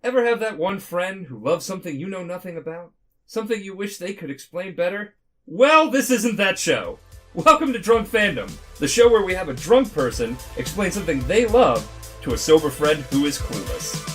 Ever have that one friend who loves something you know nothing about? Something you wish they could explain better? Well, this isn't that show. Welcome to Drunk Fandom, the show where we have a drunk person explain something they love to a sober friend who is clueless.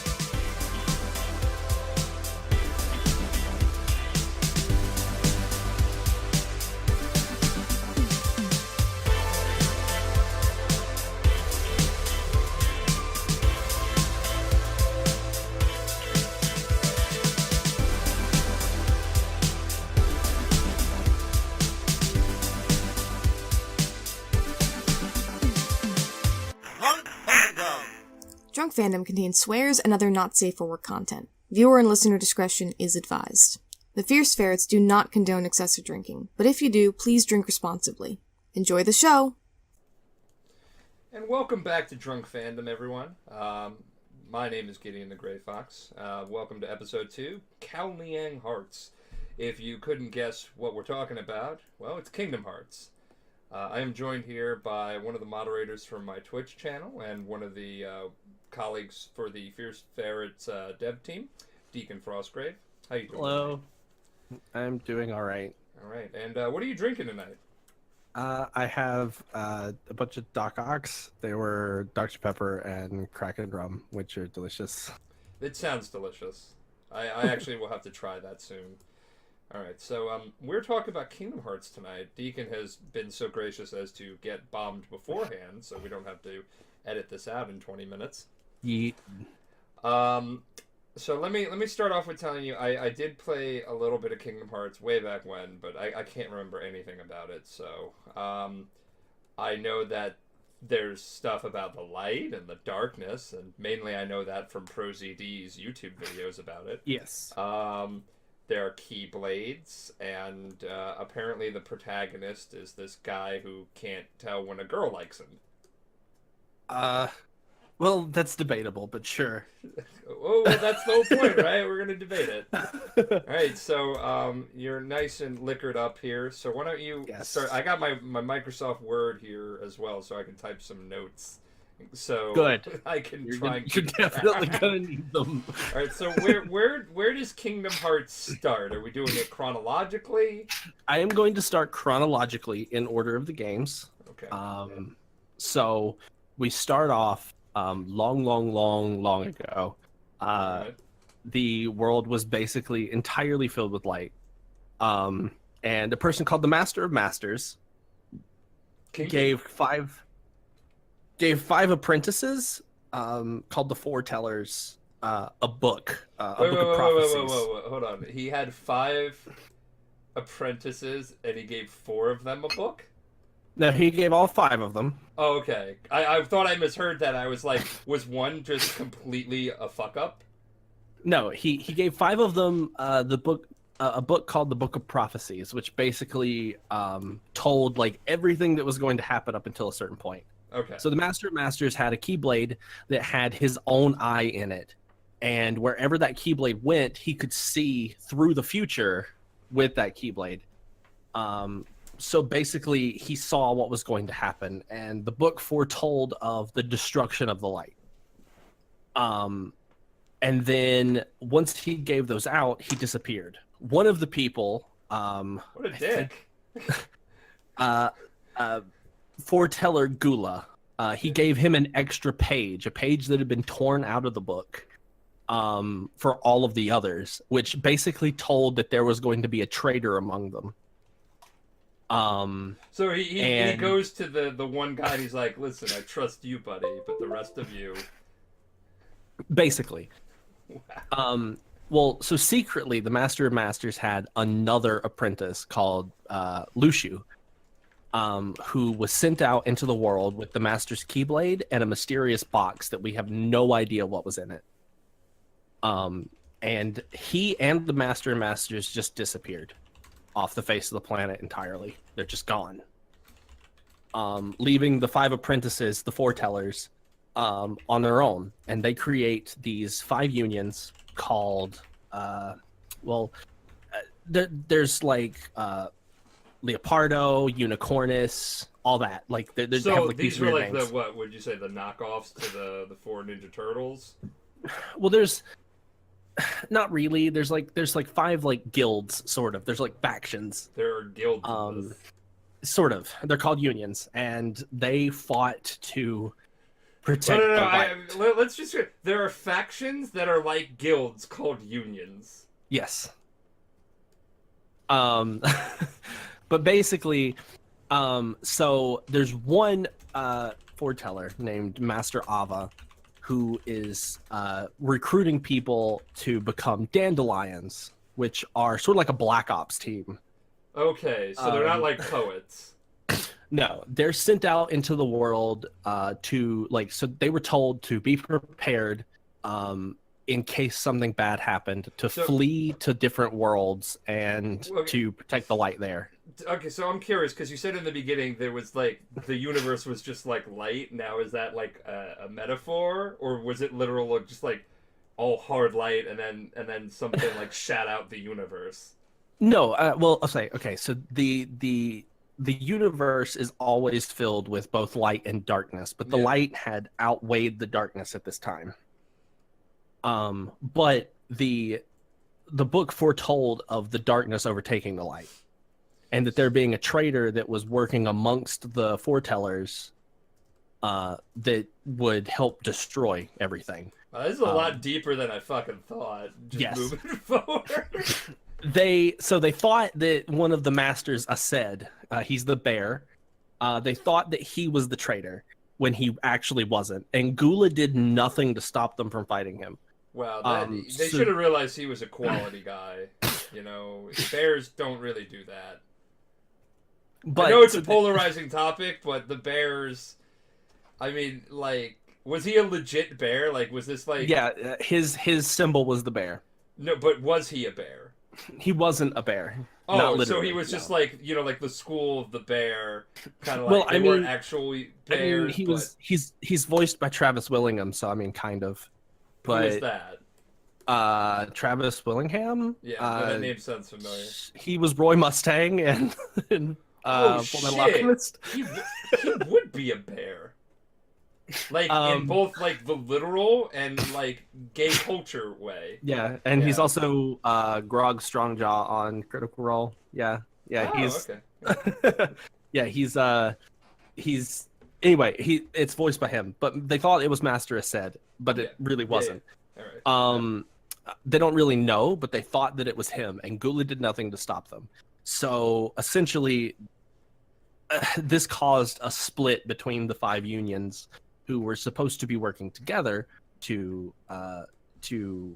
Drunk Fandom contains swears and other not safe for work content. Viewer and listener discretion is advised. The Fierce Ferrets do not condone excessive drinking, but if you do, please drink responsibly. Enjoy the show! And welcome back to Drunk Fandom, everyone. My name is Gideon the Grey Fox. Welcome to episode 2, Kaoliang Hearts. If you couldn't guess what we're talking about, well, it's Kingdom Hearts. I am joined here by one of the moderators from my Twitch channel and one of the colleagues for the Fierce Ferrets dev team, Daekon Frostgrave. How you doing? Hello. I'm doing all right. All right. And what are you drinking tonight? I have a bunch of Doc Ox. They were Dr. Pepper and Kraken rum, which are delicious. It sounds delicious. I actually will have to try that soon. All right, so we're talking about Kingdom Hearts tonight. Daekon has been so gracious as to get bombed beforehand, so we don't have to edit this out in 20 minutes. Yeet. So let me start off with telling you I did play a little bit of Kingdom Hearts way back when, but I can't remember anything about it. So I know that there's stuff about the light and the darkness, and mainly I know that from ProZD's YouTube videos about it. Yes. There are keyblades, and apparently the protagonist is this guy who can't tell when a girl likes him. Well, that's debatable, but sure. Oh, well, that's the whole point, right? We're gonna debate it. All right, so you're nice and liquored up here. So why don't you start? I got my Microsoft Word here as well, so I can type some notes. So good. I can You're try. You're definitely gonna need them. All right. So where does Kingdom Hearts start? Are we doing it chronologically? I am going to start chronologically in order of the games. Okay. So we start off long ago. Right. The world was basically entirely filled with light. And a person called the Master of Masters gave five apprentices called the Foretellers a book of prophecies. Wait, hold on. He had 5 apprentices and he gave 4 of them a book? No, he gave all 5 of them. Oh, okay. I thought I misheard that. I was like, was one just completely a fuck up? No, he gave 5 of them the book, a book called the Book of Prophecies, which basically told like everything that was going to happen up until a certain point. Okay. So the Master of Masters had a Keyblade that had his own eye in it. And wherever that Keyblade went, he could see through the future with that Keyblade. So basically, he saw what was going to happen. And the book foretold of the destruction of the light. And then once he gave those out, he disappeared. One of the people... what a dick. Foreteller Gula. He gave him an extra page, a page that had been torn out of the book for all of the others, which basically told that there was going to be a traitor among them. So he goes to the one guy and he's like, listen, I trust you, buddy, but the rest of you... Basically. Wow. Well, so secretly, the Master of Masters had another apprentice called Luciu, who was sent out into the world with the Master's Keyblade and a mysterious box that we have no idea what was in it. And he and the Master of Masters just disappeared off the face of the planet entirely. They're just gone. Leaving the 5 apprentices, the Foretellers, on their own. And they create these 5 unions called, there's like... Leopardo, Unicornus, all that. Like, they so have, like, these were like names. the, what would you say, the knockoffs to the 4 Ninja Turtles? Well, there's Not really. There's like five like guilds, sort of. There's like factions. There are guilds. Sort of. They're called unions, and they fought to protect No. the light. Let's just. There are factions that are like guilds called unions. Yes. But basically, so there's one foreteller named Master Ava, who is recruiting people to become dandelions, which are sort of like a black ops team. Okay, so they're not like poets. No, they're sent out into the world to so they were told to be prepared in case something bad happened, to flee to different worlds and to protect the light there. Okay, so I'm curious because you said in the beginning there was like the universe was just like light. Now is that like a metaphor, or was it literal, just like all hard light and then something like shat out the universe? No, well, I'll say okay. So the universe is always filled with both light and darkness, but the light had outweighed the darkness at this time. But the book foretold of the darkness overtaking the light, and that there being a traitor that was working amongst the foretellers that would help destroy everything. This is a lot deeper than I fucking thought. Just moving forward. They thought that one of the masters, Aced, he's the bear, they thought that he was the traitor when he actually wasn't, and Gula did nothing to stop them from fighting him. Wow, they should have realized he was a quality guy. You know, bears don't really do that. But I know it's a polarizing topic, but the bears, I mean, like, was he a legit bear? Like, was this like... Yeah, his symbol was the bear. No, but was he a bear? He wasn't a bear. Oh, so he was just like, you know, like the school of the bear, kind of like, weren't actually bears. I mean, he's voiced by Travis Willingham, so I mean, kind of. But, who is that? Travis Willingham? Yeah, that name sounds familiar. He was Roy Mustang and oh, shit. He would be a bear. Like, in both, like, the literal and, like, gay culture way. Yeah, and he's also Grog Strongjaw on Critical Role. Yeah, he's... Okay. Yeah, he's... Anyway, it's voiced by him, but they thought it was Master Aced, but it really wasn't. All right. They don't really know, but they thought that it was him, and Gula did nothing to stop them. So, essentially, this caused a split between the five unions who were supposed to be working together to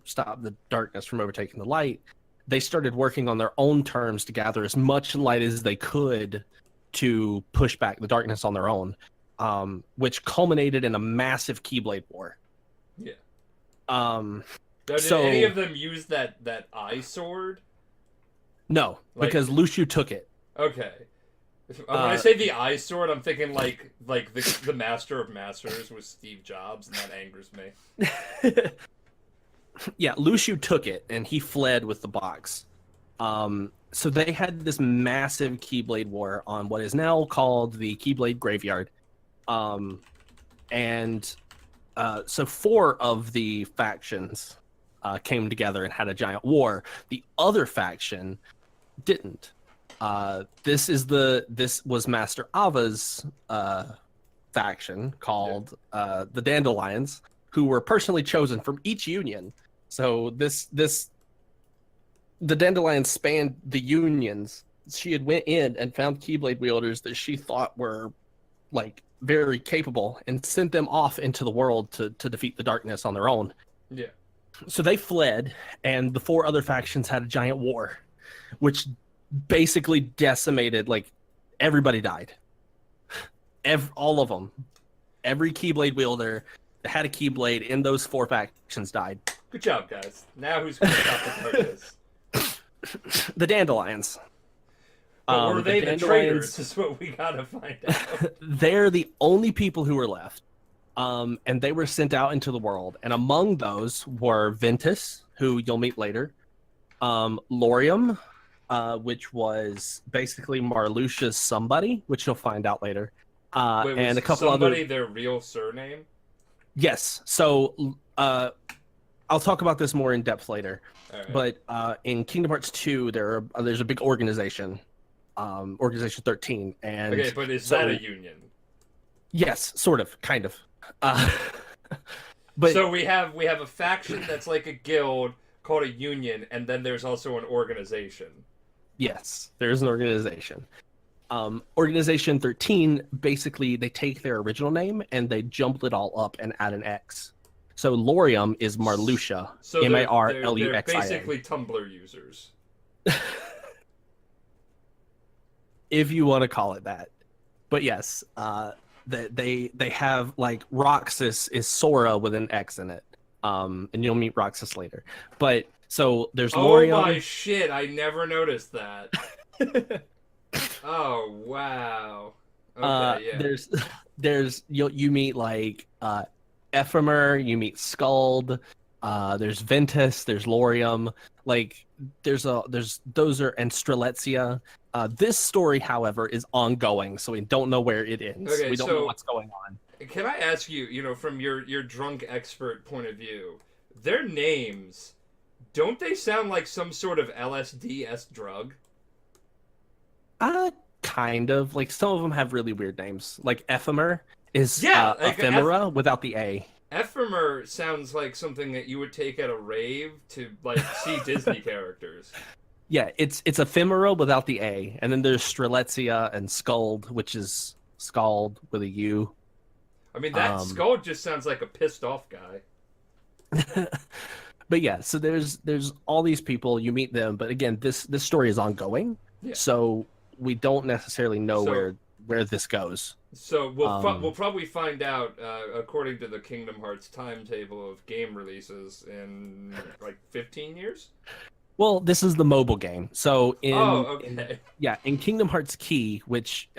stop the darkness from overtaking the light. They started working on their own terms to gather as much light as they could to push back the darkness on their own, which culminated in a massive Keyblade War. Yeah. Now, did any of them use that eye sword? No, because Luciu took it. Okay. When I say the eye sword, I'm thinking like the Master of Masters was Steve Jobs, and that angers me. Yeah, Luciu took it, and he fled with the box. So they had this massive Keyblade War on what is now called the Keyblade Graveyard. So 4 of the factions came together and had a giant war. The other faction didn't. This was Master Ava's faction called the Dandelions, who were personally chosen from each union. So the Dandelions spanned the unions. She had went in and found Keyblade wielders that she thought were like very capable and sent them off into the world to defeat the darkness on their own. Yeah. So they fled, and the 4 other factions had a giant war, which basically decimated, like, everybody died. All of them. Every Keyblade wielder that had a Keyblade in those 4 factions died. Good job, guys. Now who's going to stop the darkness? The Dandelions. But were they the traitors is what we gotta find out. They're the only people who were left. And they were sent out into the world. And among those were Ventus, who you'll meet later. Laurium, which was basically Marluxia's somebody, which you'll find out later. Wait, and a couple somebody other... their real surname? Yes. So I'll talk about this more in depth later. All right. But in Kingdom Hearts 2, there's a big organization, Organization 13, and Okay, but is that a union? Yes, sort of, kind of. Uh, but So we have a faction that's like a guild called a union, and then there's also an organization. yes, there's an organization. Organization 13, basically, they take their original name and they jumbled it all up and add an X. So Lorium is Marluxia, So Marluxia. they're basically Tumblr users. If you want to call it that. But yes, they have like Roxas is Sora with an X in it. And you'll meet Roxas later. But so there's Lorium. Oh my shit, I never noticed that. Oh wow. Okay, yeah. There's you meet like Ephemer, you meet Skuld, there's Ventus, there's Lorium, like those are and Strelitzia. This story, however, is ongoing, so we don't know where it ends. Okay, we don't know what's going on. Can I ask you, from your drunk expert point of view, their names, don't they sound like some sort of LSD-esque drug? Kind of. Like some of them have really weird names. Like Ephemer is like ephemera without the A. Ephemer sounds like something that you would take at a rave to like see Disney characters. Yeah, it's ephemera without the A, and then there's Strelitzia and Skuld, which is Scald with a U. I mean, that Skull just sounds like a pissed off guy. But yeah, so there's all these people, you meet them, but again, this story is ongoing, so we don't necessarily know where this goes. So we'll probably find out according to the Kingdom Hearts timetable of game releases in like 15 years. Well, this is the mobile game, so in Kingdom Hearts Key, which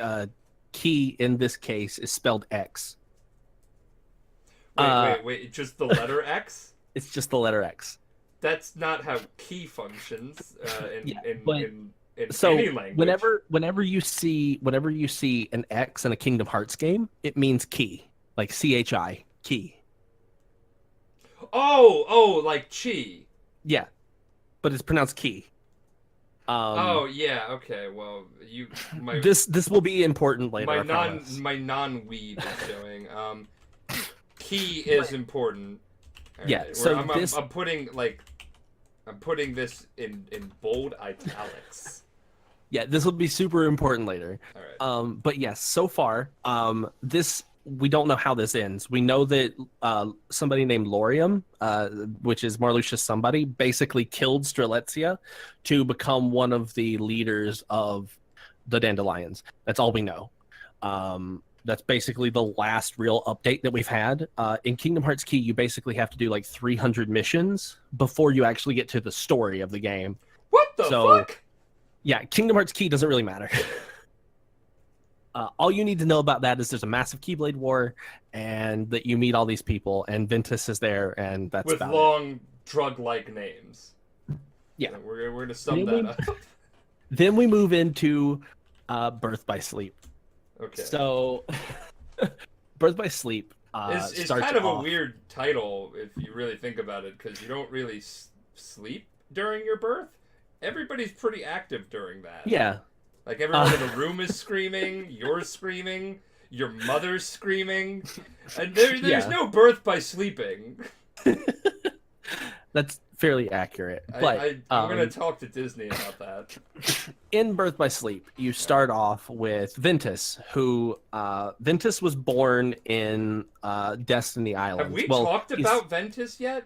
key in this case is spelled X. Wait, just the letter X? It's just the letter X. That's not how key functions in so any language. Whenever you see an X in a Kingdom Hearts game, it means key, like CHI, key. Oh, like chi. Yeah, but it's pronounced key. Okay. Well, this will be important later. My non-weeb is showing. Key is important. Right. So I'm putting this in bold italics. Yeah, this will be super important later. All right. But yes, so far, this we don't know how this ends. We know that somebody named Lorium, which is Marluxia's somebody, basically killed Strelitzia to become one of the leaders of the Dandelions. That's all we know. That's basically the last real update that we've had. In Kingdom Hearts Key, you basically have to do like 300 missions before you actually get to the story of the game. What the fuck? Yeah, Kingdom Hearts Key doesn't really matter. All you need to know about that is there's a massive Keyblade War, and that you meet all these people, and Ventus is there, and that's with about long drug-like names. Yeah, we're gonna sum that up. Then we move into Birth by Sleep. Okay. So, Birth by Sleep is kind of a weird title if you really think about it, because you don't really sleep during your birth. Everybody's pretty active during that. Yeah. Like everyone in the room is screaming, you're screaming, your mother's screaming, and there's no birth by sleeping. That's fairly accurate. But I'm going to talk to Disney about that. In Birth by Sleep, you start off with Ventus, who Ventus was born in Destiny Island. Have we talked about Ventus yet?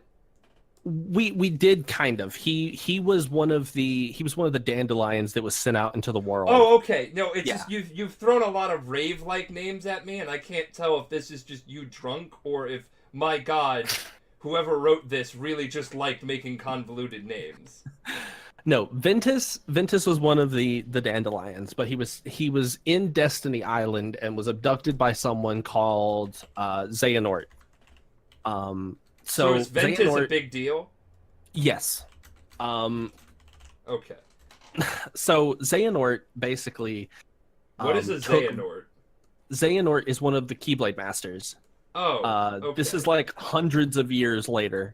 We did kind of. He was one of the dandelions that was sent out into the world. Oh, okay. No, it's just you've thrown a lot of rave-like names at me, and I can't tell if this is just you drunk or if, my God, whoever wrote this really just liked making convoluted names. No, Ventus was one of the dandelions, but he was in Destiny Island and was abducted by someone called Xehanort. So is Ventus a big deal? Yes. Okay. So Xehanort basically. What is a Xehanort? Xehanort is one of the Keyblade Masters. Oh. Okay. This is like hundreds of years later.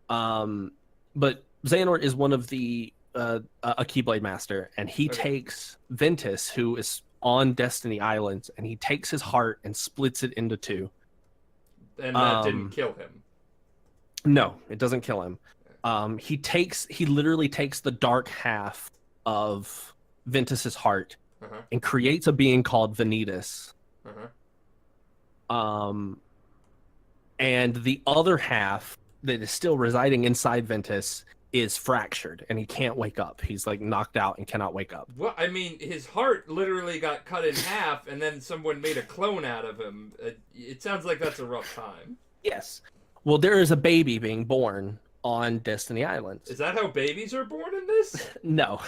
But Xehanort is one of the a Keyblade Master, and he Okay. takes Ventus, who is on Destiny Islands, and he takes his heart and splits it into two. And that didn't kill him. No, it doesn't kill him. He literally takes the dark half of Ventus's heart and creates a being called Vanitas. And the other half that is still residing inside Ventus is fractured, and he can't wake up. He's like knocked out and cannot wake up. Well, I mean, his heart literally got cut in half, and then someone made a clone out of him. It sounds like that's a rough time. Yes. Well, there is a baby being born on Destiny Islands. Is that how babies are born in this? No.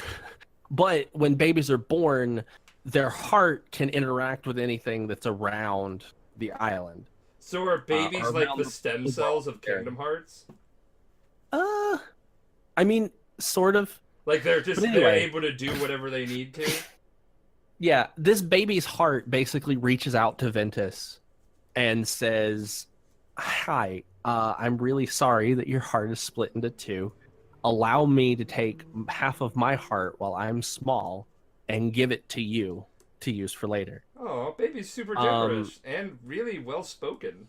But when babies are born, their heart can interact with anything that's around the island. So are babies like the stem cells of area. Kingdom Hearts? I mean, sort of. Like they're able to do whatever they need to? Yeah, this baby's heart basically reaches out to Ventus and says, "Hi, I'm really sorry that your heart is split into two. Allow me to take half of my heart while I'm small and give it to you to use for later." Oh, baby's super gibberish and really well spoken.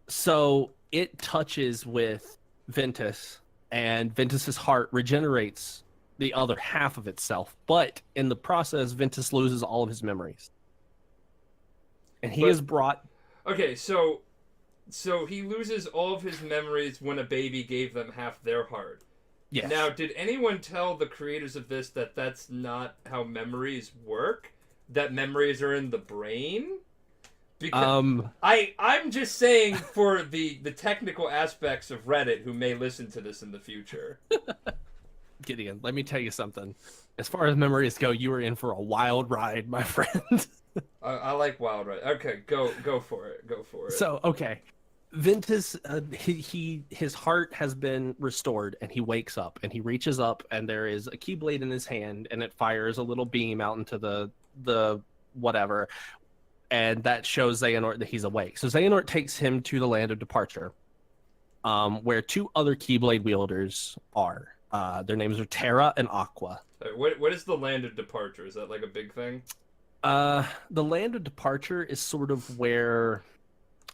So it touches with Ventus, and Ventus's heart regenerates the other half of itself. But in the process, Ventus loses all of his memories. And he is brought... Okay, so he loses all of his memories when a baby gave them half their heart. Yes. Now, did anyone tell the creators of this that that's not how memories work? That memories are in the brain? Because I'm just saying for the technical aspects of Reddit who may listen to this in the future. Gideon, let me tell you something. As far as memories go, you are in for a wild ride, my friend. I like wild ride. Okay, go for it. Go for it. So, okay. Ventus, his heart has been restored, and he wakes up, and he reaches up, and there is a keyblade in his hand, and it fires a little beam out into the whatever, and that shows Xehanort that he's awake. So Xehanort takes him to the land of departure, where two other keyblade wielders are. Their names are Terra and Aqua. What is the land of departure? Is that like a big thing? The land of departure is sort of where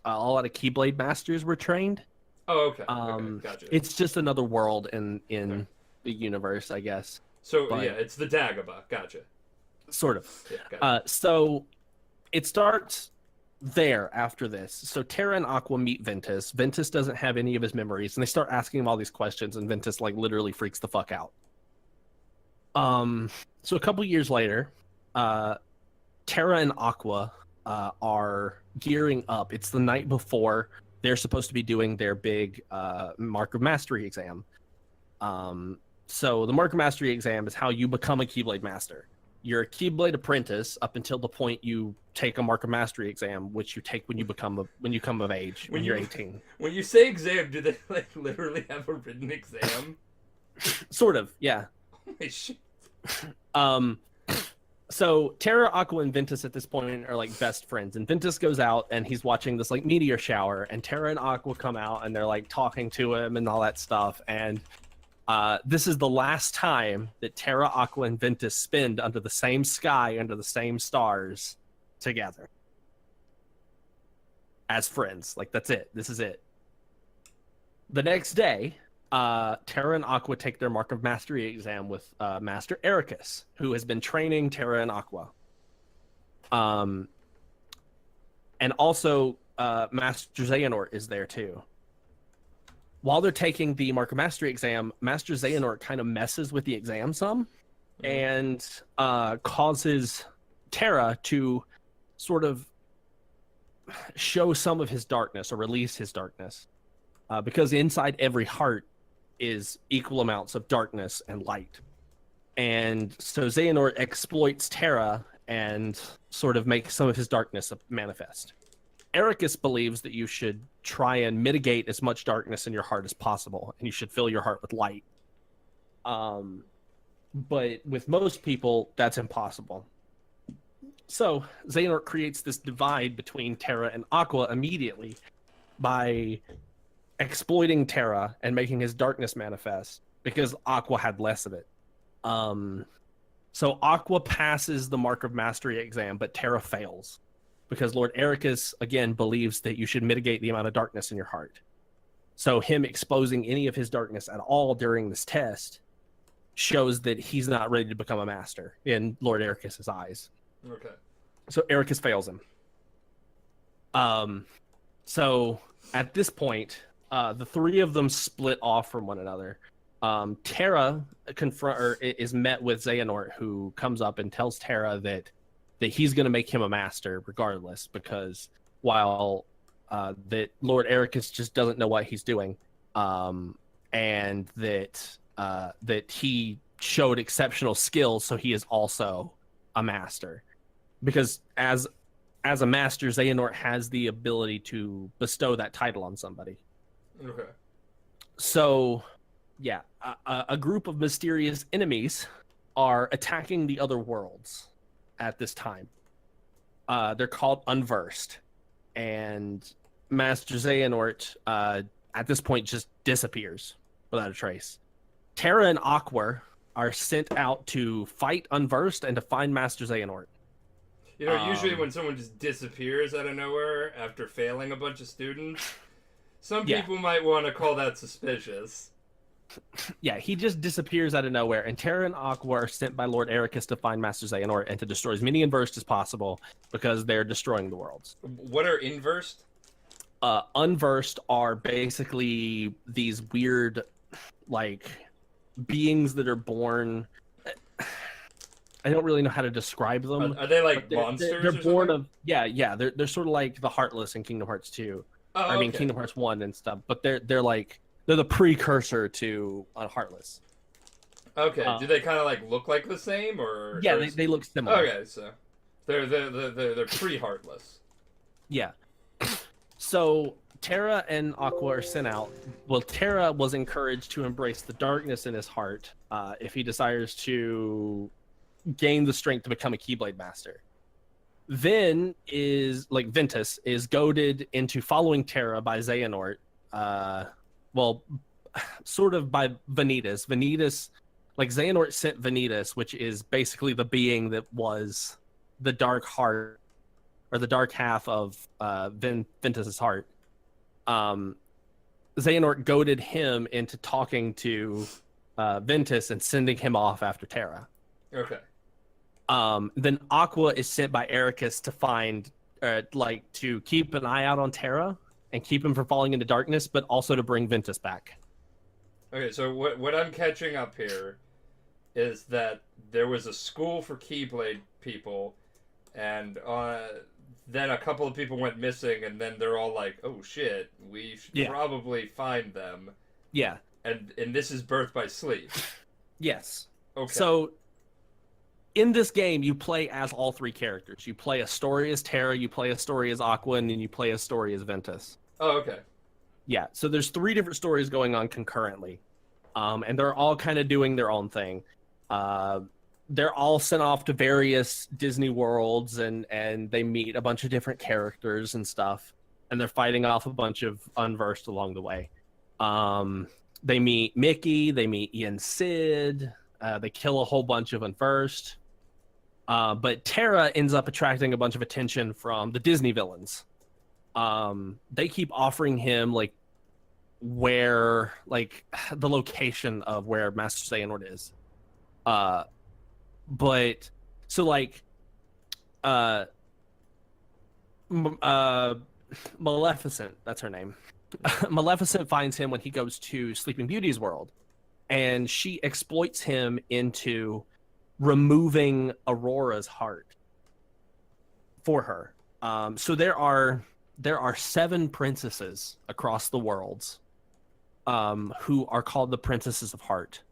a lot of Keyblade masters were trained. Oh, okay. Okay, gotcha. It's just another world in the universe, I guess. So yeah, it's the Dagobah. Gotcha. Sort of. Yeah, gotcha. So it starts there after this. So Terra and Aqua meet Ventus. Ventus doesn't have any of his memories, and they start asking him all these questions, and Ventus like literally freaks the fuck out. So a couple years later, Terra and Aqua are gearing up. It's the night before they're supposed to be doing their big Mark of Mastery exam. So the Mark of Mastery exam is how you become a Keyblade Master. You're a Keyblade apprentice up until the point you take a Mark of Mastery exam, which you take when you come of age, when you're 18. When you say exam, do they like literally have a written exam? Sort of, yeah. Holy shit. So Terra, Aqua, and Ventus at this point are like best friends, and Ventus goes out and he's watching this like meteor shower, and Terra and Aqua come out and they're like talking to him and all that stuff, and this is the last time that Terra, Aqua, and Ventus spend under the same sky, under the same stars, together as friends. Like that's it. This is it. The next day, Terra and Aqua take their Mark of Mastery exam with Master Ericus, who has been training Terra and Aqua. And also, Master Xehanort is there too. While they're taking the Mark of Mastery exam, Master Xehanort kind of messes with the exam some and causes Terra to sort of show some of his darkness or release his darkness. Because inside every heart is equal amounts of darkness and light. And so Xehanort exploits Terra and sort of makes some of his darkness manifest. Ericus believes that you should try and mitigate as much darkness in your heart as possible, and you should fill your heart with light. But with most people, that's impossible. So Xehanort creates this divide between Terra and Aqua immediately by exploiting Terra and making his darkness manifest because Aqua had less of it. So Aqua passes the Mark of Mastery exam, but Terra fails because Lord Ericus, again, believes that you should mitigate the amount of darkness in your heart. So him exposing any of his darkness at all during this test shows that he's not ready to become a master in Lord Ericus's eyes. Okay. So Ericus fails him. So at this point, the three of them split off from one another. Terra is met with Xehanort, who comes up and tells Terra that he's going to make him a master regardless, because while that Lord Ericus just doesn't know what he's doing, and that he showed exceptional skills, so he is also a master. Because as a master, Xehanort has the ability to bestow that title on somebody. Okay. So, yeah, a group of mysterious enemies are attacking the other worlds at this time. They're called Unversed, and Master Xehanort at this point just disappears without a trace. Terra and Aqua are sent out to fight Unversed and to find Master Xehanort. You know, usually when someone just disappears out of nowhere after failing a bunch of students, some people might want to call that suspicious. Yeah, he just disappears out of nowhere, and Terra and Aqua are sent by Lord Ericus to find Master Xehanort and to destroy as many Unversed as possible because they're destroying the worlds. What are Inversed? Unversed are basically these weird, like, beings that are born. I don't really know how to describe them. Are they like monsters? They're born of They're sort of like the Heartless in Kingdom Hearts 2. Oh, I mean Kingdom Hearts 1 and stuff. But they're the precursor to Heartless. Okay. Do they kind of like look like the same, or? Yeah, or they look similar. Okay, so they're pre-Heartless. Yeah. So Terra and Aqua are sent out. Well, Terra was encouraged to embrace the darkness in his heart if he desires to gain the strength to become a Keyblade Master. Then Ventus is goaded into following Terra by Xehanort. Sort of by Vanitas. Vanitas, like Xehanort sent Vanitas, which is basically the being that was the dark heart, or the dark half of Ventus's heart. Xehanort goaded him into talking to Ventus and sending him off after Terra. Okay. Then Aqua is sent by Ericus to find, to keep an eye out on Terra and keep him from falling into darkness, but also to bring Ventus back. Okay, so what I'm catching up here is that there was a school for Keyblade people, and then a couple of people went missing, and then they're all like, oh shit, we should probably find them. Yeah. And this is Birth by Sleep. Yes. Okay. So in this game, you play as all three characters. You play a story as Terra, you play a story as Aqua, and then you play a story as Ventus. Oh, okay. Yeah, so there's 3 different stories going on concurrently. And they're all kind of doing their own thing. They're all sent off to various Disney worlds, and they meet a bunch of different characters and stuff. And they're fighting off a bunch of Unversed along the way. They meet Mickey, they meet Ian Sid, they kill a whole bunch of Unversed. But Terra ends up attracting a bunch of attention from the Disney villains. They keep offering him the location of where Master Xehanort is. Maleficent, that's her name. Maleficent finds him when he goes to Sleeping Beauty's world, and she exploits him into removing Aurora's heart for her. So there are 7 princesses across the worlds who are called the Princesses of Heart.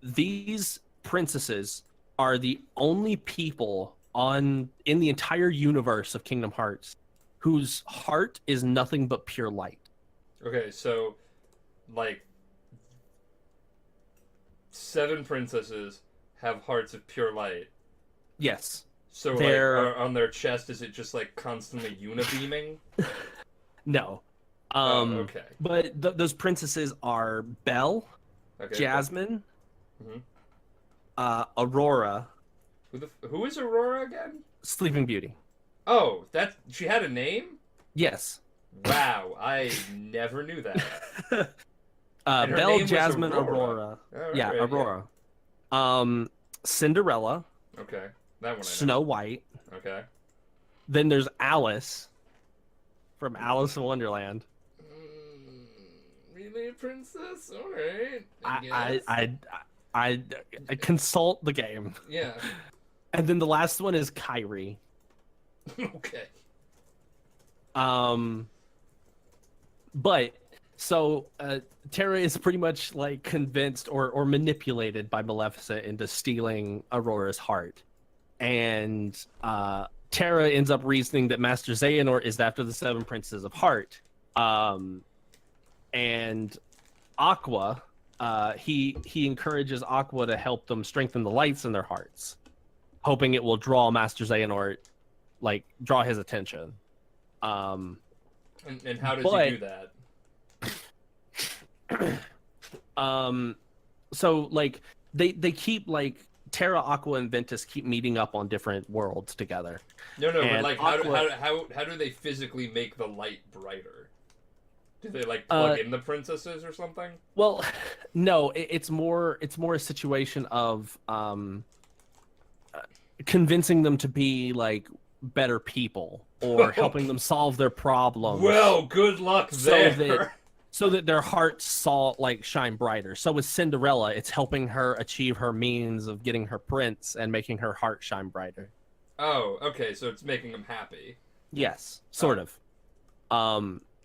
These princesses are the only people in the entire universe of Kingdom Hearts whose heart is nothing but pure light. Okay, so 7 princesses have hearts of pure light. Yes. So on their chest, is it just constantly unibeaming? No. Okay. But those princesses are Belle, Okay. Jasmine, Mhm. Aurora, Who is Aurora again? Sleeping Beauty. Oh, she had a name? Yes. Wow, I never knew that. And her Belle, name was Jasmine, Aurora. Aurora. Oh, Yeah, right, Aurora. Cinderella, yeah. Okay, that one I know. Snow White. Okay. Then there's Alice from Alice in Wonderland. Really, a princess? All right. I consult the game. Yeah. And then the last one is Kyrie. Okay. But so Terra is pretty much like convinced or manipulated by Maleficent into stealing Aurora's heart, and Terra ends up reasoning that Master Xehanort is after the seven princes of heart, and Aqua. He encourages Aqua to help them strengthen the lights in their hearts, hoping it will draw Master Xehanort, like draw his attention. And how does he do that? So like they keep like Terra, Aqua, and Ventus keep meeting up on different worlds together. No, and but like how do they physically make the light brighter? Do they like plug in the princesses or something? Well, no, it's more a situation of convincing them to be like better people or helping them solve their problems. Well, good luck there. So that their hearts shine brighter. So with Cinderella, it's helping her achieve her means of getting her prince and making her heart shine brighter. Oh, okay, so it's making them happy. Yes, sort of.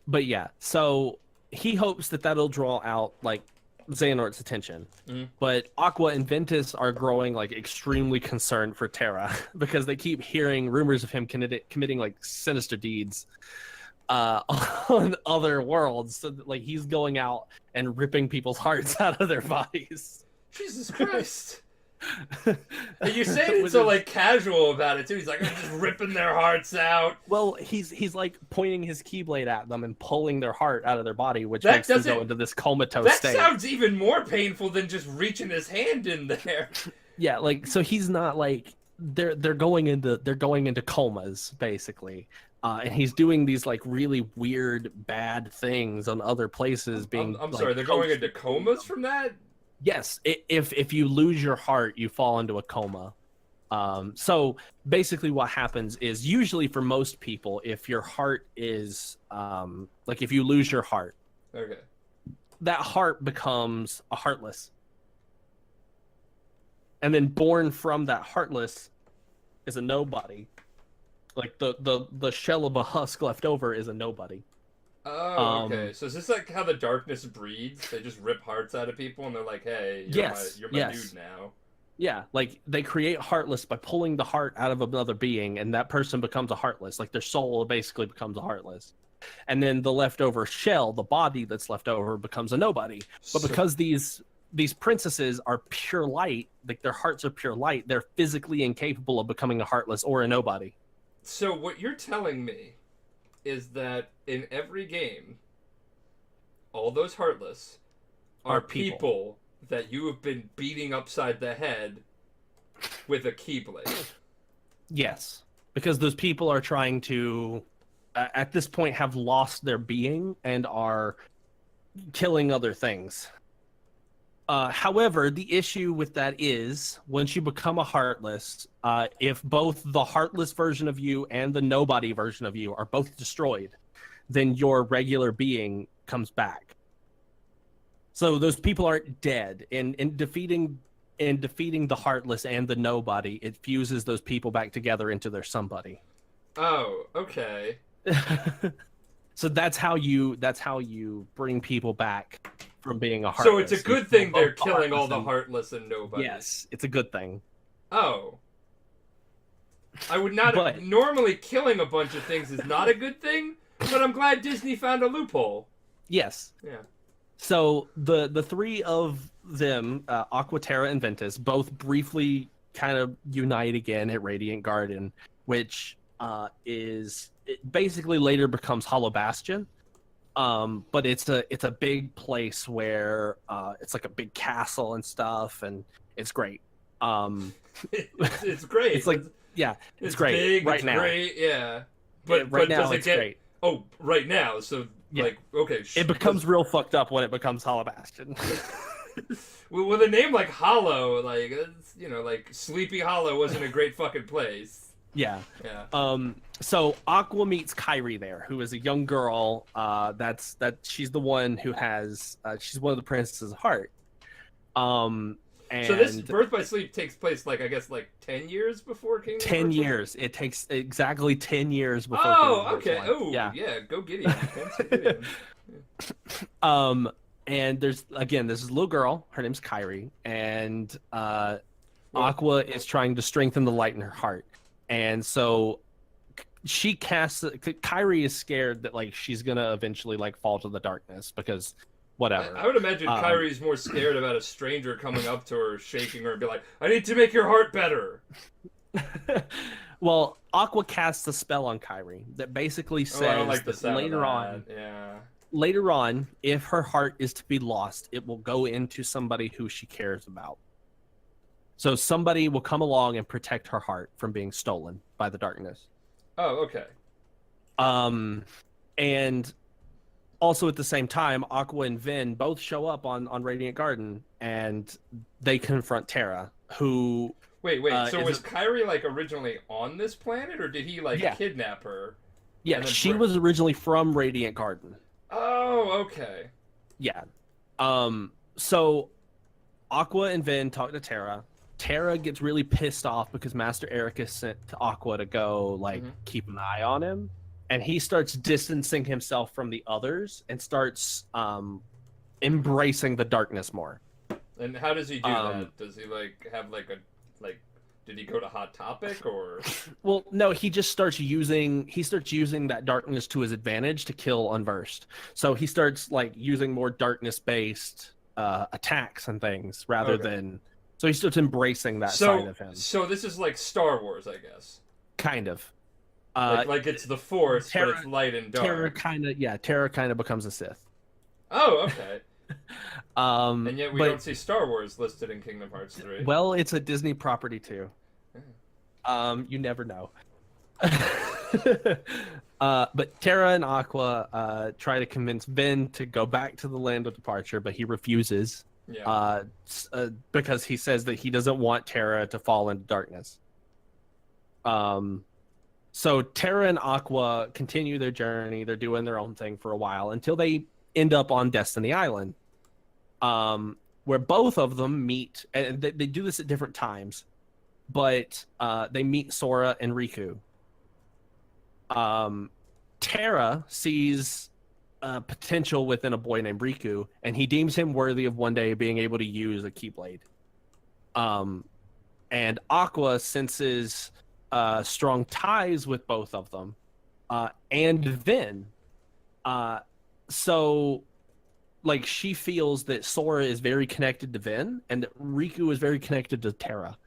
But yeah, so he hopes that that'll draw out like Xehanort's attention. Mm-hmm. But Aqua and Ventus are growing like extremely concerned for Terra because they keep hearing rumors of him committing like sinister deeds on other worlds. So like he's going out and ripping people's hearts out of their bodies. Jesus Christ. And you say it so like casual about it too. He's like, I'm just ripping their hearts out. Well, he's like pointing his keyblade at them and pulling their heart out of their body, which makes them go into this comatose state. That sounds even more painful than just reaching his hand in there. Yeah, like so he's not like they're going into comas basically. And he's doing these like really weird bad things on other places being I'm sorry, they're going into comas from that? Yes, if you lose your heart, you fall into a coma. So basically what happens is usually for most people, if your heart is like if you lose your heart, okay, that heart becomes a heartless. And then born from that heartless is a nobody. Like the shell of a husk left over is a nobody. Oh, okay. So is this like how the darkness breeds? They just rip hearts out of people, and they're like, "Hey, you're my dude now." Yeah, like they create heartless by pulling the heart out of another being, and that person becomes a heartless. Like their soul basically becomes a heartless, and then the leftover shell, the body that's left over, becomes a nobody. But because these princesses are pure light, like their hearts are pure light, they're physically incapable of becoming a heartless or a nobody. So what you're telling me is that in every game, all those heartless are people that you have been beating upside the head with a keyblade. Yes, because those people are trying to, at this point, have lost their being and are killing other things. However, the issue with that is, once you become a heartless, if both the heartless version of you and the nobody version of you are both destroyed, then your regular being comes back. So those people aren't dead. In defeating the heartless and the nobody, it fuses those people back together into their somebody. Oh, okay. So that's how you bring people back from being a heartless. So it's a good thing they're killing all the heartless and nobody. Yes, it's a good thing. Oh. I would not normally killing a bunch of things is not a good thing, but I'm glad Disney found a loophole. Yes. Yeah. So the three of them, Aqua, Terra, and Ventus, both briefly kind of unite again at Radiant Garden, which it basically later becomes Hollow Bastion. But it's a big place where it's like a big castle and stuff, and it's great. It's great. It's like it's great big, right it's now. great, yeah. Right But now does it it's get great. Oh, right now. So Yeah. like okay, It becomes real fucked up when it becomes Hollow Bastion. with a name like Hollow, like it's, like Sleepy Hollow wasn't a great fucking place. Yeah. Yeah. So Aqua meets Kairi there, who is a young girl. She's the one who has. She's one of the princesses of heart. And So this Birth by Sleep takes place I guess 10 years before Kingdom Hearts 10 1? years. It takes exactly 10 years before. Oh, okay. Oh, yeah. Go Gideon. Gideon. And there's this little girl. Her name's Kairi, and Aqua is trying to strengthen the light in her heart, and so she casts. Kairi is scared that she's gonna eventually fall to the darkness because whatever. I would imagine Kairi's more scared about a stranger coming up to her, shaking her, and be like, "I need to make your heart better." Well, Aqua casts a spell on Kairi that basically says that later on, if her heart is to be lost, it will go into somebody who she cares about. So somebody will come along and protect her heart from being stolen by the darkness. Oh, okay. And also at the same time, Aqua and Vin both show up on Radiant Garden, and they confront Terra, who... Wait. So was Kairi originally on this planet, or did he kidnap her? Yeah, she was originally from Radiant Garden. Oh, okay. Yeah. So Aqua and Vin talk to Terra. Terra gets really pissed off because Master Ericus sent to Aqua to go keep an eye on him, and he starts distancing himself from the others and starts embracing the darkness more. And how does he do that? Does he have did he go to Hot Topic or? Well, no, he just starts using that darkness to his advantage to kill Unversed. So he starts using more darkness based attacks and things rather than. So he starts embracing that side of him. So this is like Star Wars, I guess. Kind of. It's the Force, but it's light and dark. Terra kind of becomes a Sith. Oh, okay. And yet we don't see Star Wars listed in Kingdom Hearts 3. Well, it's a Disney property too. You never know. But Terra and Aqua try to convince Vin to go back to the land of departure, but he refuses. Yeah. Because he says that he doesn't want Terra to fall into darkness. So Terra and Aqua continue their journey. They're doing their own thing for a while until they end up on Destiny Island, where both of them meet. And they do this at different times, but they meet Sora and Riku. Terra sees potential within a boy named Riku, and he deems him worthy of one day being able to use a Keyblade. And Aqua senses strong ties with both of them, and Vin. So, she feels that Sora is very connected to Vin, and that Riku is very connected to Terra.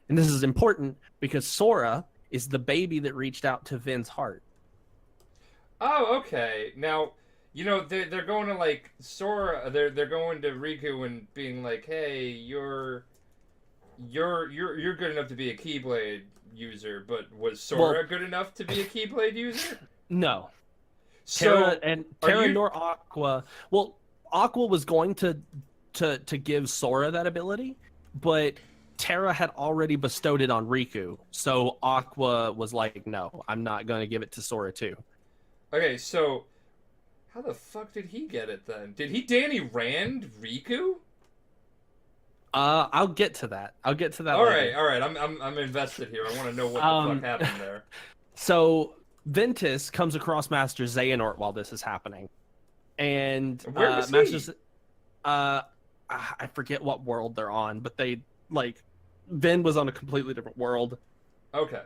And this is important because Sora is the baby that reached out to Vin's heart. Oh, okay. Now, they're going to Sora. They're going to Riku and being like, "Hey, you're good enough to be a Keyblade user," but was Sora good enough to be a Keyblade user? No. So Terra nor Aqua. Well, Aqua was going to give Sora that ability, but Terra had already bestowed it on Riku. So Aqua was like, "No, I'm not going to give it to Sora too." Okay, so how the fuck did he get it then? Did he Danny Rand Riku? I'll get to that. All later. Right. I'm invested here. I want to know what the fuck happened there. So Ventus comes across Master Xehanort while this is happening, and where was he? I forget what world they're on, but they Vin was on a completely different world. Okay.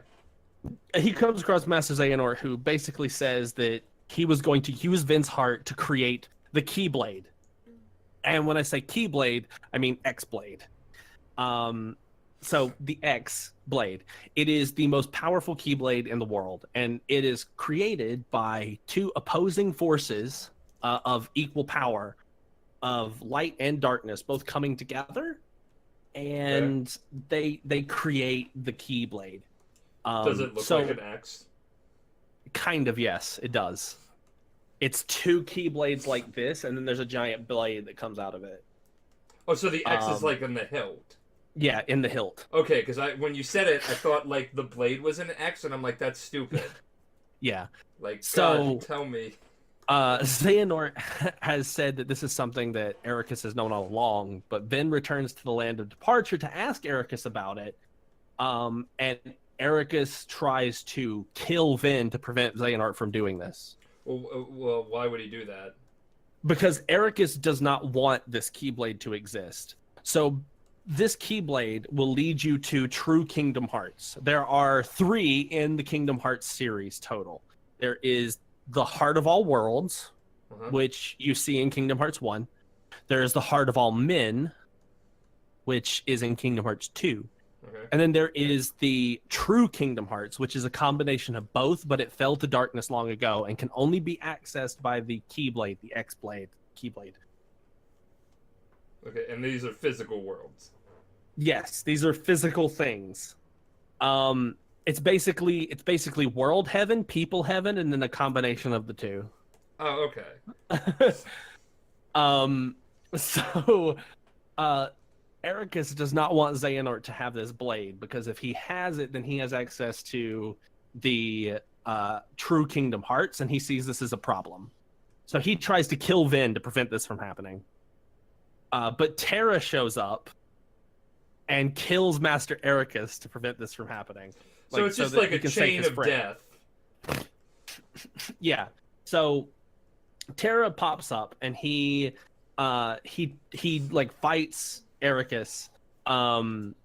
He comes across Master Xehanort, who basically says that he was going to use Vin's heart to create the Keyblade. And when I say Keyblade, I mean X-Blade. So the X-Blade. It is the most powerful Keyblade in the world, and it is created by two opposing forces of equal power, of light and darkness, both coming together, and they create the Keyblade. Does it look like an X? Kind of, yes, it does. It's two Keyblades like this, and then there's a giant blade that comes out of it. Oh, so the X is like in the hilt. Yeah, in the hilt. Okay, because when you said it, I thought like the blade was an X, and I'm like, that's stupid. Yeah. Like, so, God, tell me. Xehanort has said that this is something that Ericus has known all along, but Vin returns to the land of departure to ask Ericus about it. And Ericus tries to kill Vin to prevent Xehanort from doing this. Well, why would he do that? Because Ericus does not want this Keyblade to exist. So this Keyblade will lead you to true Kingdom Hearts. There are 3 in the Kingdom Hearts series total. There is the Heart of All Worlds, which you see in Kingdom Hearts 1. There is the Heart of All Men, which is in Kingdom Hearts 2. Okay. And then there is the True Kingdom Hearts, which is a combination of both, but it fell to darkness long ago and can only be accessed by the Keyblade, the X-Blade, Keyblade. Okay, and these are physical worlds. Yes, these are physical things. It's basically world heaven, people heaven, and then a combination of the two. Oh, okay. So Ericus does not want Xehanort to have this blade, because if he has it, then he has access to the true Kingdom Hearts, and he sees this as a problem. So he tries to kill Vin to prevent this from happening. But Terra shows up and kills Master Ericus to prevent this from happening. So it's just like a chain of death. Yeah. So Terra pops up and he like fights Ericus, and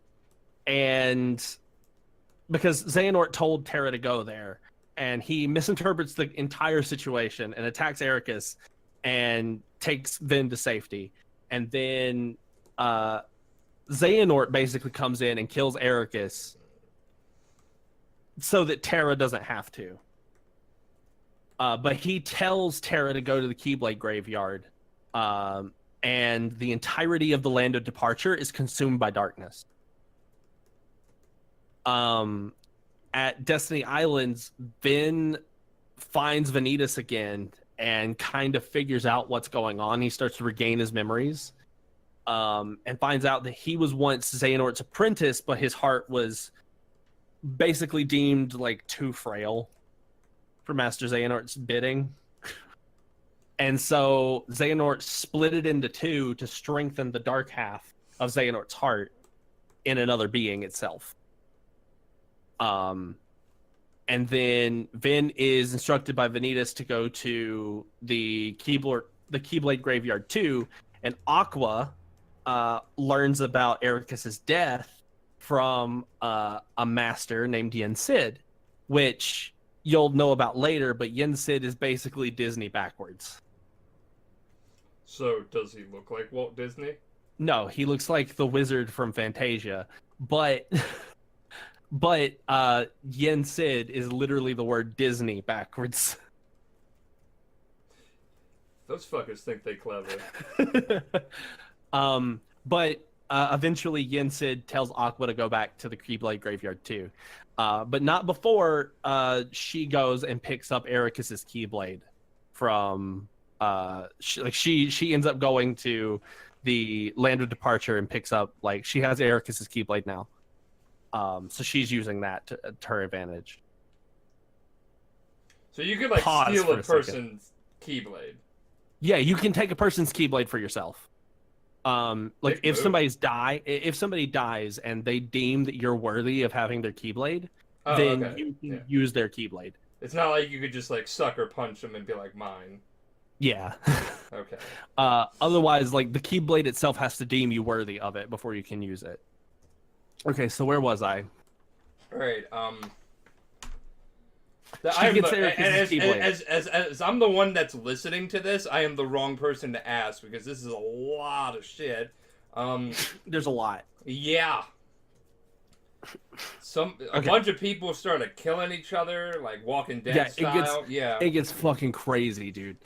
because Xehanort told Terra to go there, and he misinterprets the entire situation and attacks Ericus and takes Vin to safety. And then Xehanort basically comes in and kills Ericus so that Terra doesn't have to. But he tells Terra to go to the Keyblade graveyard, and the entirety of the land of departure is consumed by darkness. At Destiny Islands, Vin finds Vanitas again and kind of figures out what's going on. He starts to regain his memories, and finds out that he was once Xehanort's apprentice, but his heart was basically deemed like too frail for Master Xehanort's bidding. And so Xehanort split it into 2 to strengthen the dark half of Xehanort's heart in another being itself. And then Vin is instructed by Vanitas to go to the Keyblade Graveyard 2, and Aqua learns about Ericus's death from a master named Yen Sid, which you'll know about later, but Yen Sid is basically Disney backwards. So does he look like Walt Disney? No, he looks like the wizard from Fantasia, but Yen Sid is literally the word Disney backwards. Those fuckers think they clever. But eventually Yen Sid tells Aqua to go back to the Keyblade Graveyard too. But not before she goes and picks up Ericus's Keyblade from she ends up going to the land of departure and picks up, like, she has Ericus's Keyblade now. So she's using that to her advantage. So you could steal a person's Keyblade. Yeah, you can take a person's Keyblade for yourself. If somebody dies and they deem that you're worthy of having their Keyblade, then you can use their Keyblade. It's not like you could just sucker punch them and be like, mine. Yeah. Okay. Otherwise, the Keyblade itself has to deem you worthy of it before you can use it. Okay, so where was I? All right. As I'm the one that's listening to this, I am the wrong person to ask, because this is a lot of shit. There's a lot. Yeah. A bunch of people started killing each other, like Walking Dead style. It gets fucking crazy, dude.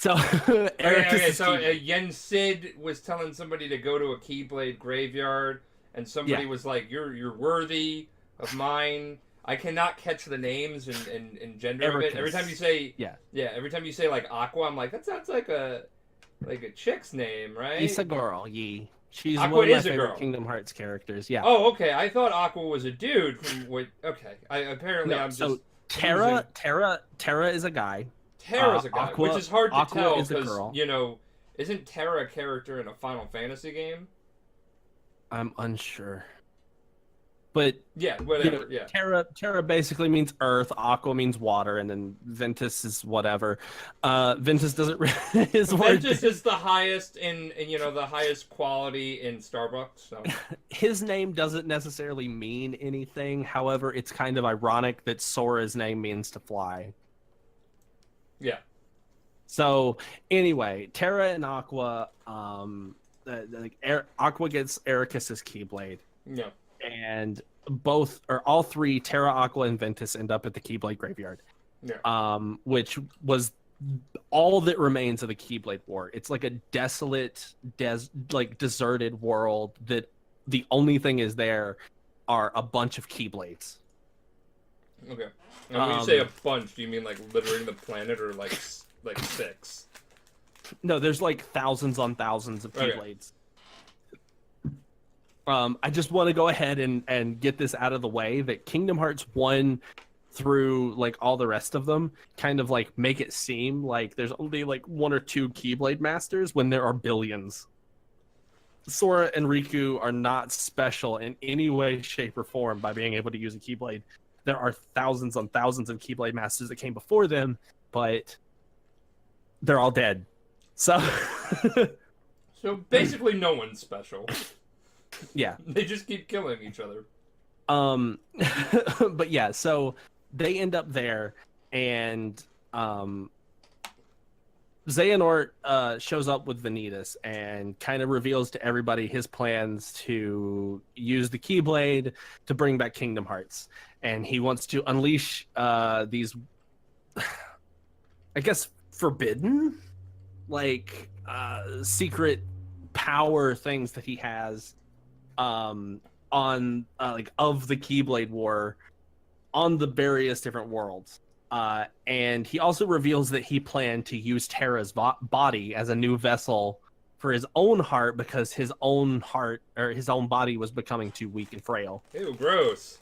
So Okay, so Keyblade. Yen Sid was telling somebody to go to a Keyblade graveyard, and somebody was like, "You're worthy of mine." I cannot catch the names and gender of it. Every time you say, every time you say like Aqua, I'm like, that sounds like a chick's name, right? It's a girl, Yi. She's Aqua one of my is a favorite girl. Kingdom Hearts characters. Yeah. Oh, okay. I thought Aqua was a dude from what? Okay. I'm so just Terra is a guy. Terra's a guy, Aqua, which is hard to Aqua tell is a because girl. isn't Terra a character in a Final Fantasy game? I'm unsure. But yeah, whatever. Yeah, Terra basically means earth. Aqua means water, and then Ventus is whatever. Ventus doesn't. His Ventus is the highest in the highest quality in Starbucks. So. His name doesn't necessarily mean anything. However, it's kind of ironic that Sora's name means to fly. Yeah. So anyway, Terra and Aqua, Aqua gets Ericus's Keyblade. Yeah. And all three, Terra, Aqua, and Ventus, end up at the Keyblade graveyard. Yeah. Which was all that remains of the Keyblade War. It's like a desolate, deserted world that the only thing is there are a bunch of Keyblades. Okay. And when you say a bunch, do you mean like littering the planet or like 6? No, there's like thousands on thousands of Keyblades. I just want to go ahead and get this out of the way that Kingdom Hearts 1 through like all the rest of them kind of like make it seem like there's only like 1 or 2 Keyblade Masters when there are billions. Sora and Riku are not special in any way, shape, or form by being able to use a Keyblade. There are thousands on thousands of Keyblade Masters that came before them, but they're all dead. So basically no one's special. Yeah. They just keep killing each other. But yeah, so they end up there, and Xehanort shows up with Vanitas and kind of reveals to everybody his plans to use the Keyblade to bring back Kingdom Hearts. And he wants to unleash these, I guess, forbidden, secret power things that he has on of the Keyblade War on the various different worlds. And he also reveals that he planned to use Terra's body as a new vessel for his own heart because his own heart or his own body was becoming too weak and frail. Ew, gross.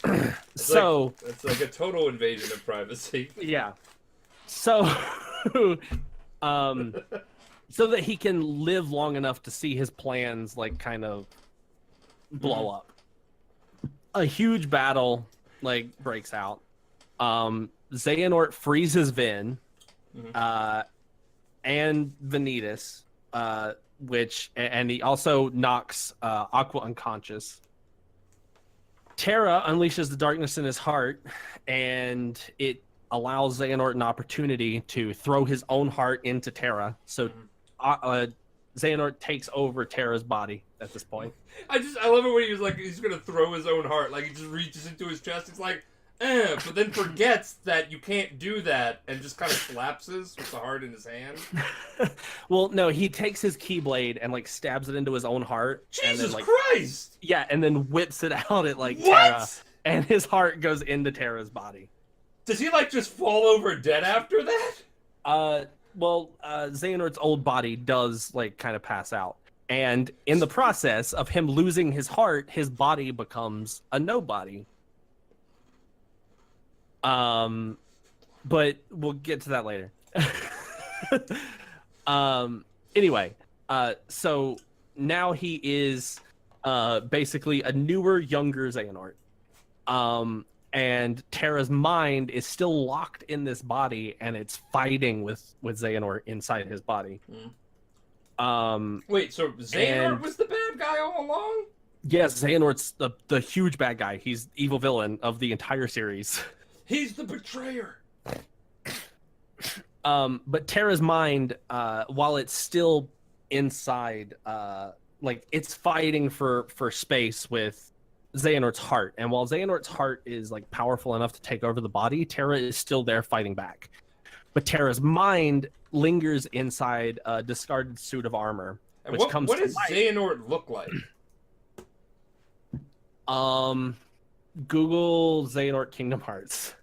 It's like a total invasion of privacy. Yeah. So so that he can live long enough to see his plans kind of blow up. A huge battle breaks out. Xehanort freezes Vin and Vanitas, and he also knocks Aqua unconscious. Terra unleashes the darkness in his heart, and it allows Xehanort an opportunity to throw his own heart into Terra. So Xehanort takes over Terra's body at this point. I love it when he was like, he's gonna throw his own heart. Like, he just reaches into his chest. It's like, but then forgets that you can't do that and just kind of collapses with the heart in his hand. Well, no, he takes his Keyblade and stabs it into his own heart. Jesus and then, Christ! Yeah, and then whips it out at what? Terra, and his heart goes into Terra's body. Does he just fall over dead after that? Well, Xehanort's old body does kind of pass out, and in the process of him losing his heart, his body becomes a nobody. But we'll get to that later. Anyway, so now he is basically a newer, younger Xehanort. And Terra's mind is still locked in this body, and it's fighting with Xehanort inside his body. Wait, so Xehanort was the bad guy all along? Yes, Xehanort's the huge bad guy. He's the evil villain of the entire series. He's the betrayer. But Terra's mind, while it's still inside, it's fighting for space with Xehanort's heart. And while Xehanort's heart is powerful enough to take over the body, Terra is still there fighting back. But Terra's mind lingers inside a discarded suit of armor, And which comes what to does life. Xehanort look like? Google Xehanort Kingdom Hearts.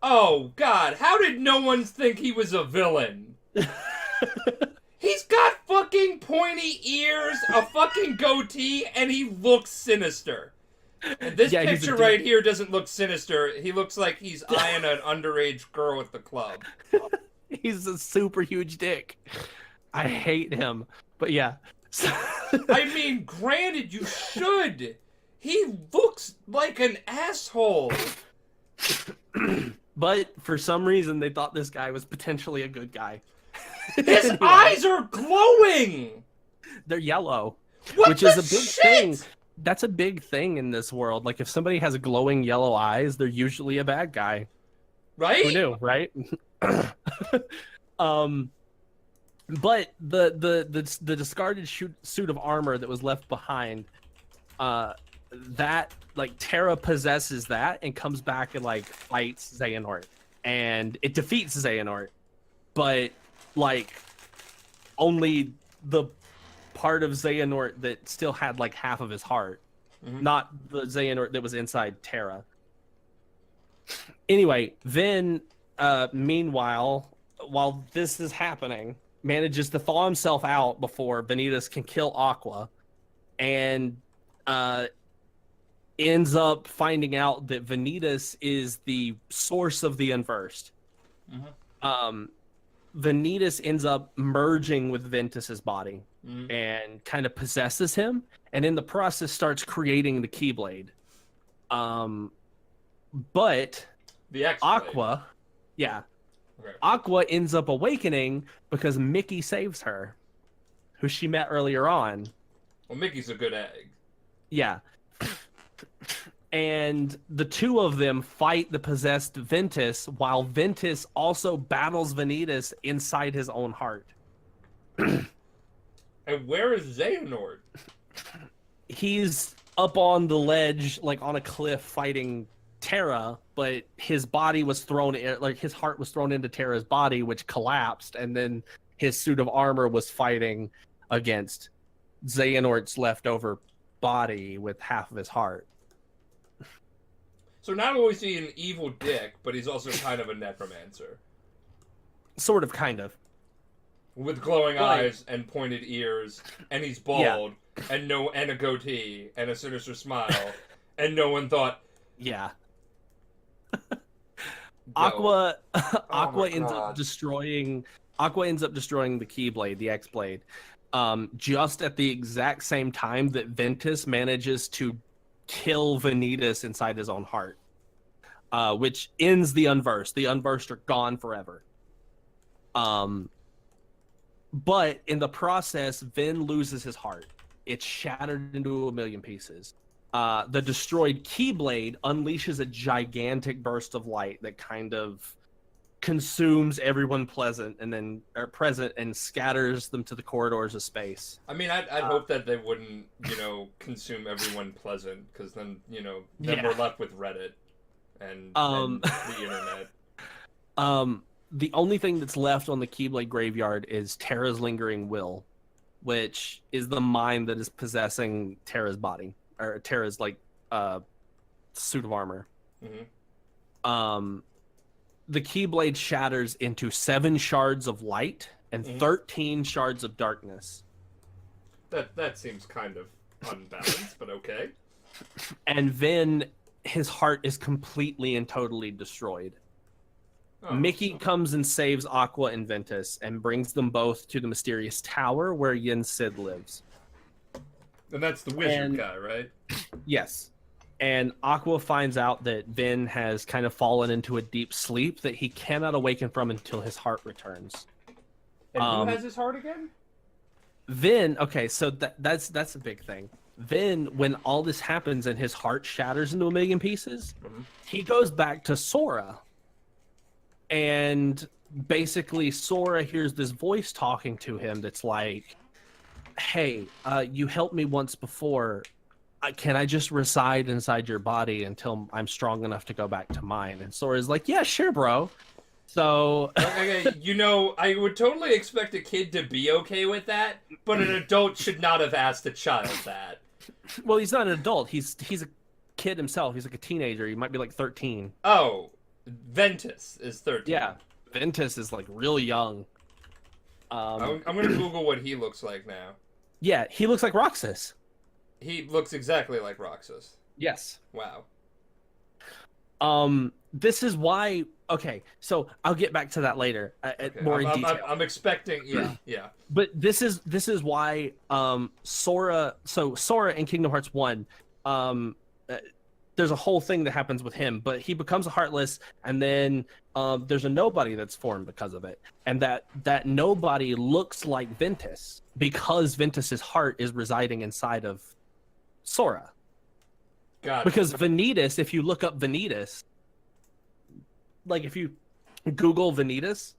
Oh, God. How did no one think he was a villain? He's got fucking pointy ears, a fucking goatee, and he looks sinister. And this picture right here doesn't look sinister. He looks like he's eyeing an underage girl at the club. He's a super huge dick. I hate him. But yeah. I mean, granted, you should. He looks like an asshole. But for some reason, they thought this guy was potentially a good guy. His eyes are glowing! They're yellow. What which is a big thing. That's a big thing in this world. Like, if somebody has glowing yellow eyes, they're usually a bad guy. Right? Who knew, right? But the discarded suit of armor that was left behind, that, like, Terra possesses that and comes back and, like, fights Xehanort. And it defeats Xehanort. But, like, only the part of Xehanort that still had, like, half of his heart. Mm-hmm. Not the Xehanort that was inside Terra. Anyway, then, meanwhile, while this is happening, manages to thaw himself out before Vanitas can kill Aqua. And, ends up finding out that Vanitas is the source of the Unversed. Mm-hmm. Vanitas ends up merging with Ventus's body and kind of possesses him, and in the process starts creating the Keyblade. But the Aqua, okay. Aqua ends up awakening because Mickey saves her, who she met earlier on. Well, Mickey's a good egg. Yeah. And the two of them fight the possessed Ventus, while Ventus also battles Vanitas inside his own heart. And where is Xehanort? He's up on the ledge, like on a cliff, fighting Terra, but his body was thrown, like his heart was thrown into Terra's body, which collapsed, and then his suit of armor was fighting against Xehanort's leftover body with half of his heart. So not only is he an evil dick, but he's also kind of a necromancer. Sort of, kind of. With glowing eyes and pointed ears, and he's bald, and a goatee, and a sinister smile, and no one thought... Yeah. Aqua ends up destroying the Keyblade, the X-Blade, just at the exact same time that Ventus manages to kill Vanitas inside his own heart, which ends the Unversed. The Unversed are gone forever. But in the process, Ven loses his heart. It's shattered into a million pieces. The destroyed Keyblade unleashes a gigantic burst of light that kind of consumes everyone present and scatters them to the corridors of space. I mean, I'd hope that they wouldn't, consume everyone pleasant, because then, we're left with Reddit and the internet. The only thing that's left on the Keyblade graveyard is Terra's lingering will, which is the mind that is possessing Terra's body, or Terra's, suit of armor. Mm-hmm. The Keyblade shatters into 7 shards of light and 13 shards of darkness. That seems kind of unbalanced, but okay. And then his heart is completely and totally destroyed. Mickey comes and saves Aqua and Ventus and brings them both to the mysterious tower where Yen Sid lives. And that's the wizard guy, right? Yes. And Aqua finds out that Ven has kind of fallen into a deep sleep that he cannot awaken from until his heart returns. And who has his heart again? Ven, okay, so that's a big thing. Then, when all this happens and his heart shatters into a million pieces, he goes back to Sora. And basically, Sora hears this voice talking to him that's like, hey, you helped me once before. Can I just reside inside your body until I'm strong enough to go back to mine? And Sora's like, yeah, sure, bro. So Okay, I would totally expect a kid to be okay with that, but an adult should not have asked a child that. well, he's not an adult. He's a kid himself. He's like a teenager. He might be like 13. Oh, Ventus is 13. Yeah, Ventus is like really young. I'm gonna Google what he looks like now. Yeah, he looks like Roxas. He looks exactly like Roxas. Yes. Wow. This is why. Okay, so I'll get back to that later, more in detail. I'm expecting. Yeah. But this is why Sora. So Sora in Kingdom Hearts 1, there's a whole thing that happens with him, but he becomes a Heartless, and then there's a nobody that's formed because of it, and that nobody looks like Ventus because Ventus's heart is residing inside of Sora. Got it. Because Vanitas, if you look up Vanitas, like if you Google Vanitas,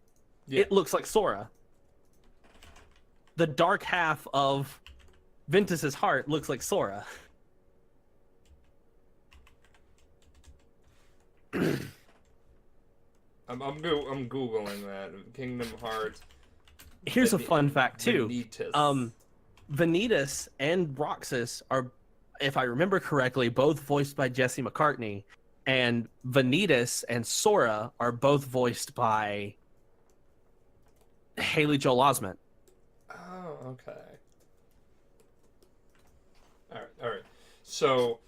it looks like Sora. The dark half of Ventus's heart looks like Sora. I'm googling that Kingdom Hearts. Here's a fun fact too. Vanitas. Vanitas and Roxas are, if I remember correctly, both voiced by Jesse McCartney, and Vanitas and Sora are both voiced by Haley Joel Osment. Oh, okay. All right. So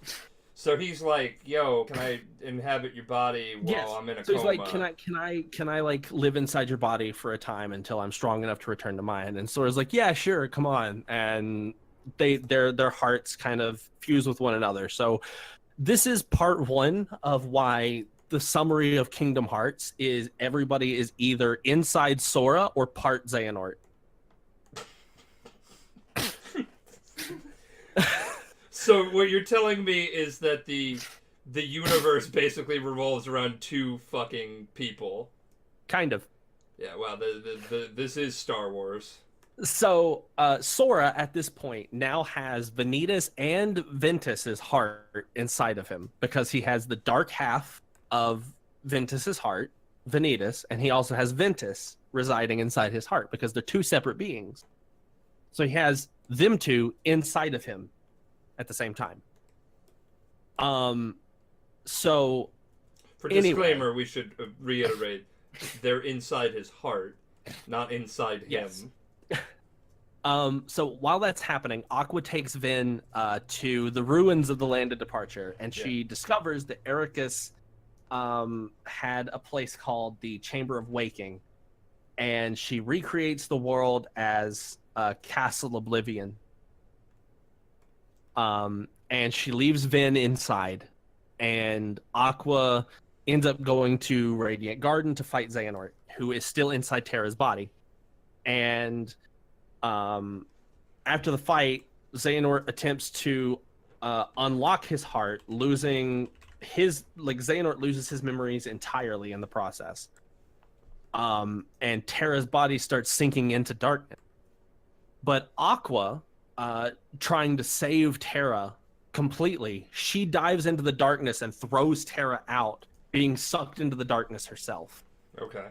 he's like, "Yo, can I inhabit your body while I'm in a coma?" So he's like, "Can I like live inside your body for a time until I'm strong enough to return to mine?" And Sora's like, "Yeah, sure, come on." And their hearts kind of fuse with one another. So this is part one of why the summary of Kingdom Hearts is everybody is either inside Sora or part Xehanort. So what you're telling me is that the universe basically revolves around two fucking people. Kind of. Yeah, wow, this is Star Wars. So Sora at this point now has Vanitas and Ventus's heart inside of him because he has the dark half of Ventus's heart, Vanitas, and he also has Ventus residing inside his heart because they're two separate beings. So he has them two inside of him at the same time. So for disclaimer, we should reiterate they're inside his heart, not inside him. Yes. So while that's happening, Aqua takes Vin to the ruins of the Land of Departure, and she discovers that Ericus had a place called the Chamber of Waking, and she recreates the world as Castle Oblivion. And she leaves Vin inside, and Aqua ends up going to Radiant Garden to fight Xehanort, who is still inside Terra's body. And after the fight, Xehanort attempts to unlock his heart, losing his Xehanort loses his memories entirely in the process. And Terra's body starts sinking into darkness. But Aqua, trying to save Terra completely, she dives into the darkness and throws Terra out, being sucked into the darkness herself. Okay.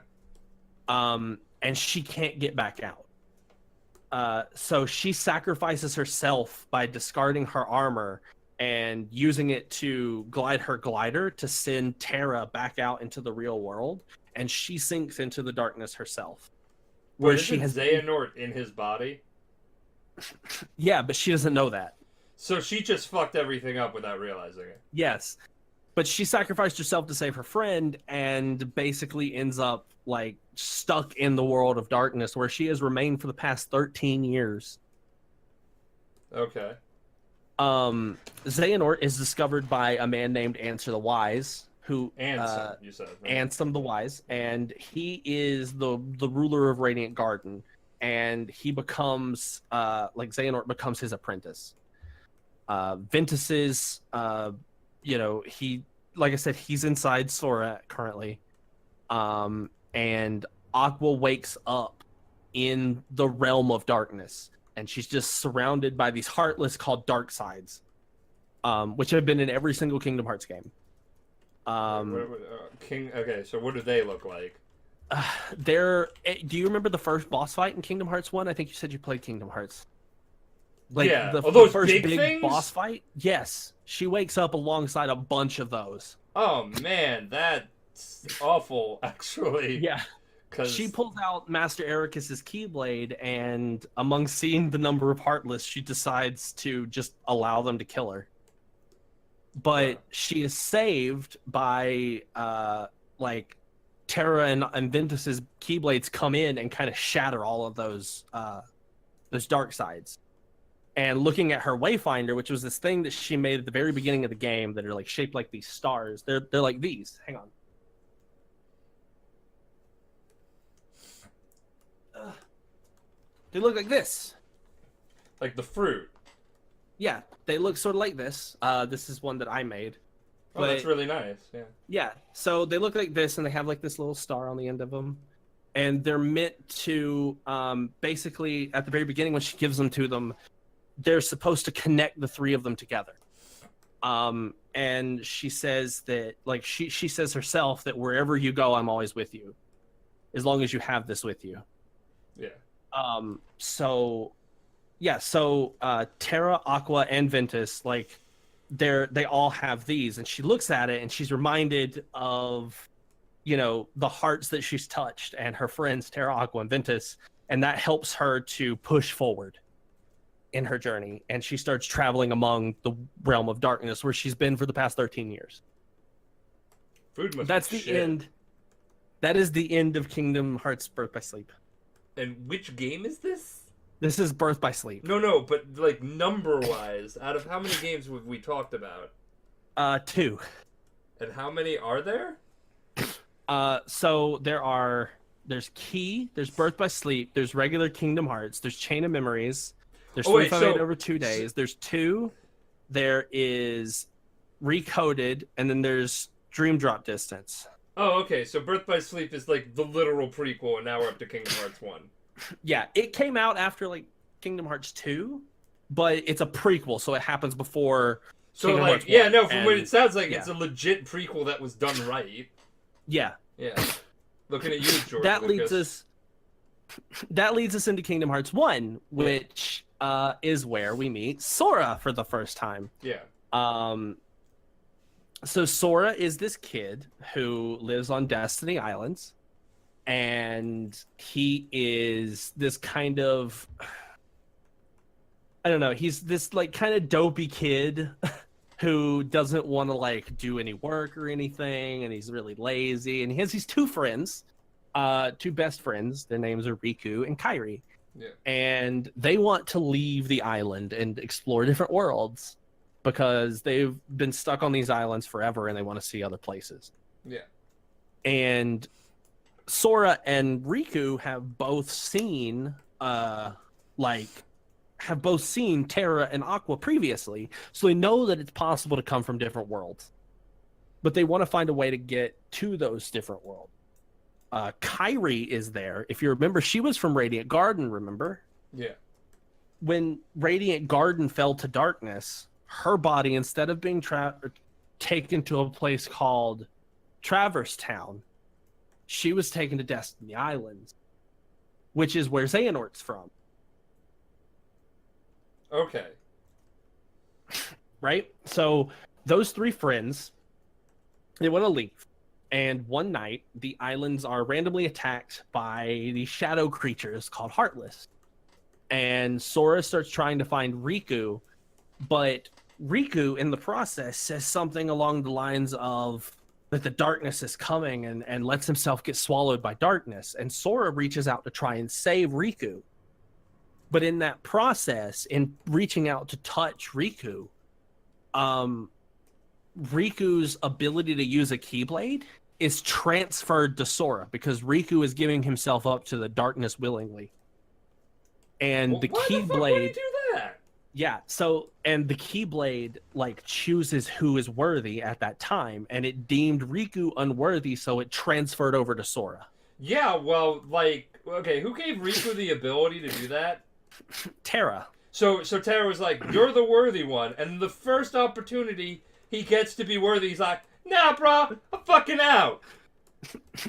And she can't get back out. So she sacrifices herself by discarding her armor and using it to glide her glider to send Terra back out into the real world, and she sinks into the darkness herself. Where she has Xehanort in his body? Yeah, but she doesn't know that. So she just fucked everything up without realizing it. Yes. But she sacrificed herself to save her friend and basically ends up stuck in the world of darkness where she has remained for the past 13 years. Okay. Xehanort is discovered by a man named Answer the Wise, who Ansem, you said. Right? Ansem the Wise, and he is the ruler of Radiant Garden, and he becomes Xehanort becomes his apprentice. Ventus's he, like I said, he's inside Sora currently. And Aqua wakes up in the realm of darkness, and she's just surrounded by these heartless called Dark Sides, which have been in every single Kingdom Hearts game. Okay, so what do they look like? Do you remember the first boss fight in Kingdom Hearts 1? I think you said you played Kingdom Hearts. Like Yeah. the Those first big big things? boss fight? Yes. She wakes up alongside a bunch of those. Oh man, that's awful. Actually, Yeah. because She pulls out Master Ericus's Keyblade, and among seeing the number of Heartless, she decides to just allow them to kill her. But she is saved by like Terra and Ventus's Keyblades come in and kind of shatter all of those dark sides. And looking at her Wayfinder, which was this thing that she made at the very beginning of the game that are like shaped like these stars. They're like these. Hang on. They look like this. like the fruit. Yeah, they look sort of like this. This is one that I made. Oh, that's really nice. Yeah. Yeah, so they look like this, and they have like this little star on the end of them. And they're meant to, basically, at the very beginning when she gives them to them, they're supposed to connect the three of them together. And she says that, like, she says herself that wherever you go, I'm always with you, as long as you have this with you. Yeah. So Terra, Aqua, and Ventus, like, they all have these, and she looks at it and she's reminded of, the hearts that she's touched and her friends Terra, Aqua, and Ventus, and that helps her to push forward in her journey, and she starts traveling among the realm of darkness where she's been for the past 13 years. Food must That's be the shit. end. That is the end of Kingdom Hearts Birth by Sleep. And which game is this? This is Birth by Sleep. No, but like number-wise, out of how many games have we talked about? 2. And how many are there? So there's Key, there's Birth by Sleep, there's regular Kingdom Hearts, there's Chain of Memories, there's 358 over 2 days, there's 2, there is Recoded, and then there's Dream Drop Distance. Oh, okay. So Birth by Sleep is like the literal prequel, and now we're up to Kingdom Hearts 1. Yeah, it came out after like Kingdom Hearts 2, but it's a prequel, so it happens before So Kingdom like, Hearts yeah, 1, no, from and- what it sounds like, yeah. it's a legit prequel that was done right. Yeah. Yeah. Looking at you, George. That Lucas. leads us into Kingdom Hearts 1, which is where we meet Sora for the first time. Yeah. So Sora is this kid who lives on Destiny Islands, and he is this kind of, I don't know, he's this like kind of dopey kid who doesn't want to like do any work or anything, and he's really lazy, and he has these 2 friends, 2 best friends. Their names are Riku and Kairi. Yeah. And they want to leave the island and explore different worlds because they've been stuck on these islands forever and they want to see other places. Yeah. And Sora and Riku have both seen Terra and Aqua previously, so they know that it's possible to come from different worlds. But they want to find a way to get to those different worlds. Kairi is there. If you remember, she was from Radiant Garden, remember? Yeah. When Radiant Garden fell to darkness, her body, instead of being taken to a place called Traverse Town, she was taken to Destiny Islands, which is where Xehanort's from. Okay. Right? So those 3 friends, they want to leave. And one night, the islands are randomly attacked by these shadow creatures called Heartless. And Sora starts trying to find Riku, but Riku, in the process, says something along the lines of that the darkness is coming, and lets himself get swallowed by darkness. And Sora reaches out to try and save Riku. But in that process, in reaching out to touch Riku, Riku's ability to use a Keyblade is transferred to Sora because Riku is giving himself up to the darkness willingly. And Well, the why the fuck would he Keyblade, do that? yeah, so, and the Keyblade, like, chooses who is worthy at that time, and it deemed Riku unworthy, so it transferred over to Sora. Yeah, well, like, okay, who gave Riku the ability to do that? Terra. So Terra was like, "You're the worthy one," and the first opportunity he gets to be worthy, he's like, "Nah, bro, I'm fucking out."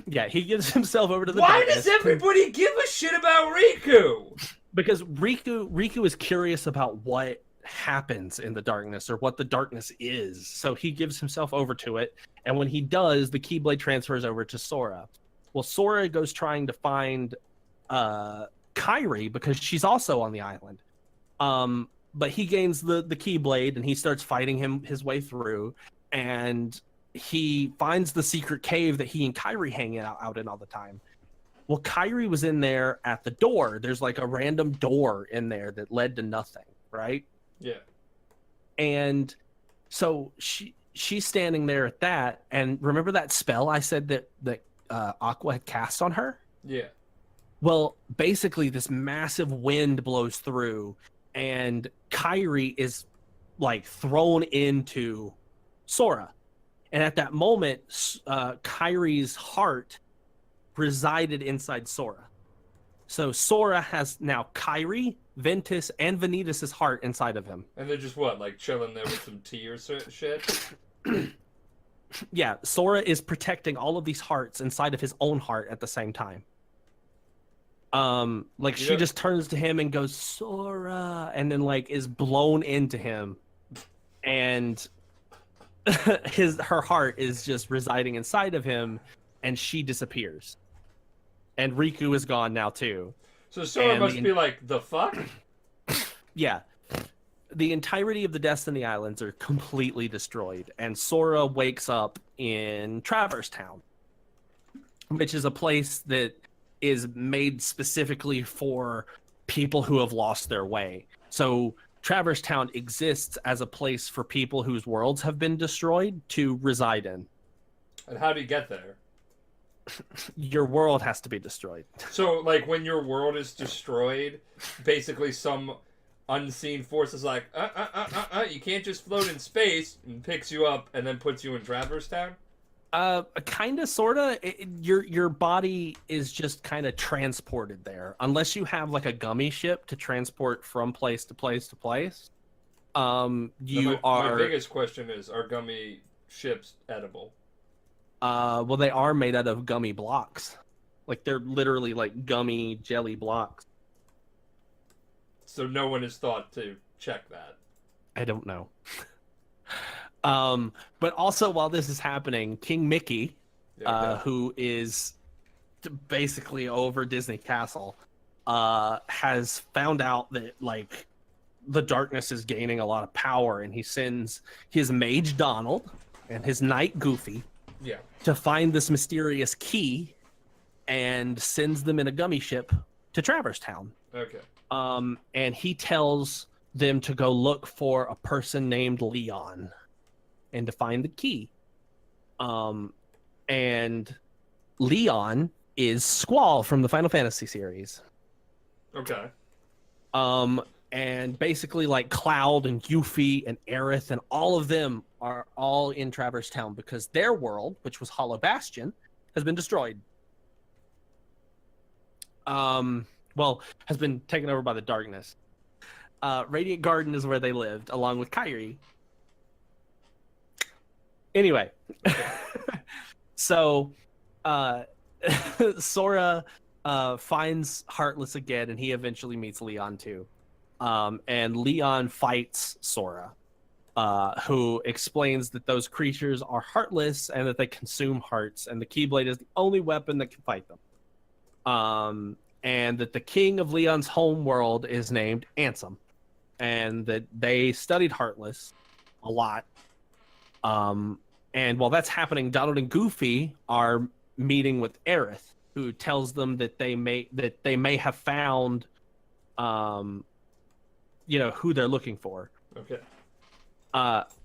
Yeah, he gives himself over to the Why darkness. does everybody give a shit about Riku? Because Riku is curious about what happens in the darkness or what the darkness is. So he gives himself over to it. And when he does, the Keyblade transfers over to Sora. Well, Sora goes trying to find Kairi because she's also on the island. But he gains the Keyblade and he starts fighting his way through. And he finds the secret cave that he and Kairi hang out in all the time. Well, Kairi was in there at the door. There's like a random door in there that led to nothing, right? Yeah. And so she's standing there at that. And remember that spell I said that Aqua had cast on her? Yeah. Well, basically this massive wind blows through and Kairi is like thrown into Sora. And at that moment, Kairi's heart resided inside Sora. So Sora has now Kairi, Ventus, and Vanitas' heart inside of him. And they're just what, like chilling there with some tea or shit? Yeah, Sora is protecting all of these hearts inside of his own heart at the same time. She just turns to him and goes, Sora, and then like is blown into him. And her heart is just residing inside of him, and she disappears. And Riku is gone now too. So Sora must be like, the fuck? Yeah. The entirety of the Destiny Islands are completely destroyed, and Sora wakes up in Traverse Town, which is a place that is made specifically for people who have lost their way. So Traverse Town exists as a place for people whose worlds have been destroyed to reside in. And how do you get there? Your world has to be destroyed. So, like, when your world is destroyed, basically some unseen force is like, you can't just float in space, and picks you up and then puts you in Traverse Town? Kind of, sort of. Your body is just kind of transported there, unless you have like a gummy ship to transport from place to place to place. My biggest question is: are gummy ships edible? Well, they are made out of gummy blocks. Like they're literally like gummy jelly blocks. So no one has thought to check that. I don't know. But also while this is happening, King Mickey, who is basically over Disney Castle, has found out that like the darkness is gaining a lot of power, and he sends his mage Donald and his knight Goofy to find this mysterious key and sends them in a gummy ship to Traverse Town. Okay. And he tells them to go look for a person named Leon and to find the key. And Leon is Squall from the Final Fantasy series. Okay. And basically like Cloud and Yuffie and Aerith and all of them are all in Traverse Town because their world, which was Hollow Bastion, has been destroyed. Has been taken over by the darkness. Radiant Garden is where they lived, along with Kairi. Anyway, so Sora finds Heartless again, and he eventually meets Leon too. And Leon fights Sora, who explains that those creatures are heartless and that they consume hearts, and the Keyblade is the only weapon that can fight them. And that the king of Leon's home world is named Ansem, and that they studied Heartless a lot. And while that's happening, Donald and Goofy are meeting with Aerith, who tells them that they may have found, who they're looking for. Okay.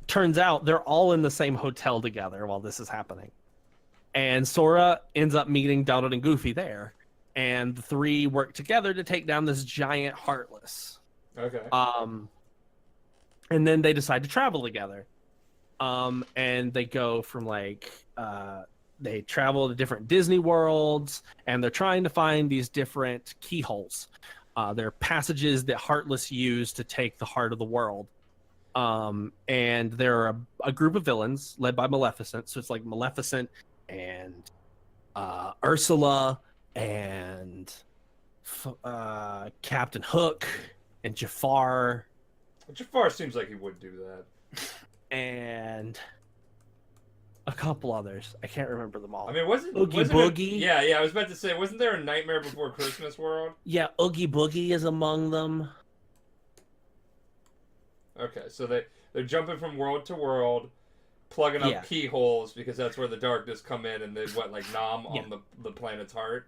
Turns out they're all in the same hotel together while this is happening, and Sora ends up meeting Donald and Goofy there. And the three work together to take down this giant Heartless. Okay. And then they decide to travel together. And they go from they travel to different Disney worlds, and they're trying to find these different keyholes. They're passages that Heartless used to take the heart of the world. And there are a group of villains led by Maleficent. So it's like Maleficent and Ursula and Captain Hook and Jafar. Jafar seems like he would do that. And a couple others. I can't remember them all. I mean, wasn't Boogie? Yeah, I was about to say, wasn't there a Nightmare Before Christmas world? Yeah, Oogie Boogie is among them. Okay, so they're jumping from world to world, plugging up keyholes because that's where the darkness come in, and they nom on the planet's heart.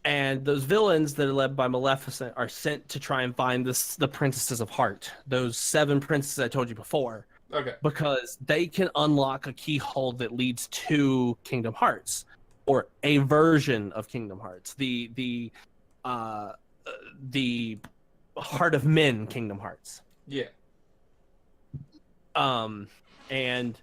And those villains that are led by Maleficent are sent to try and find the princesses of heart. Those 7 princesses I told you before. Okay. Because they can unlock a keyhole that leads to Kingdom Hearts, or a version of Kingdom Hearts. The Heart of Men Kingdom Hearts. Yeah. And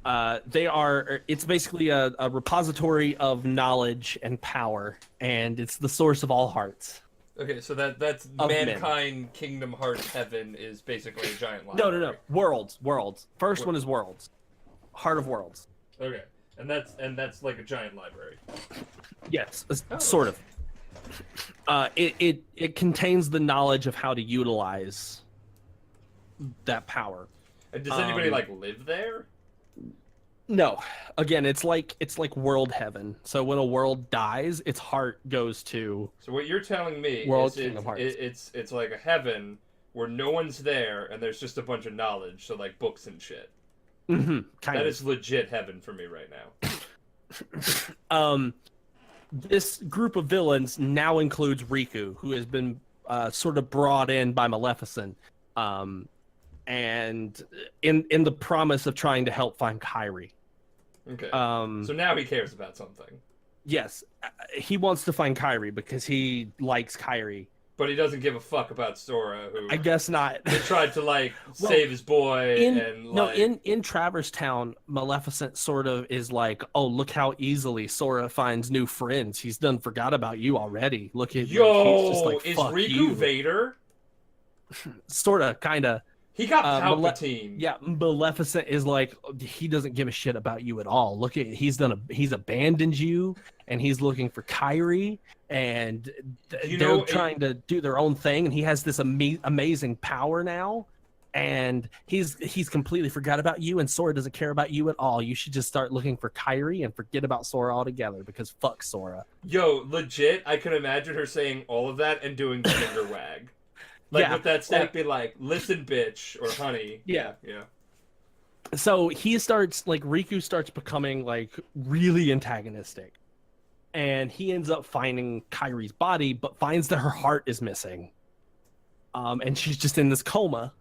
it's basically a repository of knowledge and power, and it's the source of all hearts. Okay, so that's Mankind men. Kingdom Hearts Heaven is basically a giant library. No. Worlds. First one is Worlds. Heart of Worlds. Okay. And that's like a giant library. Yes, sort of. It contains the knowledge of how to utilize that power. And does anybody live there? No. Again, it's like world heaven. So when a world dies, its heart goes to. So what you're telling me World is it's like a heaven where no one's there and there's just a bunch of knowledge, so like books and shit. That is legit heaven for me right now. This group of villains now includes Riku, who has been sort of brought in by Maleficent. And in the promise of trying to help find Kairi. Okay. So now he cares about something. Yes, he wants to find Kairi because he likes Kairi. But he doesn't give a fuck about Sora, who I guess not. He tried to save his boy in Traverse Town, Maleficent sort of is like, oh, look how easily Sora finds new friends. He's done forgot about you already. Look at he's just like, is Riku you. Vader? Sorta, kinda. He got Palpatine. Maleficent is like, he doesn't give a shit about you at all. Look at he's abandoned you, and he's looking for Kairi, and they're trying to do their own thing, and he has this amazing power now, and he's completely forgot about you, and Sora doesn't care about you at all. You should just start looking for Kairi and forget about Sora altogether, because fuck Sora. Yo, legit, I can imagine her saying all of that and doing the finger wag. With that snap, be like, listen, bitch, or honey. Yeah. Yeah. So Riku starts becoming, really antagonistic. And he ends up finding Kairi's body, but finds that her heart is missing. And she's just in this coma.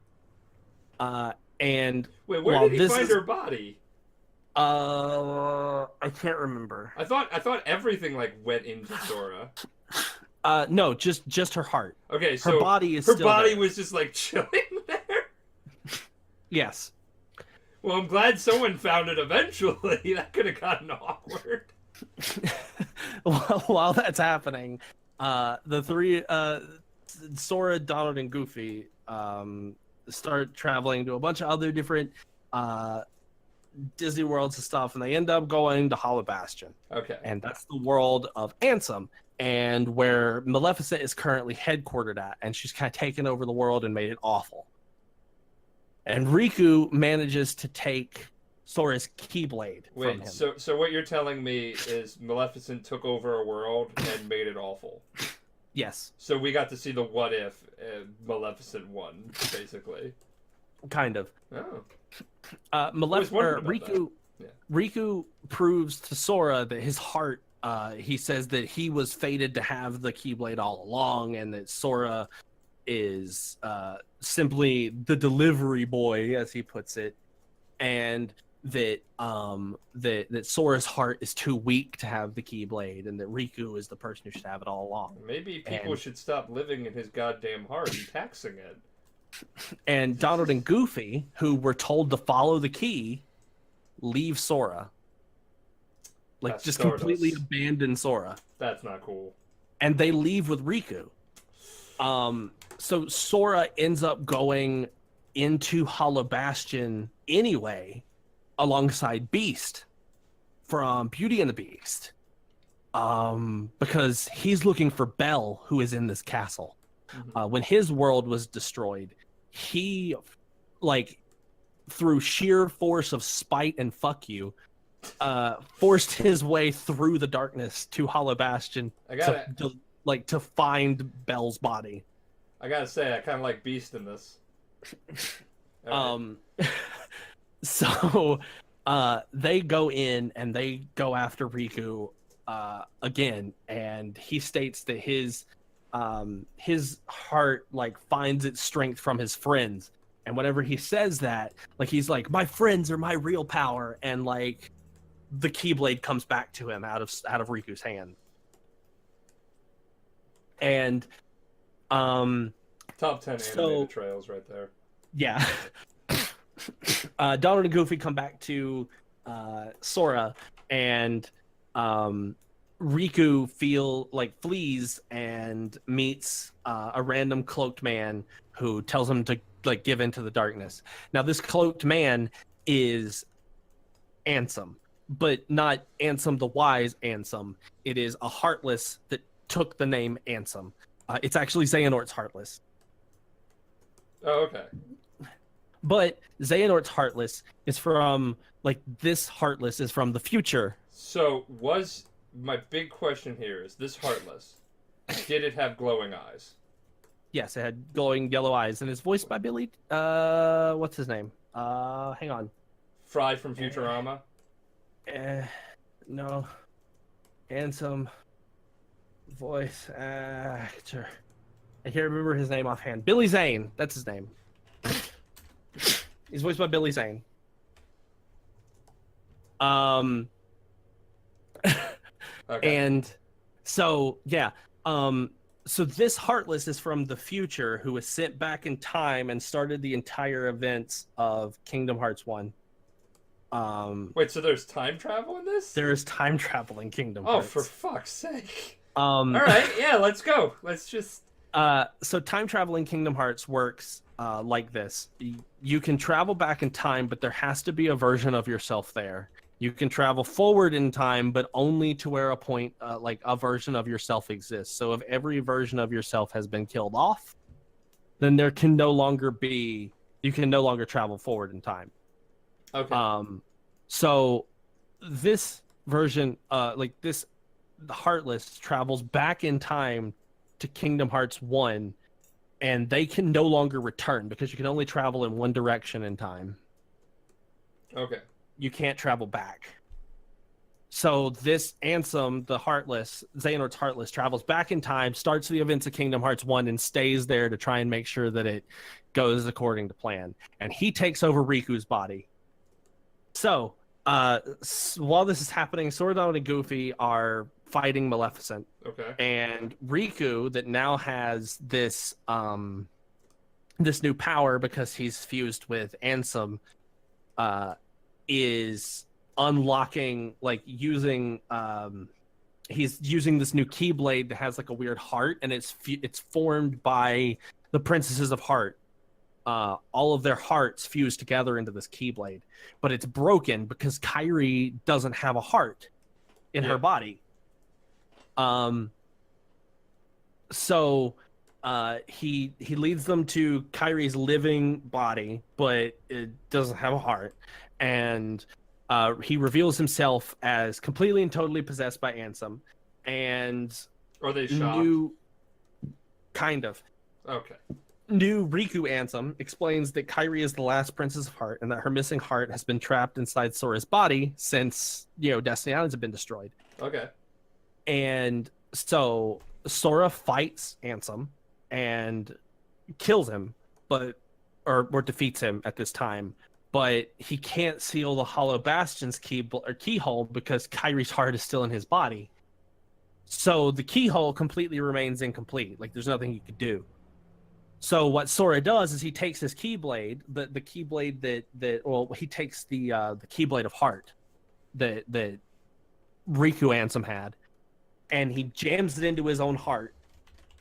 And wait, where did he find her body? I can't remember. I thought everything, went into Sora. No, just her heart. Okay, so her body is her still body there. Was just chilling there. Yes. Well, I'm glad someone found it eventually. That could have gotten awkward. While that's happening, the three Sora, Donald, and Goofy start traveling to a bunch of other different Disney worlds and stuff, and they end up going to Hollow Bastion. Okay. And that's the world of Ansem, and where Maleficent is currently headquartered at, and she's kind of taken over the world and made it awful. And Riku manages to take Sora's Keyblade from him. So what you're telling me is Maleficent took over a world and made it awful? Yes. So we got to see the what if Maleficent won, basically. Kind of. Oh. Riku proves to Sora that his heart, he says that he was fated to have the Keyblade all along, and that Sora is simply the delivery boy, as he puts it, and that that Sora's heart is too weak to have the Keyblade, and that Riku is the person who should have it all along. Maybe people should stop living in his goddamn heart and taxing it. And Donald and Goofy, who were told to follow the key, leave Sora. That's just Stardust. Completely abandon Sora. That's not cool. And they leave with Riku. So Sora ends up going into Hollow Bastion anyway, alongside Beast. from Beauty and the Beast, because he's looking for Belle, who is in this castle. When his world was destroyed, he, like, through sheer force of spite and fuck you, forced his way through the darkness to Hollow Bastion to find Belle's body. I gotta say, I kind of like Beast in this. Okay. So they go in and they go after Riku again, and he states that his heart, like, finds its strength from his friends. And whenever he says that, like, he's like, my friends are my real power, and, like, the Keyblade comes back to him out of Riku's hand. And top 10 animated trails right there. Yeah. Donald and Goofy come back to Sora, and Riku flees and meets a random cloaked man who tells him to, like, give into the darkness. Now, this cloaked man is Ansem, but not Ansem the Wise Ansem. It is a Heartless that took the name Ansem. It's actually Xehanort's Heartless. Oh, okay. But Xehanort's Heartless is from, like, this Heartless is from the future. So, my big question here is, this Heartless, did it have glowing eyes? Yes, it had glowing yellow eyes, and it's voiced by Billy, what's his name? Hang on. Fried from Futurama? No. Handsome voice actor. I can't remember his name offhand. Billy Zane, that's his name. He's voiced by Billy Zane. Okay. And so, yeah. So this Heartless is from the future, who was sent back in time and started the entire events of Kingdom Hearts 1. Wait, so there's time travel in this? There is time travel in Kingdom Hearts. Oh, for fuck's sake. All right, yeah, let's go. Let's just... So time travel in Kingdom Hearts works like this. You can travel back in time, but there has to be a version of yourself there. You can travel forward in time, but only to where a point, like, a version of yourself exists. So if every version of yourself has been killed off, then you can no longer travel forward in time. Okay. So this version, the Heartless travels back in time to Kingdom Hearts 1, and they can no longer return because you can only travel in one direction in time. Okay. You can't travel back. So this Ansem, the Heartless, Xehanort's Heartless, travels back in time, starts the events of Kingdom Hearts 1, and stays there to try and make sure that it goes according to plan. And he takes over Riku's body. So, while this is happening, Sora, Donald, and Goofy are fighting Maleficent. Okay. And Riku, that now has this new power because he's fused with Ansem, is unlocking, like, using he's using this new Keyblade that has, like, a weird heart, and it's formed by the Princesses of Heart. All of their hearts fused together into this Keyblade, but it's broken because Kairi doesn't have a heart in her body. So he leads them to Kairi's living body, but it doesn't have a heart. And he reveals himself as completely and totally possessed by Ansem. And are they shocked? Kind of. Okay. New Riku Ansem explains that Kairi is the last Princess of Heart, and that her missing heart has been trapped inside Sora's body since, Destiny Islands have been destroyed. Okay. And so Sora fights Ansem and kills him, or defeats him at this time. But he can't seal the Hollow Bastion's keyhole because Kairi's heart is still in his body. So the keyhole completely remains incomplete. Like, there's nothing he could do. So what Sora does is he takes his Keyblade, the Keyblade he takes the Keyblade of Heart that Riku Ansem had, and he jams it into his own heart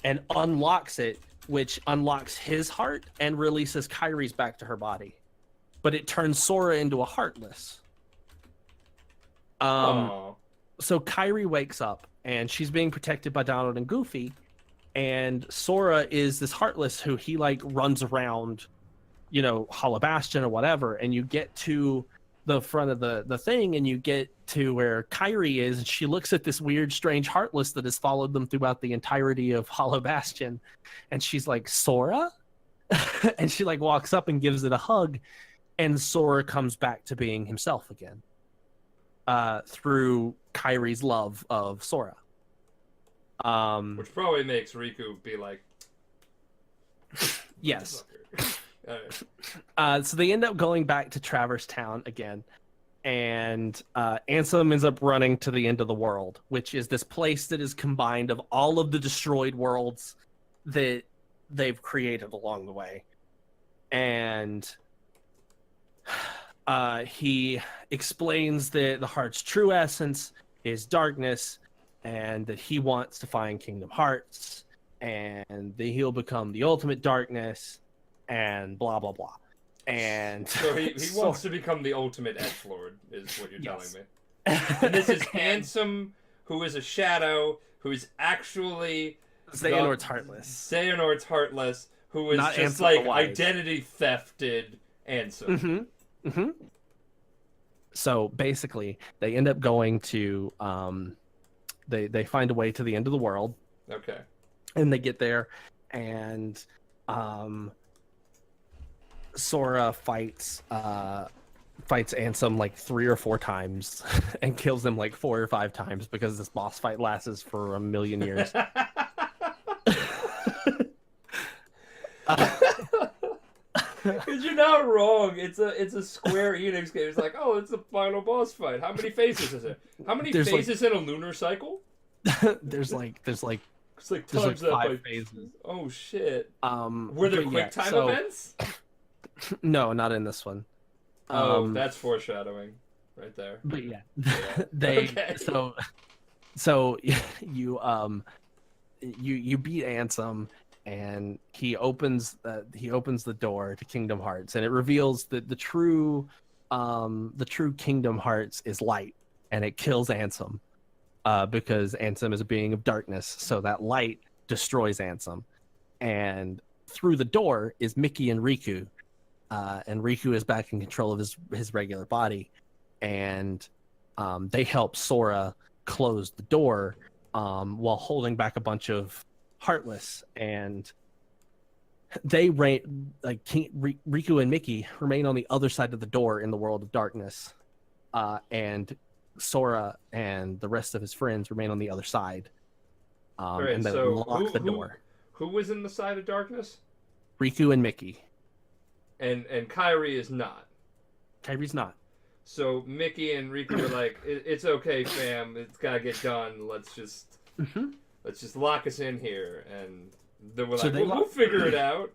and unlocks it, which unlocks his heart and releases Kairi's back to her body. But it turns Sora into a Heartless. Oh. So Kairi wakes up and she's being protected by Donald and Goofy, and Sora is this Heartless who he like runs around, Hollow Bastion or whatever, and you get to the front of the thing and you get to where Kairi is, and she looks at this weird, strange Heartless that has followed them throughout the entirety of Hollow Bastion, and she's like, Sora? And she like walks up and gives it a hug, and Sora comes back to being himself again. Through Kairi's love of Sora. Which probably makes Riku be like... Yes. Right. So they end up going back to Traverse Town again, and Ansem ends up running to the end of the world, which is this place that is combined of all of the destroyed worlds that they've created along the way. And he explains that the heart's true essence is darkness, and that he wants to find Kingdom Hearts, and that he'll become the ultimate darkness, and blah blah blah. And so he wants to become the ultimate edgelord, is what you're telling me. And this is Ansem, who is a shadow, who is actually Xehanort's Heartless. Xehanort's Heartless, who is Not just Ansem like the Wise. identity thefted Ansem. So basically, they end up going to they find a way to the end of the world. Okay. And they get there, and Sora fights Ansem like 3 or 4 times and kills him like 4 or 5 times because this boss fight lasts for a million years. Because you're not wrong. It's a Square Enix game. It's like, oh, it's the final boss fight. How many phases is it? How many phases in a lunar cycle? There's like It's like there's times like that 5 by... phases. Oh shit. Were there quick time events? No, not in this one. Oh, that's foreshadowing, right there. But yeah, Yeah. they Okay. so you beat Ansem, and he opens the door to Kingdom Hearts, and it reveals that the true Kingdom Hearts is light, and it kills Ansem, because Ansem is a being of darkness, so that light destroys Ansem. And through the door is Mickey and Riku, and Riku is back in control of his regular body, and they help Sora close the door while holding back a bunch of Heartless, and Riku and Mickey remain on the other side of the door in the world of darkness, and Sora and the rest of his friends remain on the other side, Right, and they so lock the door. Who was in the side of darkness? Riku and Mickey. And Kairi is not. Kairi's not. So Mickey and Riku were like, "It's okay, fam. It's gotta get done. Let's just lock us in here." And they were like, "We'll figure it out."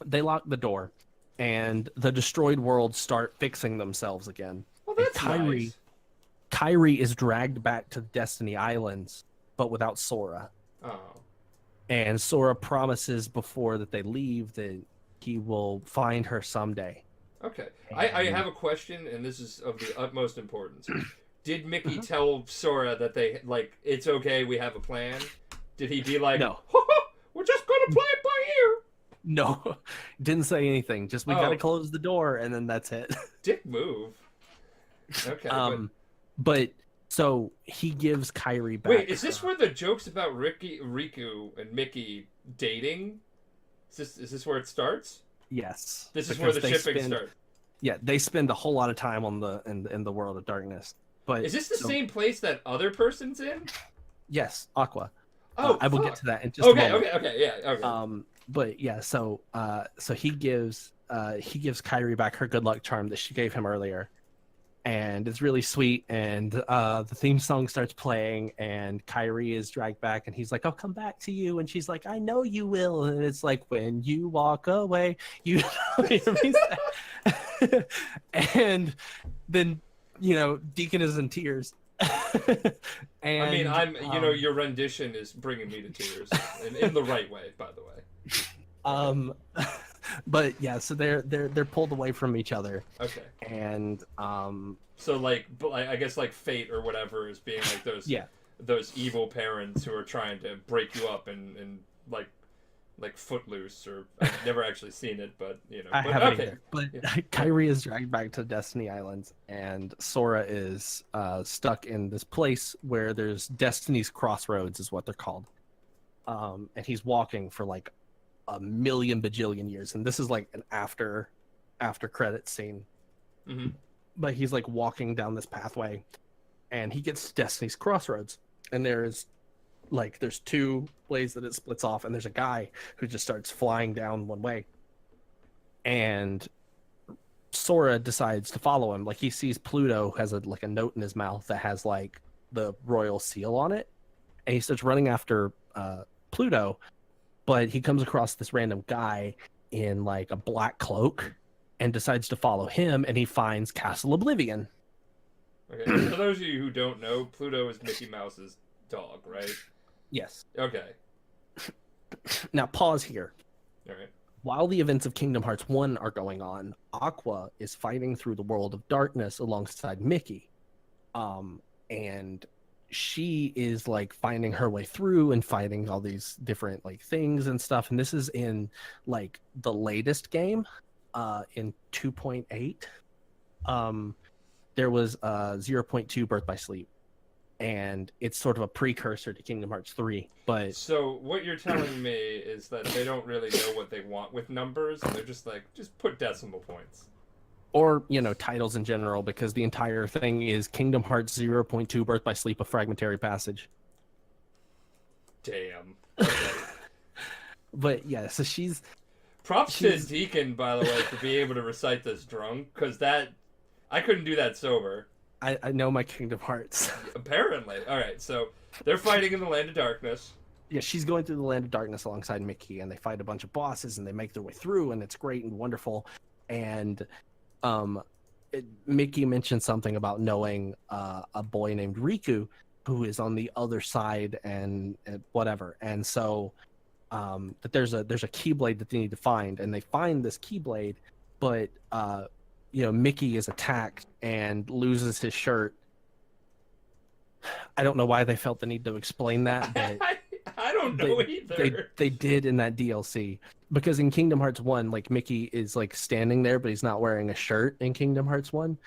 They lock the door, and the destroyed worlds start fixing themselves again. Well, that's nice. Kairi is dragged back to Destiny Islands, but without Sora. Oh. And Sora promises before that they leave that he will find her someday. Okay. I have a question, and this is of the utmost importance. Did Mickey tell Sora that it's okay, we have a plan? Did he be like, no, we're just gonna play it by ear? No, didn't say anything. Just we gotta close the door, and then that's it. Dick move. Okay. But so he gives Kairi back. Wait, is this where the jokes about Riku and Mickey dating? Is this where it starts? Yes. This is where the shipping starts. Yeah, they spend a whole lot of time on in the world of darkness. But is this the same place that other person's in? Yes, Aqua. Oh, I will get to that in just a moment. Okay, yeah, okay. But yeah, so he gives Kairi back her good luck charm that she gave him earlier, and it's really sweet. And the theme song starts playing, and Kairi is dragged back, and he's like, "I'll come back to you," and she's like, "I know you will," and it's like, "When you walk away, you." And then Deacon is in tears. And, I mean, your rendition is bringing me to tears, in the right way, by the way. But yeah, so they're pulled away from each other, Okay. and So like, I guess like fate or whatever is being like yeah, those evil parents who are trying to break you up and like Footloose, or I've never actually seen it, but you know. I But haven't okay. either. But Yeah. Kyrie is dragged back to Destiny Islands, and Sora is stuck in this place where there's Destiny's Crossroads, is what they're called. And he's walking for like a million bajillion years, and this is like an after credit scene. Mm-hmm. But he's like walking down this pathway, and he gets to Destiny's Crossroads, and there's two ways that it splits off, and there's a guy who just starts flying down one way, and Sora decides to follow him. Like, he sees Pluto has a note in his mouth that has like the royal seal on it, and he starts running after Pluto, but he comes across this random guy in like a black cloak and decides to follow him, and he finds Castle Oblivion. Okay. For those of you who don't know, Pluto is Mickey Mouse's dog, right? Yes. Okay. Now pause here. All right. While the events of Kingdom Hearts 1 are going on, Aqua is fighting through the world of darkness alongside Mickey. And she is like finding her way through and fighting all these different like things and stuff. And this is in like the latest game, in 2.8. There was 0.2 Birth by Sleep, and it's sort of a precursor to Kingdom Hearts 3. But So what you're telling me is that they don't really know what they want with numbers, and they're just like, just put decimal points. or, you know, titles in general, because the entire thing is Kingdom Hearts 0.2 Birth by Sleep, a fragmentary passage. Damn. Okay. But yeah, so she's Props to Deacon, by the way, for being able to recite this drunk, because I couldn't do that sober. I know my Kingdom Hearts. Apparently. Alright, so they're fighting in the Land of Darkness. Yeah, she's going through the Land of Darkness alongside Mickey, and they fight a bunch of bosses, and they make their way through, and it's great and wonderful. And Mickey mentioned something about knowing a boy named Riku, who is on the other side, and whatever. And so that there's a Keyblade that they need to find, and they find this Keyblade, but Mickey is attacked and loses his shirt. I don't know why they felt the need to explain that, but I don't know either. They did in that DLC, because in Kingdom Hearts 1, like, Mickey is like standing there, but he's not wearing a shirt in Kingdom Hearts 1.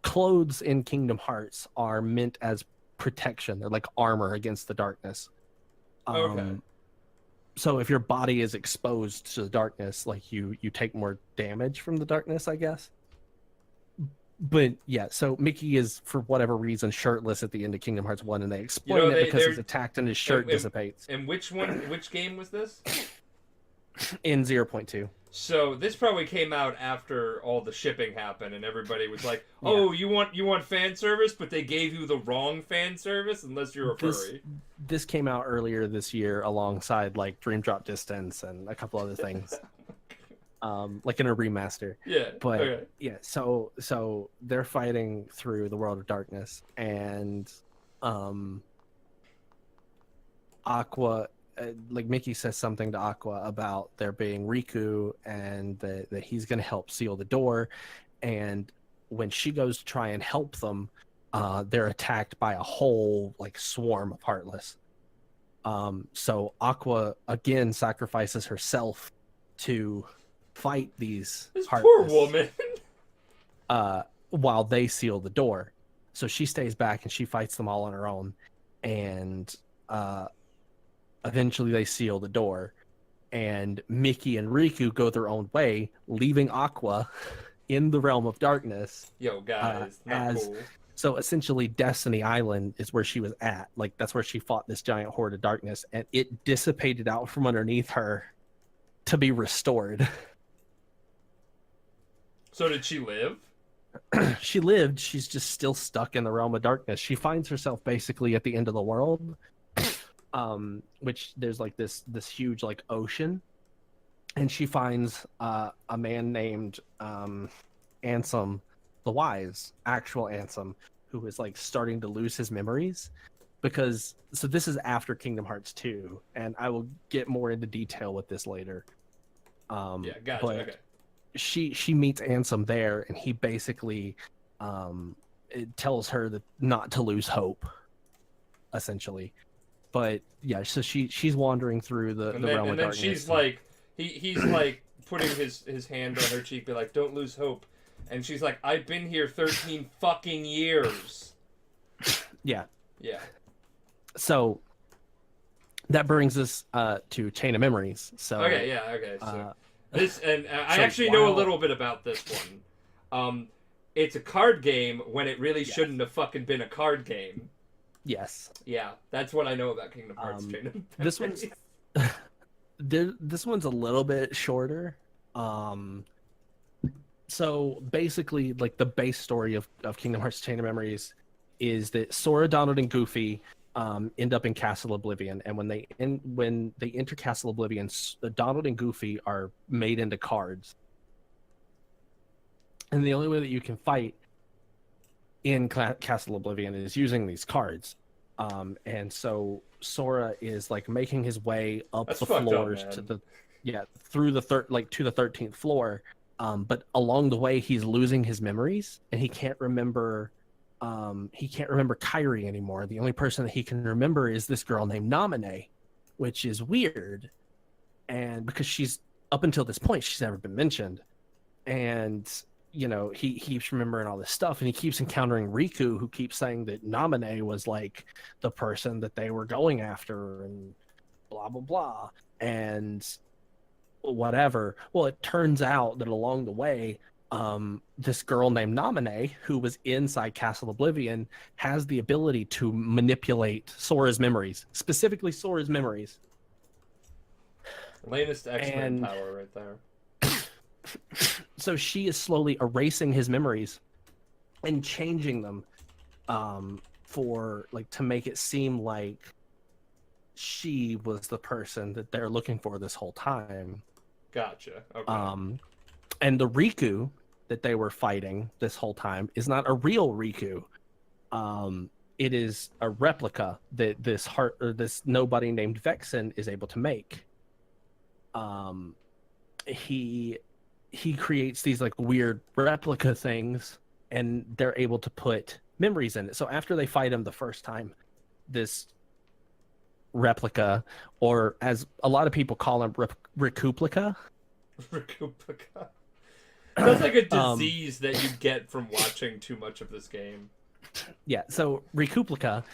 Clothes in Kingdom Hearts are meant as protection. They're like armor against the darkness. Okay. So if your body is exposed to the darkness, like you take more damage from the darkness, I guess. But yeah, so Mickey is, for whatever reason, shirtless at the end of Kingdom Hearts 1, and they explain it because he's attacked and his shirt dissipates. And which game was this? In 0.2. So this probably came out after all the shipping happened, and everybody was like, "Oh, you want fan service?" But they gave you the wrong fan service, unless you're a furry. This came out earlier this year alongside like Dream Drop Distance and a couple other things. Like in a remaster. Yeah. But okay. yeah, so they're fighting through the world of darkness, and Aqua, like, Mickey says something to Aqua about there being Riku, and that he's going to help seal the door. And when she goes to try and help them, they're attacked by a whole like swarm of Heartless. So Aqua again sacrifices herself to fight these Heartless. Poor woman. While they seal the door. So she stays back and she fights them all on her own. And eventually they seal the door. And Mickey and Riku go their own way, leaving Aqua in the realm of darkness. Yo, guys, not cool. So essentially Destiny Island is where she was at. Like, that's where she fought this giant horde of darkness, and it dissipated out from underneath her to be restored. So did she live? She lived. She's just still stuck in the realm of darkness. She finds herself basically at the end of the world, which there's like this huge like ocean, and she finds a man named Ansem the Wise, actual Ansem, who is like starting to lose his memories. Because so this is after Kingdom Hearts 2, and I will get more into detail with this later. Yeah, gotcha. But Okay. she meets Ansem there, and he basically it tells her that not to lose hope, essentially. But yeah, so she's wandering through the realm And of then darkness. she's like, he's like putting his hand on her cheek, be like, "Don't lose hope," and she's like, "I've been here 13 fucking years." Yeah. Yeah. So that brings us to Chain of Memories. So Okay. Yeah. Okay. So this, and I so actually know a while- little bit about this one. It's a card game when it really Yes. shouldn't have fucking been a card game. Yes. Yeah, that's what I know about Kingdom Hearts. Chain of This Memories. one's this one's a little bit shorter. So basically, like the base story of Kingdom Hearts Chain of Memories is that Sora, Donald, and Goofy end up in Castle Oblivion, and when they enter Castle Oblivion, Donald and Goofy are made into cards, and the only way that you can fight in Castle Oblivion is using these cards. And so Sora is like making his way up That's the fucked up, floors man. to the through the to the 13th floor. But along the way he's losing his memories, and he can't remember Kairi anymore. The only person that he can remember is this girl named Naminé, which is weird. And because she's up until this point she's never been mentioned. And you know, he keeps remembering all this stuff, and he keeps encountering Riku, who keeps saying that Naminé was like the person that they were going after, and blah blah blah, and whatever. Well, it turns out that along the way, this girl named Naminé, who was inside Castle Oblivion, has the ability to manipulate Sora's memories, specifically Sora's memories. Latest X-Men And- power right there. So she is slowly erasing his memories and changing them for like to make it seem like she was the person that they're looking for this whole time. Gotcha. Okay. And the Riku that they were fighting this whole time is not a real Riku. It is a replica that this nobody named Vexen is able to make. He creates these like weird replica things, and they're able to put memories in it. So after they fight him the first time, this replica, or as a lot of people call him, Recuplica. Recuplica. That's like a disease that you get from watching too much of this game. Yeah, so Recuplica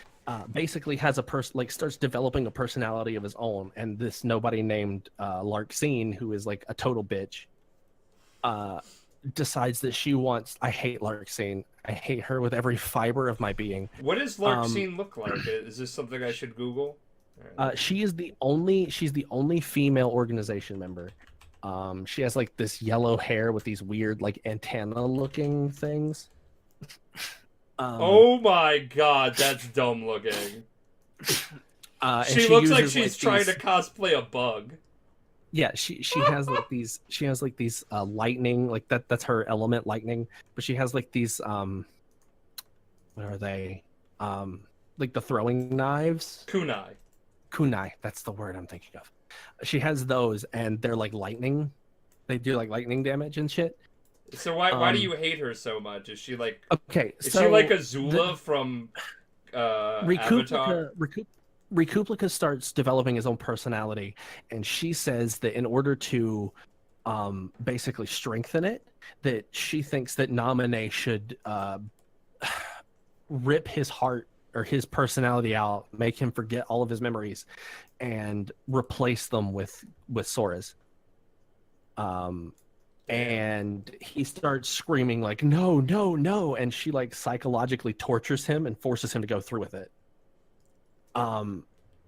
basically has starts developing a personality of his own, and this nobody named Larxene, who is like a total bitch, decides that I hate Larxene. I hate her with every fiber of my being. What does Larxene look like? Is this something I should Google? She's the only female organization member. She has like this yellow hair with these weird like antenna looking things. Oh my god, that's dumb looking. She looks like she's trying to cosplay a bug. Yeah, she has like these lightning, like that's her element, lightning, but she has like these what are they? Like the throwing knives. Kunai, that's the word I'm thinking of. She has those, and they're like lightning. They do like lightning damage and shit. So why do you hate her so much? Is she like Is so she like Azula from Avatar? Recuplica starts developing his own personality, and she says that in order to basically strengthen it, that she thinks that Naminé should rip his heart or his personality out, make him forget all of his memories, and replace them with Sora's. And he starts screaming like, no, no, no, and she like psychologically tortures him and forces him to go through with it.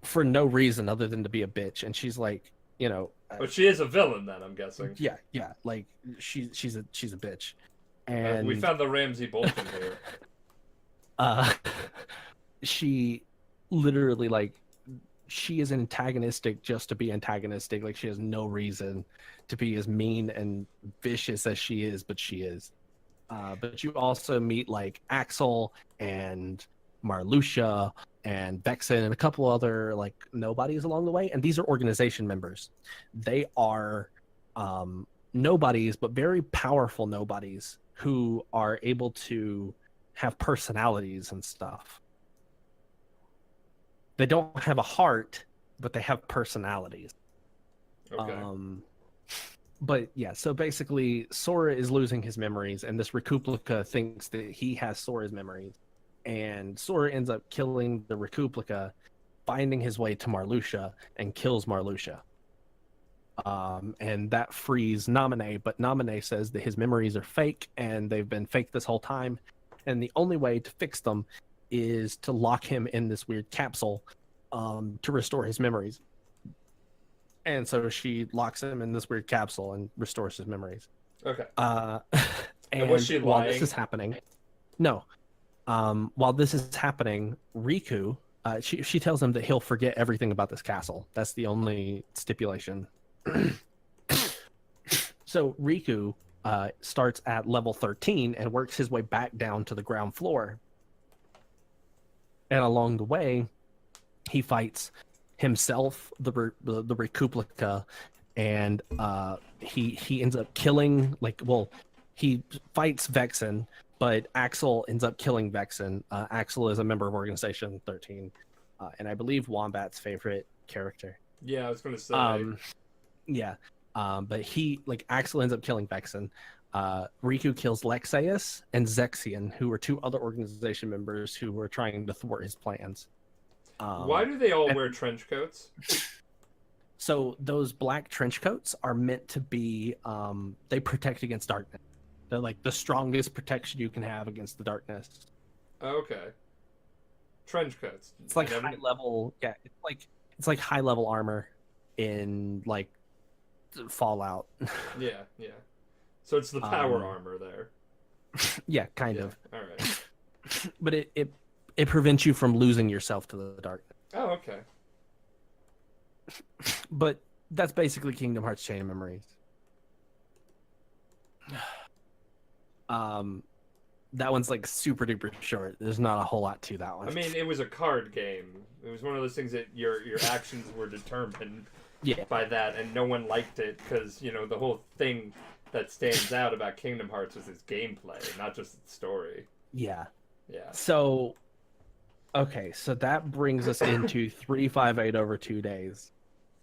For no reason other than to be a bitch. And she's like, you know, But she is a villain then, I'm guessing. yeah, like she's a bitch. And we found the Ramsey Bolton here. She literally like she is antagonistic just to be antagonistic. Like she has no reason to be as mean and vicious as she is, but she is. But you also meet like Axel and Marluxia and Vexen and a couple other like nobodies along the way, and these are organization members. They are nobodies, but very powerful nobodies who are able to have personalities and stuff. They don't have a heart, but they have personalities. Okay. But yeah, so basically Sora is losing his memories, and this Recuplica thinks that he has Sora's memories. And Sora ends up killing the Recuplica, finding his way to Marluxia, and kills Marluxia. And that frees Naminé, but Naminé says that his memories are fake, and they've been fake this whole time. And the only way to fix them is to lock him in this weird capsule to restore his memories. And so she locks him in this weird capsule and restores his memories. Okay. And was she while lying? this is happening, no. While this is happening, Riku, she tells him that he'll forget everything about this castle. That's the only stipulation. So Riku starts at level 13 and works his way back down to the ground floor. And along the way, he fights himself, the Recuplica, and he ends up killing, he fights Vexen, but Axel ends up killing Vexen. Axel is a member of Organization 13, and I believe Wombat's favorite character. Yeah, I was going to say. Yeah. But Axel ends up killing Vexen. Riku kills Lexaeus and Zexion, who were two other organization members who were trying to thwart his plans. Why do they all wear trench coats? So those black trench coats are meant to be, they protect against darkness. They're like the strongest protection you can have against the darkness. Okay. Trench coats. It's like high level, yeah. It's like high level armor in like Fallout. Yeah. So it's the power armor there. Yeah, kind of. All right. But it prevents you from losing yourself to the darkness. Oh, okay. But that's basically Kingdom Hearts Chain of Memories. That one's like super duper short. There's not a whole lot to that one. I mean, it was a card game. It was one of those things that your actions were determined by that, and no one liked it because, you know, the whole thing that stands out about Kingdom Hearts was its gameplay, not just its story. Yeah. Yeah. So, okay, so that brings us into 358 over 2 days.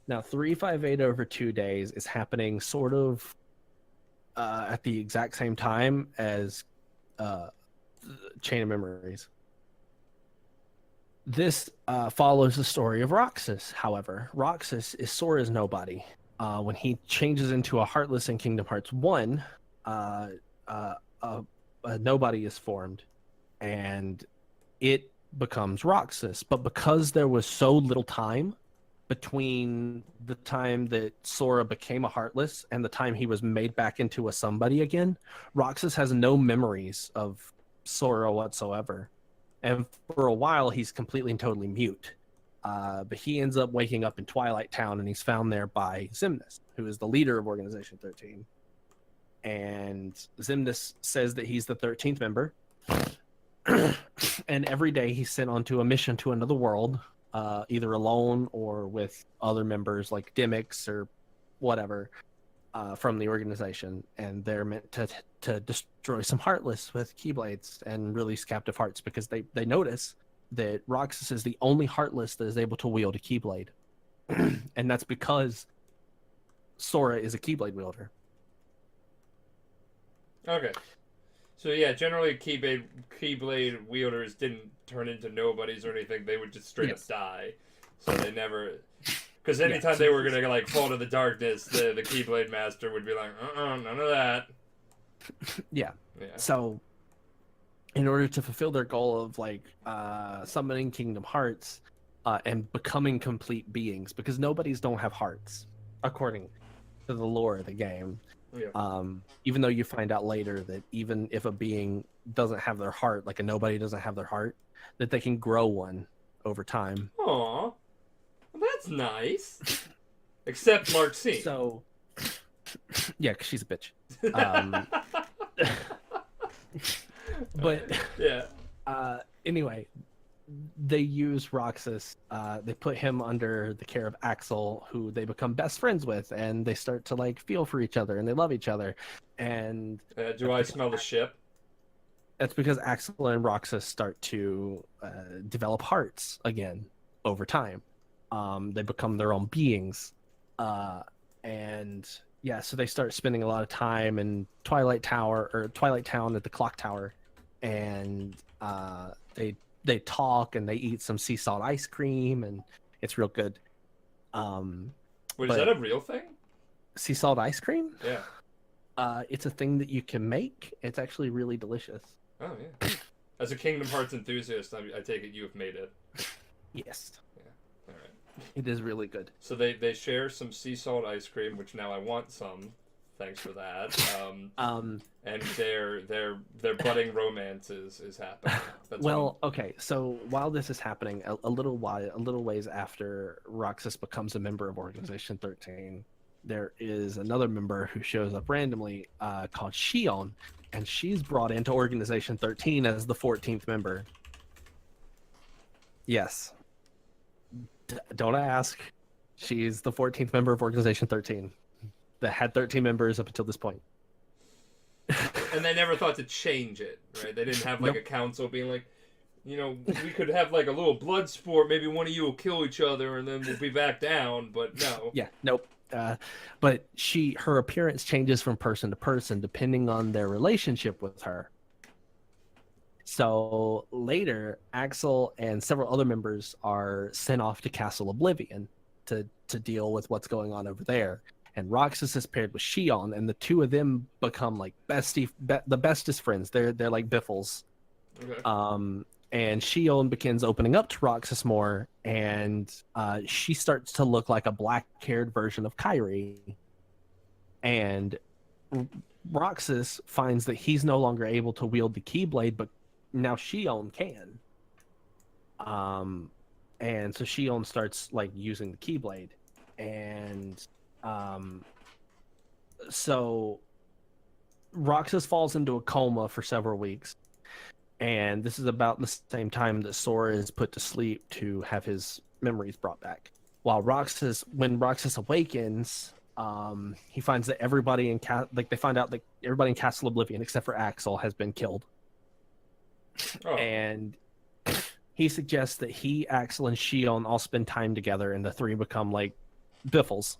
Now, 358 over 2 days is happening sort of at the exact same time as Chain of Memories. This follows the story of Roxas, however. Roxas is Sora's nobody. When he changes into a Heartless in Kingdom Hearts 1, a nobody is formed, and it becomes Roxas. But because there was so little time between the time that Sora became a Heartless and the time he was made back into a somebody again, Roxas has no memories of Sora whatsoever. And for a while, he's completely and totally mute. But he ends up waking up in Twilight Town, and he's found there by Xemnas, who is the leader of Organization 13. And Xemnas says that he's the 13th member. And every day he's sent onto a mission to another world, either alone or with other members like Dimix or whatever from the organization. And they're meant to destroy some Heartless with Keyblades and release captive hearts, because they notice that Roxas is the only Heartless that is able to wield a Keyblade. And that's because Sora is a Keyblade wielder. Okay. So yeah, generally Keyblade wielders didn't turn into nobodies or anything. They would just straight up die. So they never... Because anytime they were going to like fall to the darkness, the Keyblade Master would be like, none of that. Yeah. So in order to fulfill their goal of like summoning Kingdom Hearts and becoming complete beings, because nobodies don't have hearts, according to the lore of the game. Yeah. Even though you find out later that even if a being doesn't have their heart, like a nobody doesn't have their heart, that they can grow one over time. Aw, well, that's nice. Except Marcine. So, yeah, because she's a bitch. But yeah. Anyway, they use Roxas. They put him under the care of Axel, who they become best friends with, and they start to like feel for each other and they love each other. And Do I smell the ship? that's because Axel and Roxas start to develop hearts again over time. They become their own beings, and yeah, so they start spending a lot of time in Twilight Town at the clock tower, and they talk and they eat some sea salt ice cream, and it's real good. Wait, is that a real thing? Sea salt ice cream? Yeah. It's a thing that you can make. It's actually really delicious. Oh yeah. As a Kingdom Hearts enthusiast, I take it you have made it. Yes. Yeah. All right. It is really good. So they share some sea salt ice cream, which now I want some. Thanks for that. And their budding romance is happening. Okay. So while this is happening, a little ways after Roxas becomes a member of Organization 13, there is another member who shows up randomly called Shion, and she's brought into Organization 13 as the 14th member. Yes. Don't ask. She's the 14th member of Organization 13 that had 13 members up until this point. And they never thought to change it, right? They didn't have like a council being like, you know, we could have like a little blood sport. Maybe one of you will kill each other and then we'll be back down. But no. Yeah, nope. But her appearance changes from person to person depending on their relationship with her. So later, Axel and several other members are sent off to Castle Oblivion to deal with what's going on over there. And Roxas is paired with Shion, and the two of them become like the bestest friends. They're like biffles. Okay. And Shion begins opening up to Roxas more, and she starts to look like a black-haired version of Kairi. And Roxas finds that he's no longer able to wield the Keyblade, but now Shion can. And so Shion starts like using the Keyblade, and so Roxas falls into a coma for several weeks. And this is about the same time that Sora is put to sleep to have his memories brought back. When Roxas awakens, he finds that everybody they find out that everybody in Castle Oblivion except for Axel has been killed. Oh. And he suggests that he, Axel, and Shion all spend time together, and the three become like biffles.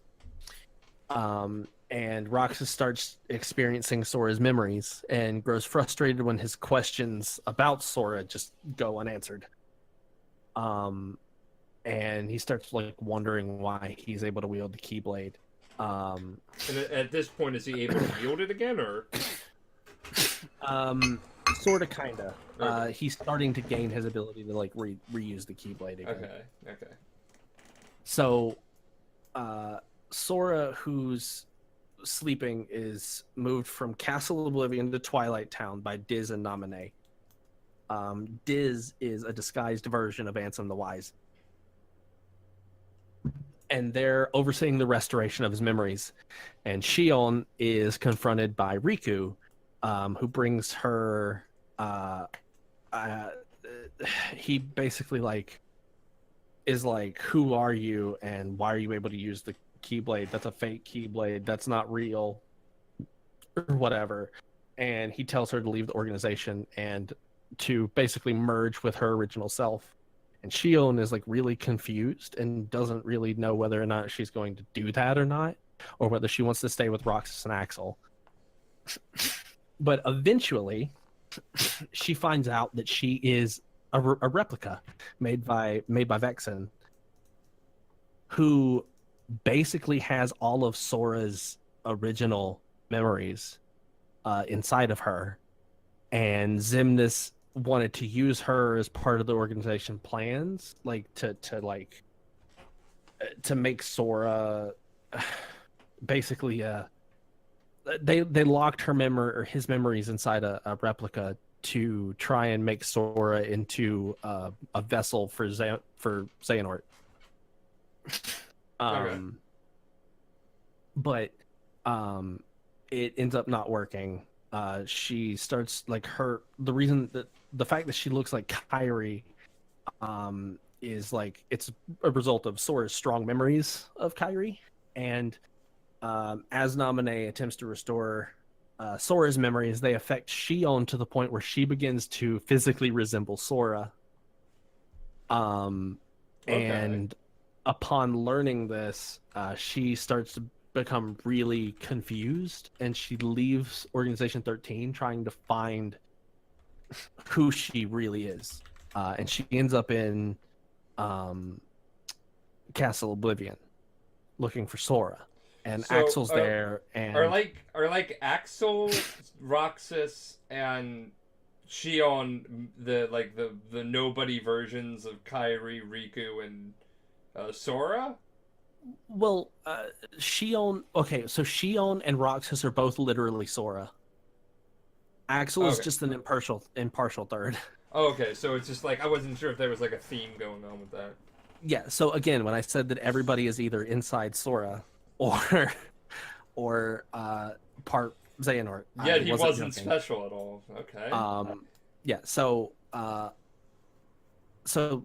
And Roxas starts experiencing Sora's memories and grows frustrated when his questions about Sora just go unanswered. And he starts like wondering why he's able to wield the Keyblade. And at this point, is he able to wield it again, or? Sorta, kinda. Okay. He's starting to gain his ability to like reuse the Keyblade again. Okay. So, Sora, who's sleeping, is moved from Castle Oblivion to Twilight Town by Diz and Naminé. Diz is a disguised version of Ansem the Wise. And they're overseeing the restoration of his memories. And Shion is confronted by Riku, who brings her... he basically like is like, who are you and why are you able to use the Keyblade? That's a fake Keyblade. That's not real, or whatever. And he tells her to leave the organization and to basically merge with her original self. And Shion is like really confused and doesn't really know whether or not she's going to do that or not, or whether she wants to stay with Roxas and Axel. But eventually, she finds out that she is a replica made by Vexen, who basically has all of Sora's original memories inside of her, and Xemnas wanted to use her as part of the organization plans, like to make Sora basically they locked his memories inside a replica to try and make Sora into a vessel for Xehanort. Okay. But it ends up not working. She starts like the fact that she looks like Kairi is like it's a result of Sora's strong memories of Kairi, and as Naminé attempts to restore Sora's memories, they affect Shion to the point where she begins to physically resemble Sora. Okay. And upon learning this, she starts to become really confused, and she leaves Organization 13 trying to find who she really is. And she ends up in Castle Oblivion looking for Sora. And So, Axel's there, and are like Axel, Roxas, and Shion the nobody versions of Kairi, Riku, and Sora? well, Shion. Okay, so Shion and Roxas are both literally Sora. Axel is Okay. just an impartial third. Oh, okay, so it's just like I wasn't sure if there was like a theme going on with that. Yeah. So again, when I said that everybody is either inside Sora or or part Xehanort, Yet I he wasn't joking. special at all. Okay. Yeah. So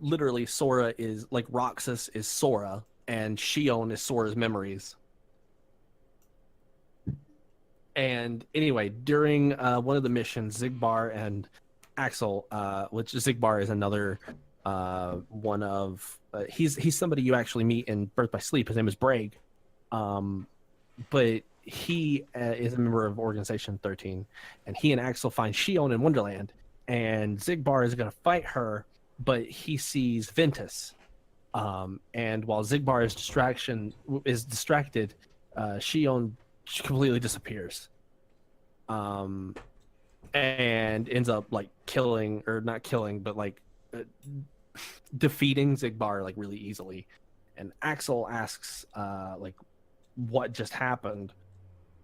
literally, Sora is like Roxas is Sora, and Shion is Sora's memories. And anyway, during one of the missions, Zigbar and Axel, which Zigbar is another one of he's somebody you actually meet in Birth by Sleep. His name is Braig, but he is a member of Organization 13, and he and Axel find Shion in Wonderland, and Zigbar is going to fight her, but he sees Ventus, and while Zigbar is distracted, Shion completely disappears, and ends up like killing, or not killing, but like defeating Zigbar like really easily. And Axel asks like what just happened,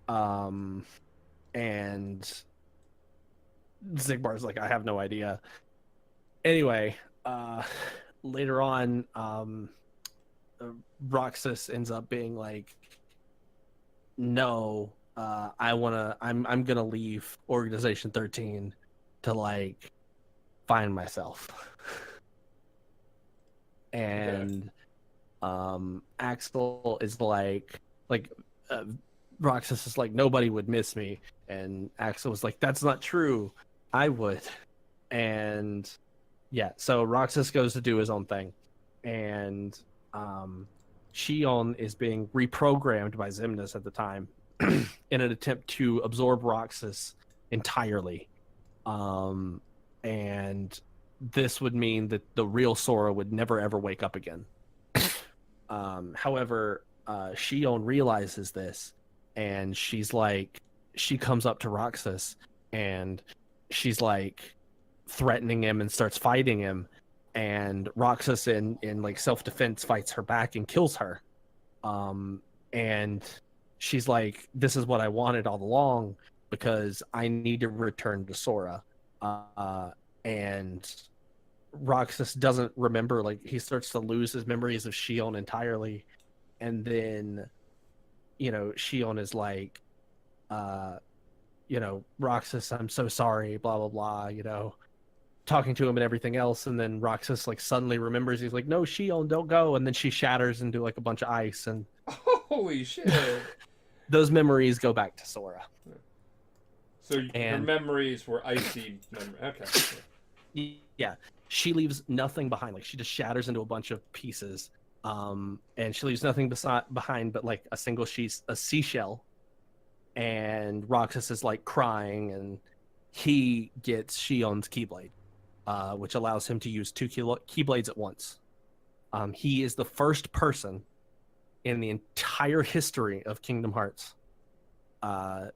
and Zigbar's like, I have no idea. Anyway, later on, Roxas ends up being like, no, I'm gonna leave Organization 13 to like find myself. And Axel is like Roxas is like, nobody would miss me, and Axel was like, that's not true, I would. And yeah, so Roxas goes to do his own thing, and Shion is being reprogrammed by Xemnas at the time in an attempt to absorb Roxas entirely. And this would mean that the real Sora would never ever wake up again. However, Shion realizes this, and she comes up to Roxas, and she's like threatening him and starts fighting him, and Roxas in like self-defense fights her back and kills her. And she's like, this is what I wanted all along, because I need to return to Sora. And Roxas doesn't remember, like he starts to lose his memories of Shion entirely. And then, Shion is like, Roxas, I'm so sorry, blah, blah, blah, talking to him and everything else. And then Roxas like suddenly remembers, he's like, no, Shion, don't go. And then she shatters into like a bunch of ice, and Holy shit. those memories go back to Sora. So her memories were icy Okay. Yeah, she leaves nothing behind. Like she just shatters into a bunch of pieces, and she leaves nothing behind but like a seashell. And Roxas is like crying, and he gets Shion's Keyblade, which allows him to use two Keyblades at once. He is the first person in the entire history of Kingdom Hearts that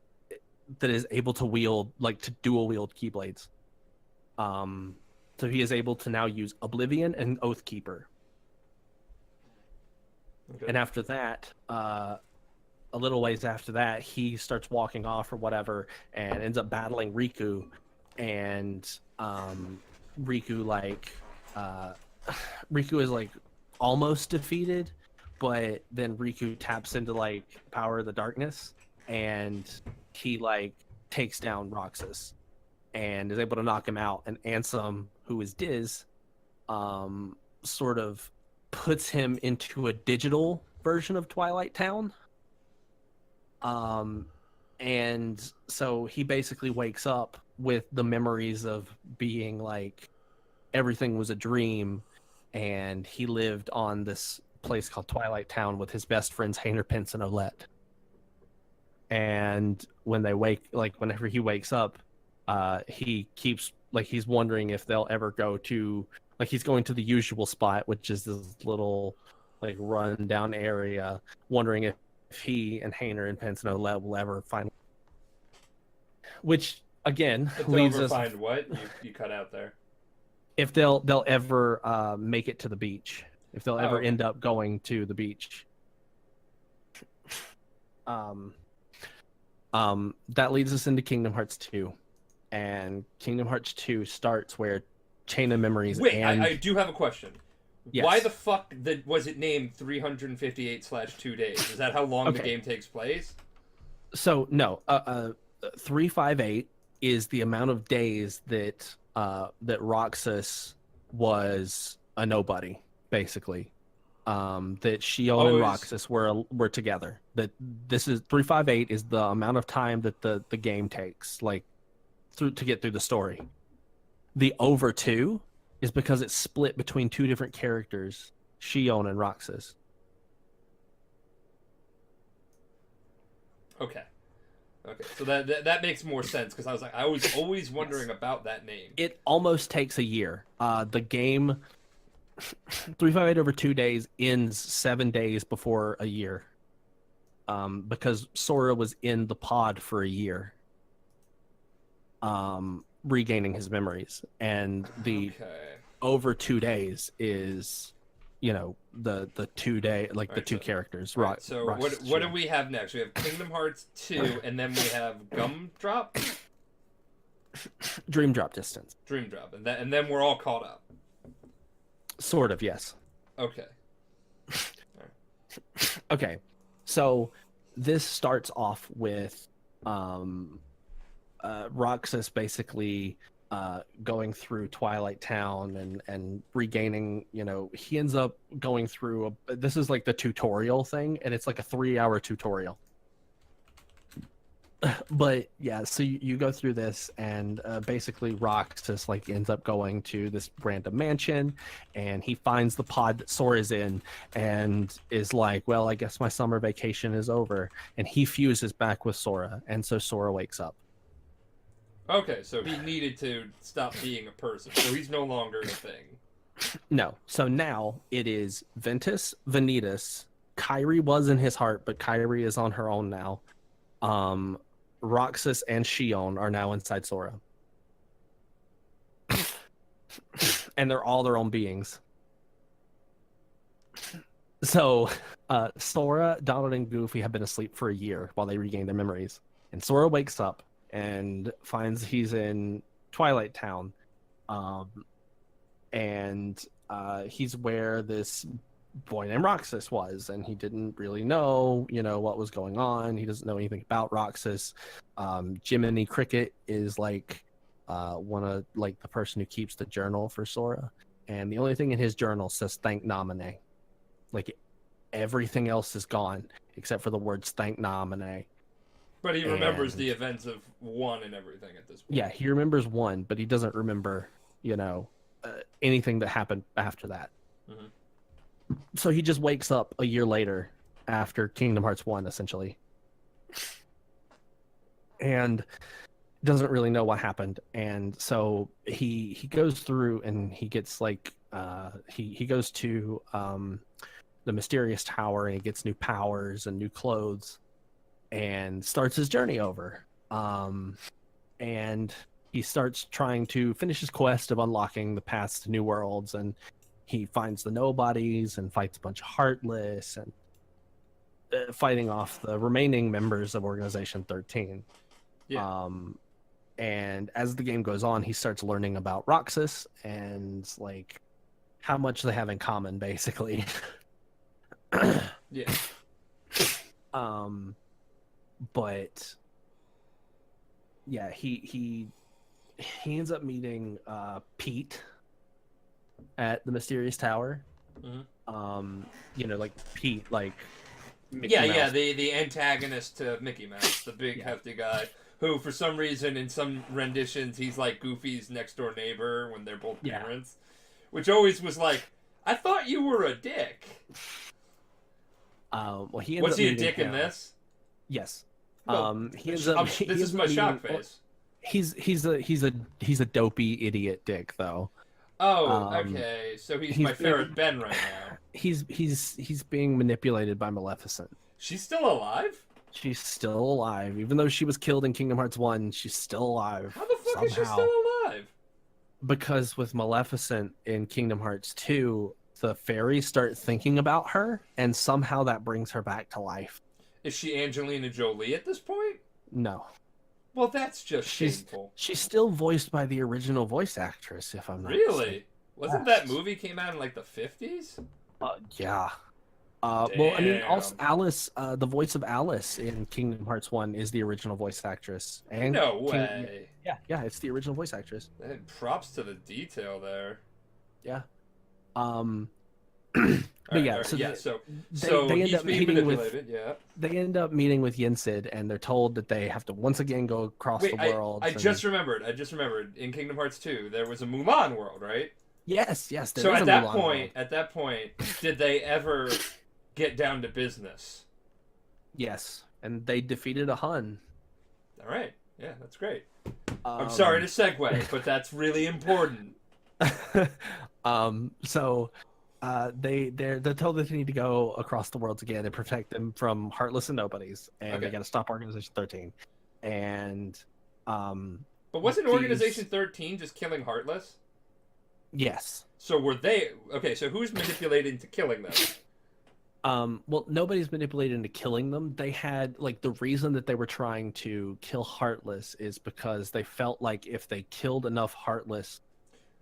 is able to dual wield Keyblades. So he is able to now use Oblivion and Oathkeeper. Okay. And after that, a little ways after that, he starts walking off or whatever, and ends up battling Riku. And Riku is like almost defeated, but then Riku taps into like power of the darkness, and he like takes down Roxas and is able to knock him out. And Ansem, who is Diz, sort of puts him into a digital version of Twilight Town. And so he basically wakes up with the memories of being like everything was a dream, and he lived on this place called Twilight Town with his best friends Hayner, Pence, and Olette. And when they whenever he wakes up, he keeps like he's wondering if they'll ever go to like he's going to the usual spot, which is this little like run down area, wondering if he and Hayner and Pence and Olette will ever find. Which again leads us find what you cut out there. If they'll ever make it to the beach, if they'll ever end up going to the beach. That leads us into Kingdom Hearts 2, and Kingdom Hearts 2 starts where Chain of Memories. Wait, I do have a question. Yes. Why the fuck was it named 358/2 days? Is that how long the game takes place? So no, 358 is the amount of days that Roxas was a nobody, basically. That Shion and Roxas were together. That this is 358 is the amount of time that the game takes, like to get through the story. The over 2 is because it's split between two different characters, Shion and Roxas. Okay, so that makes more sense, because I was always wondering about that name. It almost takes a year. The game 358 over 2 days ends 7 days before a year. Because Sora was in the pod for a year. Regaining his memories, and the over 2 days is, the 2 day, like the two characters. Right. So what do we have next? We have Kingdom Hearts 2, and then we have Gumdrop, Dream Drop Distance, and then we're all caught up. Sort of, yes. Okay. Okay, so this starts off with Roxas basically going through Twilight Town and regaining, he ends up going through this is like the tutorial thing, and it's like a 3-hour tutorial. But yeah, so you go through this, and basically Roxas like ends up going to this random mansion, and he finds the pod that Sora's in, and is like, well, I guess my summer vacation is over, and he fuses back with Sora, and so Sora wakes up. Okay, so he needed to stop being a person, so he's no longer a thing. No, so now it is Ventus, Vanitas, Kairi was in his heart, but Kairi is on her own now. Roxas and Shion are now inside Sora. And they're all their own beings. So, Sora, Donald, and Goofy have been asleep for a year while they regain their memories. And Sora wakes up and finds he's in Twilight Town. And he's where this boy named Roxas was, and he didn't really know, what was going on. He doesn't know anything about Roxas. Jiminy Cricket is like one of like the person who keeps the journal for Sora, and the only thing in his journal says "Thank Naminé." Like everything else is gone except for the words "Thank Naminé." But he remembers the events of 1 and everything at this point. Yeah, he remembers 1, but he doesn't remember, anything that happened after that. Mm-hmm. So he just wakes up a year later after Kingdom Hearts 1, essentially. And doesn't really know what happened. And so he goes through and he gets like, he goes to the mysterious tower, and he gets new powers and new clothes and starts his journey over. And he starts trying to finish his quest of unlocking the paths to new worlds, and he finds the nobodies and fights a bunch of Heartless and fighting off the remaining members of Organization 13. Yeah. And as the game goes on, he starts learning about Roxas and like how much they have in common, basically. Yeah. But yeah, he ends up meeting Pete, at the mysterious tower. Mhm. Like Pete, like Mickey Yeah, Mouse. the antagonist to Mickey Mouse, the big hefty guy, who for some reason in some renditions he's like Goofy's next door neighbor when they're both parents, which always was like, I thought you were a dick. Well, he ends Was up he a meeting dick in him. this? He ends This up. is my shock face. He's a dopey idiot dick though. Oh, okay. So he's my ferret Ben right now. He's being manipulated by Maleficent. She's still alive? She's still alive, even though she was killed in Kingdom Hearts 1. She's still alive. How the fuck is she still alive? Because with Maleficent in Kingdom Hearts 2, the fairies start thinking about her, and somehow that brings her back to life. Is she Angelina Jolie at this point? No. Well, that's just shameful. She's still voiced by the original voice actress, if I'm not Really? mistaken. Wasn't that movie came out in like the 50s? Yeah. Well, I mean, also Alice, the voice of Alice in Kingdom Hearts 1 is the original voice actress. And no way. Yeah, it's the original voice actress. And props to the detail there. Yeah. So they end he's up being meeting manipulated. They end up meeting with Yensid, and they're told that they have to once again go across the world. I just remembered. In Kingdom Hearts 2, there was a Mulan world, right? Yes. So at that point, did they ever get down to business? Yes, and they defeated a Hun. All right. Yeah, that's great. I'm sorry to segue, but that's really important. So they're told that they need to go across the world again and protect them from Heartless and Nobodies, and they got to stop Organization 13. And but wasn't Organization 13 just killing Heartless? Yes. So were they okay? So who's manipulating to killing them? Well, nobody's manipulated into killing them. They had the reason that they were trying to kill Heartless is because they felt like if they killed enough Heartless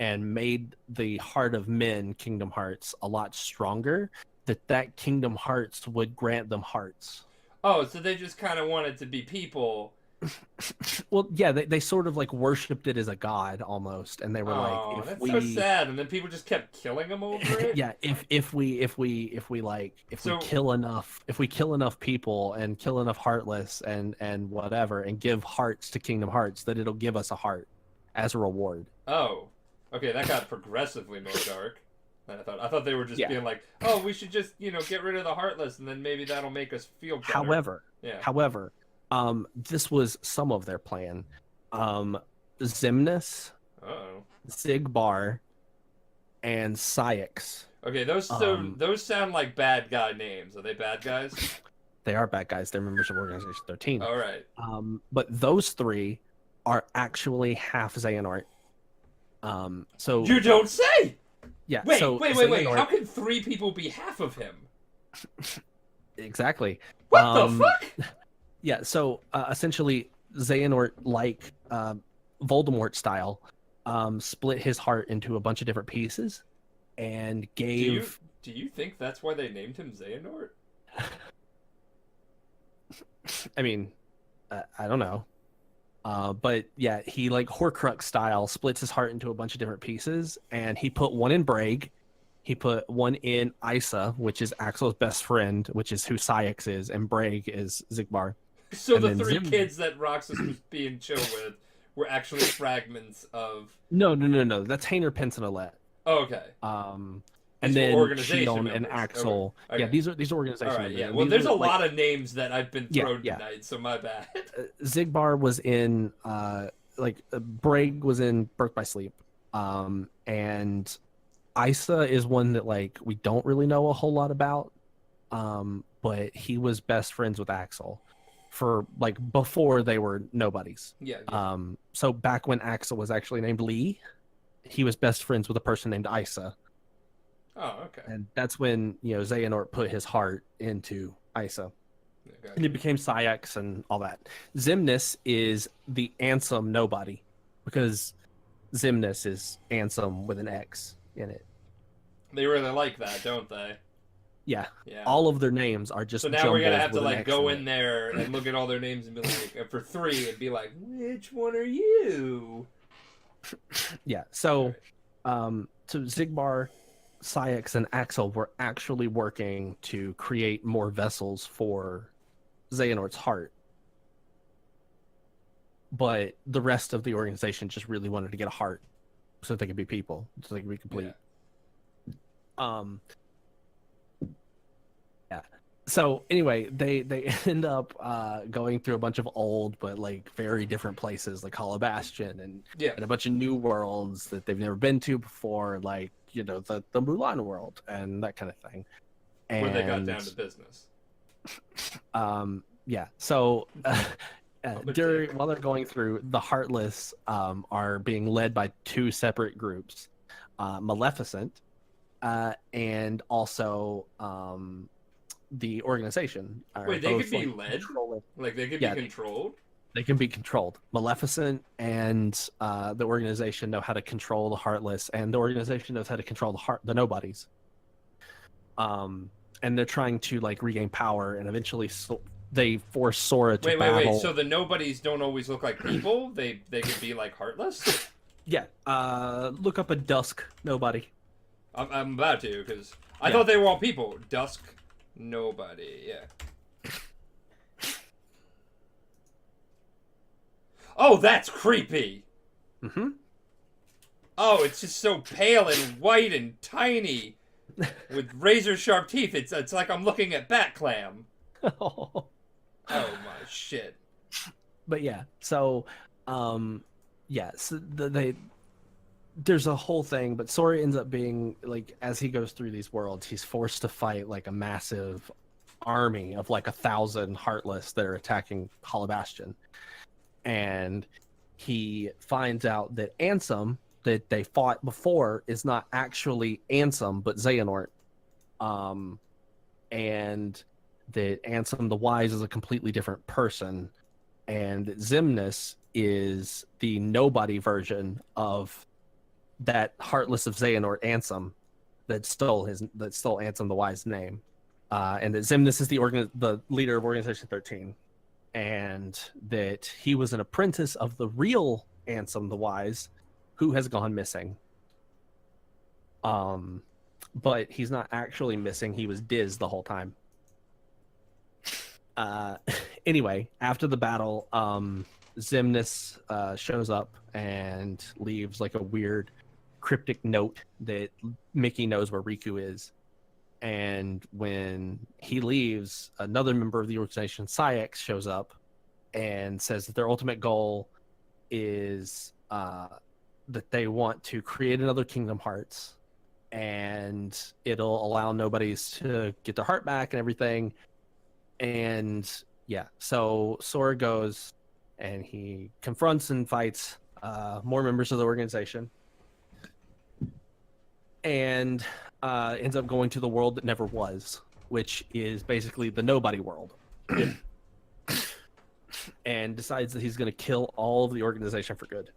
and made the Heart of Men, Kingdom Hearts, a lot stronger, that Kingdom Hearts would grant them hearts. Oh, so they just kind of wanted to be people. Well, yeah, they sort of worshipped it as a god almost, and they were so sad. And then people just kept killing them over it. Yeah, if we kill enough people and kill enough Heartless and whatever, and give hearts to Kingdom Hearts, that it'll give us a heart as a reward. Oh, okay, that got progressively more dark than I thought. I thought they were just being like, oh, we should just get rid of the Heartless, and then maybe that'll make us feel better. However, this was some of their plan. Xemnas, Zigbar, and Syx. Okay, those sound like bad guy names. Are they bad guys? They are bad guys. They're members of Organization 13. All right. But those three are actually half Xehanort. So you don't say. Yeah. Wait. Xehanort... How can three people be half of him? Exactly. What the fuck? Yeah. So essentially, Xehanort, Voldemort style, split his heart into a bunch of different pieces, and gave. Do you think that's why they named him Xehanort? I mean, I don't know. But yeah, he Horcrux style splits his heart into a bunch of different pieces, and he put one in Braig, he put one in Isa, which is Axel's best friend, which is who Syx is, and Braig is Zigbar. So the three kids that Roxas was being chill with were actually fragments of. No. That's Hainer, Pence, and Alette. Oh, okay. And then Shion and Axel. Okay. Yeah, these are organization members. Right, yeah. Well, there's a lot of names that I've been thrown tonight, so my bad. Zigbar was in Braig was in Birth by Sleep. And Isa is one that we don't really know a whole lot about. But he was best friends with Axel for before they were nobodies. Yeah. So back when Axel was actually named Lee, he was best friends with a person named Isa. Oh, okay. And that's when, Xehanort put his heart into Isa. Okay. And it became Syx and all that. Xemnas is the Ansem nobody, because Xemnas is Ansem with an X in it. They really like that, don't they? Yeah. All of their names are just. So now we're gonna have to go in there and look at all their names and be like, for three, and be like, which one are you? Yeah. So, So Zigbar, Syx, and Axel were actually working to create more vessels for Xehanort's heart. But the rest of the organization just really wanted to get a heart so that they could be people, so they could be complete. Yeah. So anyway, they end up going through a bunch of old but like very different places, like Hollow Bastion and a bunch of new worlds that they've never been to before, like the Mulan world and that kind of thing. And where they got down to business. Yeah. So while they're going through, the Heartless are being led by two separate groups, Maleficent and also the organization. Wait, they could be led? Like they could be controlled? They can be controlled. Maleficent and the organization know how to control the Heartless, and the organization knows how to control the Nobodies. And they're trying to like regain power, and eventually they force Sora to battle. Wait. So the Nobodies don't always look like people? They could be like Heartless? Yeah. Look up a Dusk Nobody. I'm about to, because I thought they were all people. Dusk Nobody, yeah. Oh, that's creepy. Mm-hmm. Oh, it's just so pale and white and tiny, with razor sharp teeth. It's like I'm looking at Bat Clam. Oh my shit. But yeah, so there's a whole thing, but Sora ends up being like, as he goes through these worlds, he's forced to fight like a massive army of like 1,000 Heartless that are attacking Hollow Bastion. And he finds out that Ansem, that they fought before, is not actually Ansem, but Xehanort. And that Ansem the Wise is a completely different person. And that Xemnas is the nobody version of that Heartless of Xehanort, Ansem, that stole Ansem the Wise name. And that Xemnas is the leader of Organization 13. And that he was an apprentice of the real Ansem the Wise, who has gone missing. But he's not actually missing. He was Diz the whole time. Anyway, after the battle, Xemnas shows up and leaves like a weird cryptic note that Mickey knows where Riku is. And when he leaves, another member of the organization, Syx, shows up and says that their ultimate goal is that they want to create another Kingdom Hearts, and it'll allow nobodies to get their heart back and everything. And yeah, so Sora goes and he confronts and fights more members of the organization, and ends up going to the world that never was, which is basically the nobody world. And decides that he's going to kill all of the organization for good.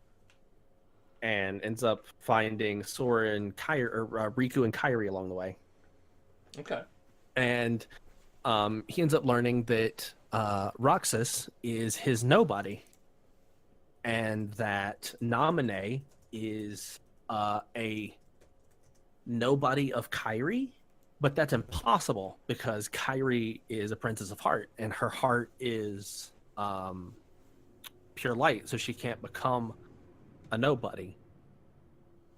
And ends up finding Sora and Riku and Kairi along the way. Okay. And he ends up learning that Roxas is his nobody, and that Naminé is a nobody of Kairi, but that's impossible because Kairi is a princess of heart, and her heart is pure light, so she can't become a nobody.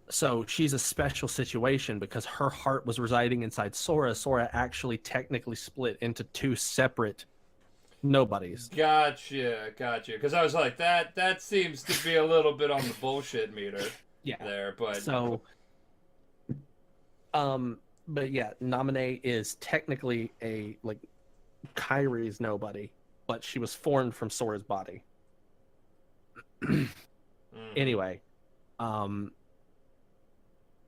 So she's a special situation because her heart was residing inside Sora. Sora actually technically split into two separate nobodies. Gotcha. Because I was like, that seems to be a little bit on the bullshit meter. Yeah. There, but so, but yeah, Naminé is technically a like Kairi's nobody, but she was formed from Sora's body. Anyway,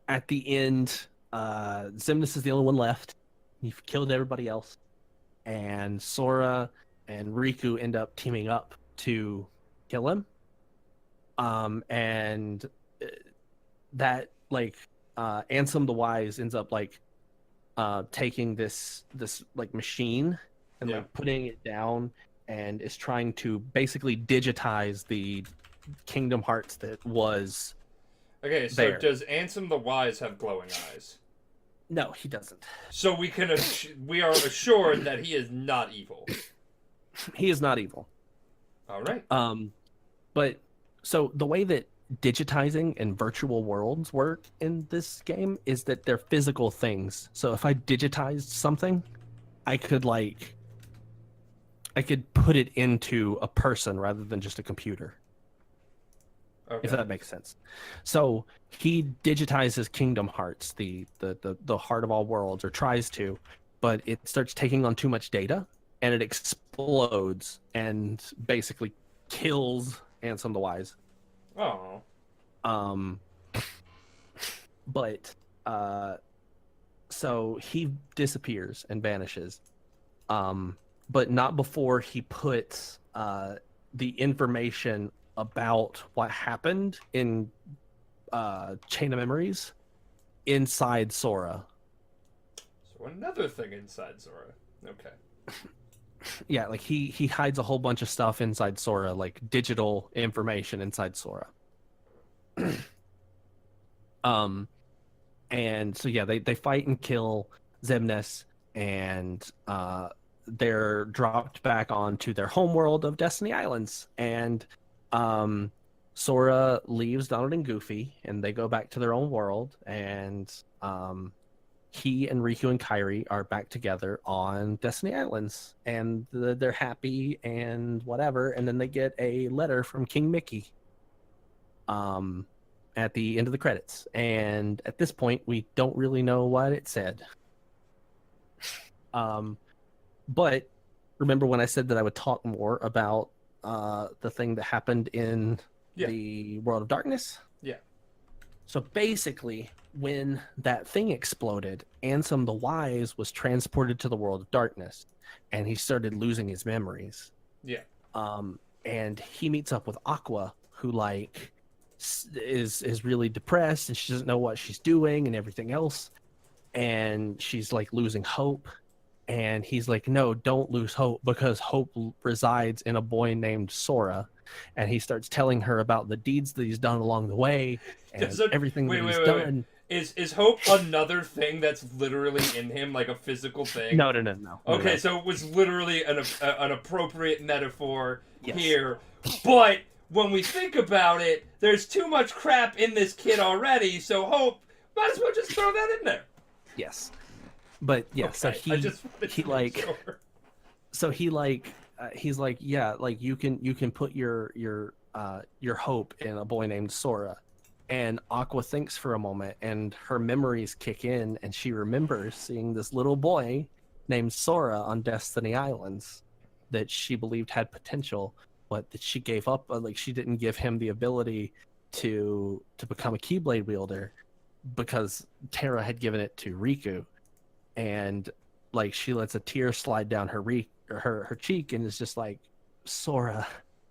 at the end, Xemnas is the only one left. You've killed everybody else, and Sora and Riku end up teaming up to kill him. And that like Ansem the Wise ends up like taking this like machine and like putting it down, and is trying to basically digitize the Kingdom Hearts that was Okay, so there. does Ansem the Wise have glowing eyes? No, he doesn't. So we are assured that he is not evil. He is not evil. All right. But so the way that digitizing and virtual worlds work in this game is that they're physical things. So if I digitized something, I could put it into a person rather than just a computer. Okay. If that makes sense. So he digitizes Kingdom Hearts, the heart of all worlds, or tries to, but it starts taking on too much data and it explodes and basically kills Ansem the Wise. Oh. But so he disappears and vanishes. But not before he puts the information about what happened in Chain of Memories inside Sora. So another thing inside Sora. Okay. Yeah, like he hides a whole bunch of stuff inside Sora, like digital information inside Sora. And so yeah, they fight and kill Xemnas, and they're dropped back onto their homeworld of Destiny Islands, and Sora leaves Donald and Goofy, and they go back to their own world, and he and Riku and Kairi are back together on Destiny Islands, and they're happy and whatever, and then they get a letter from King Mickey at the end of the credits, and at this point we don't really know what it said. But remember when I said that I would talk more about the thing that happened in the World of Darkness? Yeah. So basically, when that thing exploded, Ansem the Wise was transported to the World of Darkness, and he started losing his memories. Yeah. And he meets up with Aqua, who is really depressed, and she doesn't know what she's doing and everything else, and she's losing hope. And he's like, no, don't lose hope, because hope resides in a boy named Sora. And he starts telling her about the deeds that he's done along the way and everything that he's done. Is hope another thing that's literally in him, like a physical thing? No. Okay, no. so it was literally an appropriate metaphor here. But when we think about it, there's too much crap in this kid already, so hope, might as well just throw that in there. Yes. But yeah, okay, so he's like, yeah, like you can put your hope in a boy named Sora. And Aqua thinks for a moment, and her memories kick in, and she remembers seeing this little boy named Sora on Destiny Islands that she believed had potential, but that she gave up. She didn't give him the ability to become a Keyblade wielder because Terra had given it to Riku. And she lets a tear slide down her cheek, and is just like, Sora,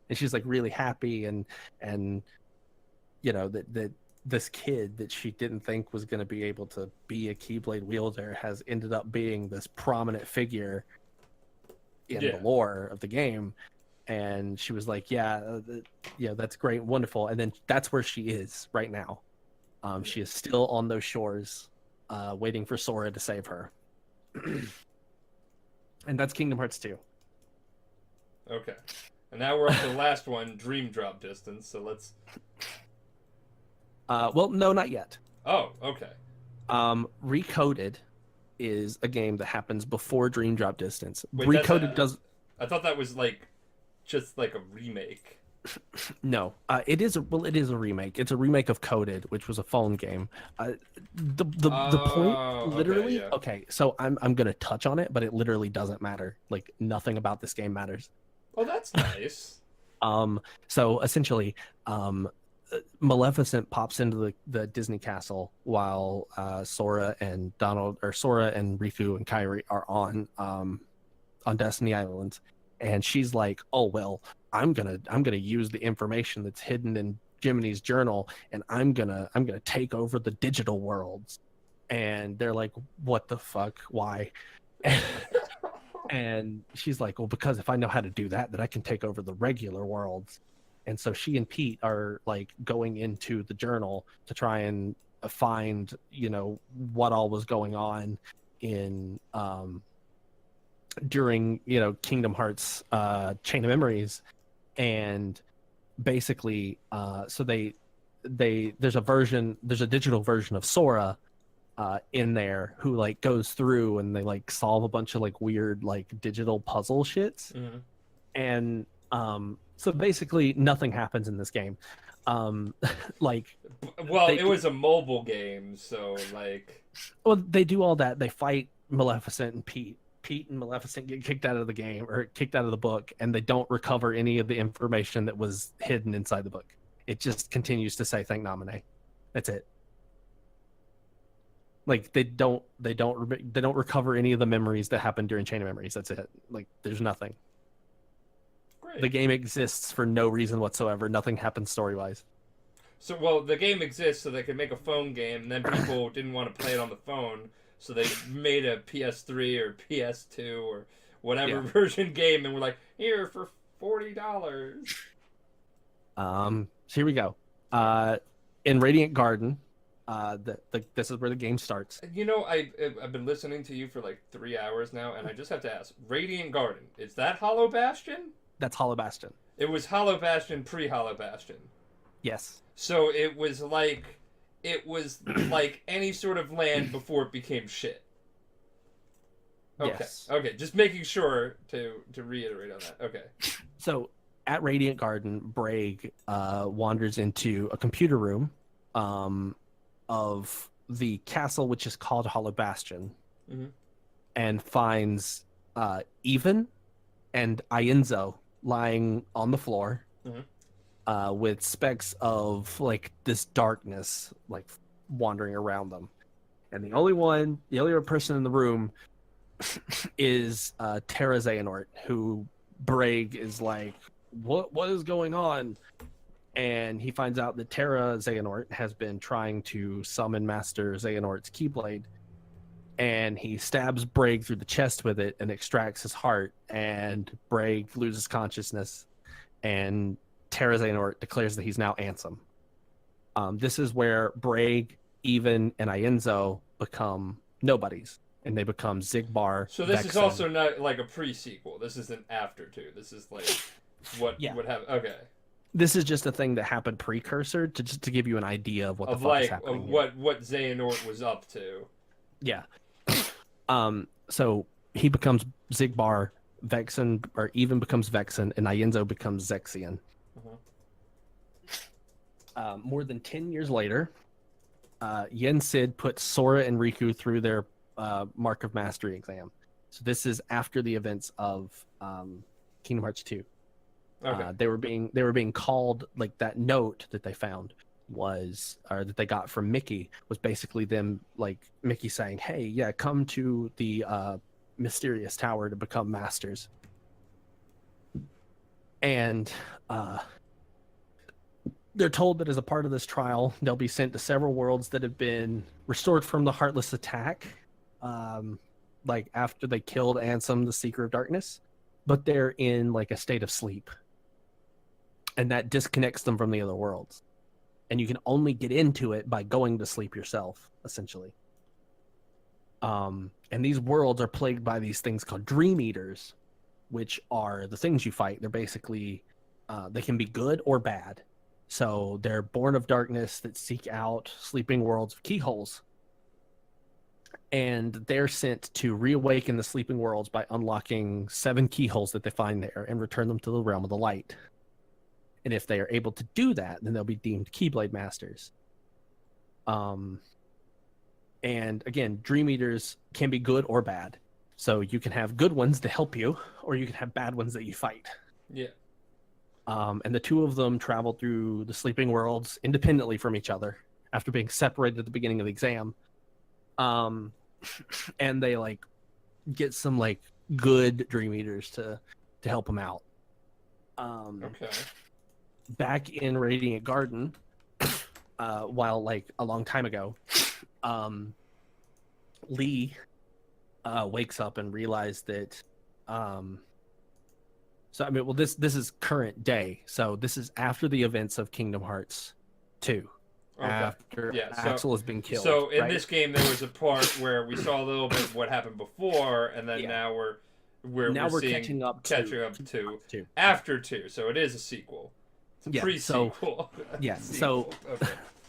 and she's really happy, and that this kid that she didn't think was going to be able to be a Keyblade wielder has ended up being this prominent figure in the lore of the game. And she was like, that's great, wonderful. And then that's where she is right now. She is still on those shores, waiting for Sora to save her. And that's Kingdom Hearts 2. Okay. And now we're up to the last one, Dream Drop Distance, so let's... Well, no, not yet. Oh, okay. Recoded is a game that happens before Dream Drop Distance. Wait, Recoded does... I thought that was just a remake. No, it is a remake. It's a remake of Coded, which was a phone game. The point, literally. Okay, so I'm gonna touch on it, but it literally doesn't matter. Nothing about this game matters. Oh, that's nice. So essentially, Maleficent pops into the Disney castle while Sora and Riku and Kairi are on Destiny Islands, and she's like, oh well, I'm gonna use the information that's hidden in Jiminy's journal, and I'm gonna take over the digital worlds. And they're like, what the fuck? Why? And she's like, well, because if I know how to do that, then I can take over the regular worlds. And so she and Pete are like going into the journal to try and find, what all was going on in during, Kingdom Hearts Chain of Memories. And basically so there's a digital version of Sora in there who like goes through and they like solve a bunch of like weird like digital puzzle shits. Mm-hmm. And so basically nothing happens in this game. Like, well, it was a mobile game, so like, well, they do all that. They fight Maleficent and Pete and Maleficent get kicked out of the game or kicked out of the book, and they don't recover any of the information that was hidden inside the book. It just continues to say "Thank Naminé." That's it. Like they don't recover any of the memories that happened during Chain of Memories. That's it. Like there's nothing. great. The game exists for no reason whatsoever. Nothing happens story wise. So, well, the game exists so they could make a phone game, and then people didn't want to play it on the phone, so they made a PS3 or PS2 or whatever version game, and we're like, here for $40. So here we go. In Radiant Garden, this is where the game starts. You know, I've been listening to you for like 3 hours now, and I just have to ask, Radiant Garden, is that Hollow Bastion? That's Hollow Bastion. It was Hollow Bastion pre-Hollow Bastion. Yes. So it was like any sort of land before it became shit. Okay. Yes. Okay, just making sure to reiterate on that. Okay. So at Radiant Garden, Braig wanders into a computer room of the castle, which is called Hollow Bastion, and finds Even and Ienzo lying on the floor. With specks of like this darkness like wandering around them, and the only other person in the room is Terra Xehanort, who Braig is like, what is going on? And he finds out that Terra Xehanort has been trying to summon Master Xehanort's Keyblade, and he stabs Braig through the chest with it and extracts his heart, and Braig loses consciousness, and Terra Xehanort declares that he's now Ansem. This is where Braig, Even, and Ienzo become nobodies, and they become Xigbar. So this Vexen. is also not like a pre-sequel. This is an after two. This is like what would happen. Okay. This is just a thing that happened precursor to give you an idea of what the fuck is happening. Of what Xehanort was up to. Yeah. So he becomes Xigbar, Vexen, or Even becomes Vexen, and Ienzo becomes Zexion. More than 10 years later, Yen Sid puts Sora and Riku through their Mark of Mastery exam. So this is after the events of Kingdom Hearts 2. Okay. They were being called, like that note that they found that they got from Mickey was basically them, like Mickey saying, "Hey, yeah, come to the mysterious tower to become masters." And they're told that as a part of this trial, they'll be sent to several worlds that have been restored from the Heartless attack, like after they killed Ansem, the Seeker of Darkness, but they're in like a state of sleep, and that disconnects them from the other worlds. And you can only get into it by going to sleep yourself, essentially. And these worlds are plagued by these things called Dream Eaters, which are the things you fight. They're basically, they can be good or bad. So they're born of darkness that seek out sleeping worlds of keyholes. And they're sent to reawaken the sleeping worlds by unlocking 7 keyholes that they find there and return them to the realm of the light. And if they are able to do that, then they'll be deemed Keyblade Masters. And again, Dream Eaters can be good or bad. So you can have good ones to help you, or you can have bad ones that you fight. Yeah. And the two of them travel through the sleeping worlds independently from each other after being separated at the beginning of the exam. And they like get some like good Dream Eaters to help them out. Okay. Back in Radiant Garden, while like a long time ago, Lee wakes up and realized that So I mean, well, this is current day. So this is after the events of Kingdom Hearts 2. Okay. After Yeah, Axel has been killed. So in right? this game, there was a part where we saw a little bit of what happened before, and then now we're seeing catching up to two. after 2. So it is a sequel. It's a pre-sequel. So Okay.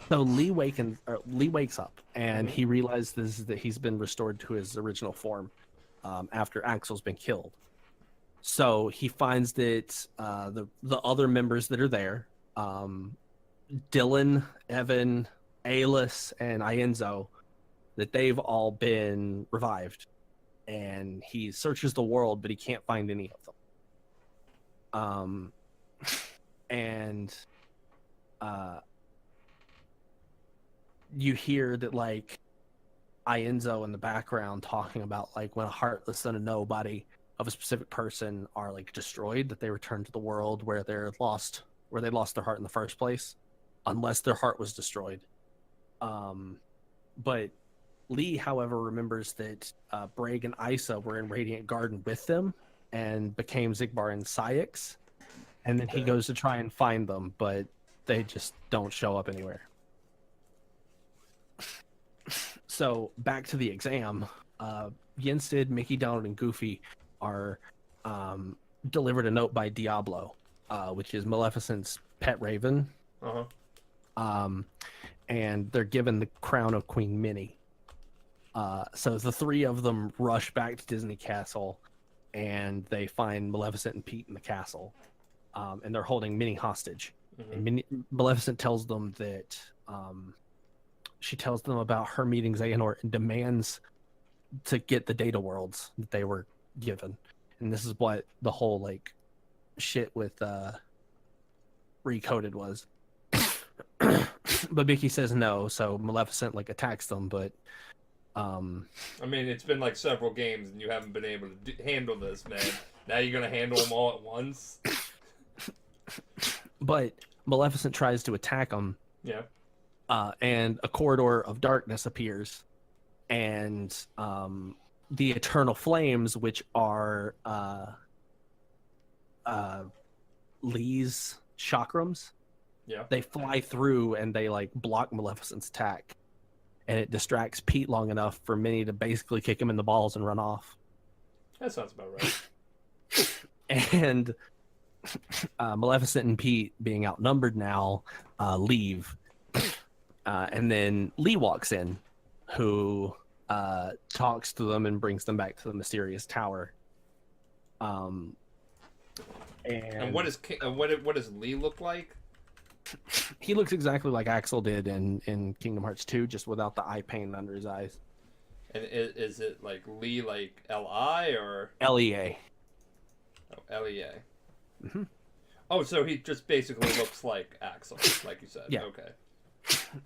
so Lee wakes up and he realizes that he's been restored to his original form after Axel's been killed. So he finds that the other members that are there, Dylan, Evan, Alis, and Ienzo, that they've all been revived. And he searches the world, but he can't find any of them. And you hear that, like, Ienzo in the background talking about, like, when a heartless son of nobody of a specific person are, like, destroyed, that they return to the world where they lost their heart in the first place, unless their heart was destroyed. But Lee, however, remembers that Braig and Isa were in Radiant Garden with them and became Zigbar and Syx. And then he goes to try and find them, but they just don't show up anywhere. So back to the exam. Yensid, Mickey, Donald, and Goofy are delivered a note by Diablo, which is Maleficent's pet raven. And they're given the crown of Queen Minnie. So the three of them rush back to Disney Castle, and they find Maleficent and Pete in the castle, and they're holding Minnie hostage. And Maleficent tells them that she tells them about her meeting Xehanort and demands to get the data worlds that they were given. And this is what the whole, like, shit with Recoded was. But Mickey says no, so Maleficent, like, attacks them, but I mean, it's been like several games and you haven't been able to handle this, man. Now you're gonna handle them all at once. But Maleficent tries to attack them. Yeah. And a corridor of darkness appears, and the Eternal Flames, which are Lee's chakrams, they fly through and they, like, block Maleficent's attack, and it distracts Pete long enough for Minnie to basically kick him in the balls and run off. That sounds about right. And Maleficent and Pete, being outnumbered now, leave. And then Lee walks in, who talks to them and brings them back to the mysterious tower. And what does Lee look like? He looks exactly like Axel did in Kingdom Hearts 2, just without the eye paint under his eyes. And is it like Lee, like L-I or Lea? Oh, Lea. Oh, so he just basically looks like Axel, like you said. Yeah. Okay.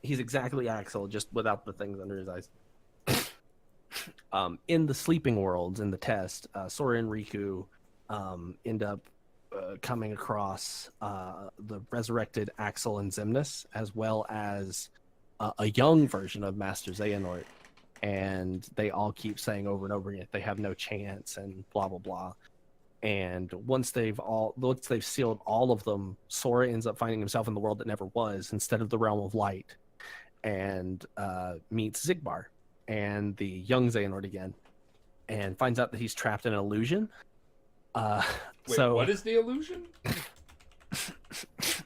He's exactly Axel, just without the things under his eyes. In the sleeping worlds, in the test, Sora and Riku end up coming across the resurrected Axel and Xemnas, as well as a young version of Master Xehanort. And they all keep saying over and over again they have no chance and blah blah blah. And once they've sealed all of them, Sora ends up finding himself in the world that never was, instead of the realm of light, and meets Zigbar and the young Xehanort again, and finds out that he's trapped in an illusion. Wait, so what is the illusion?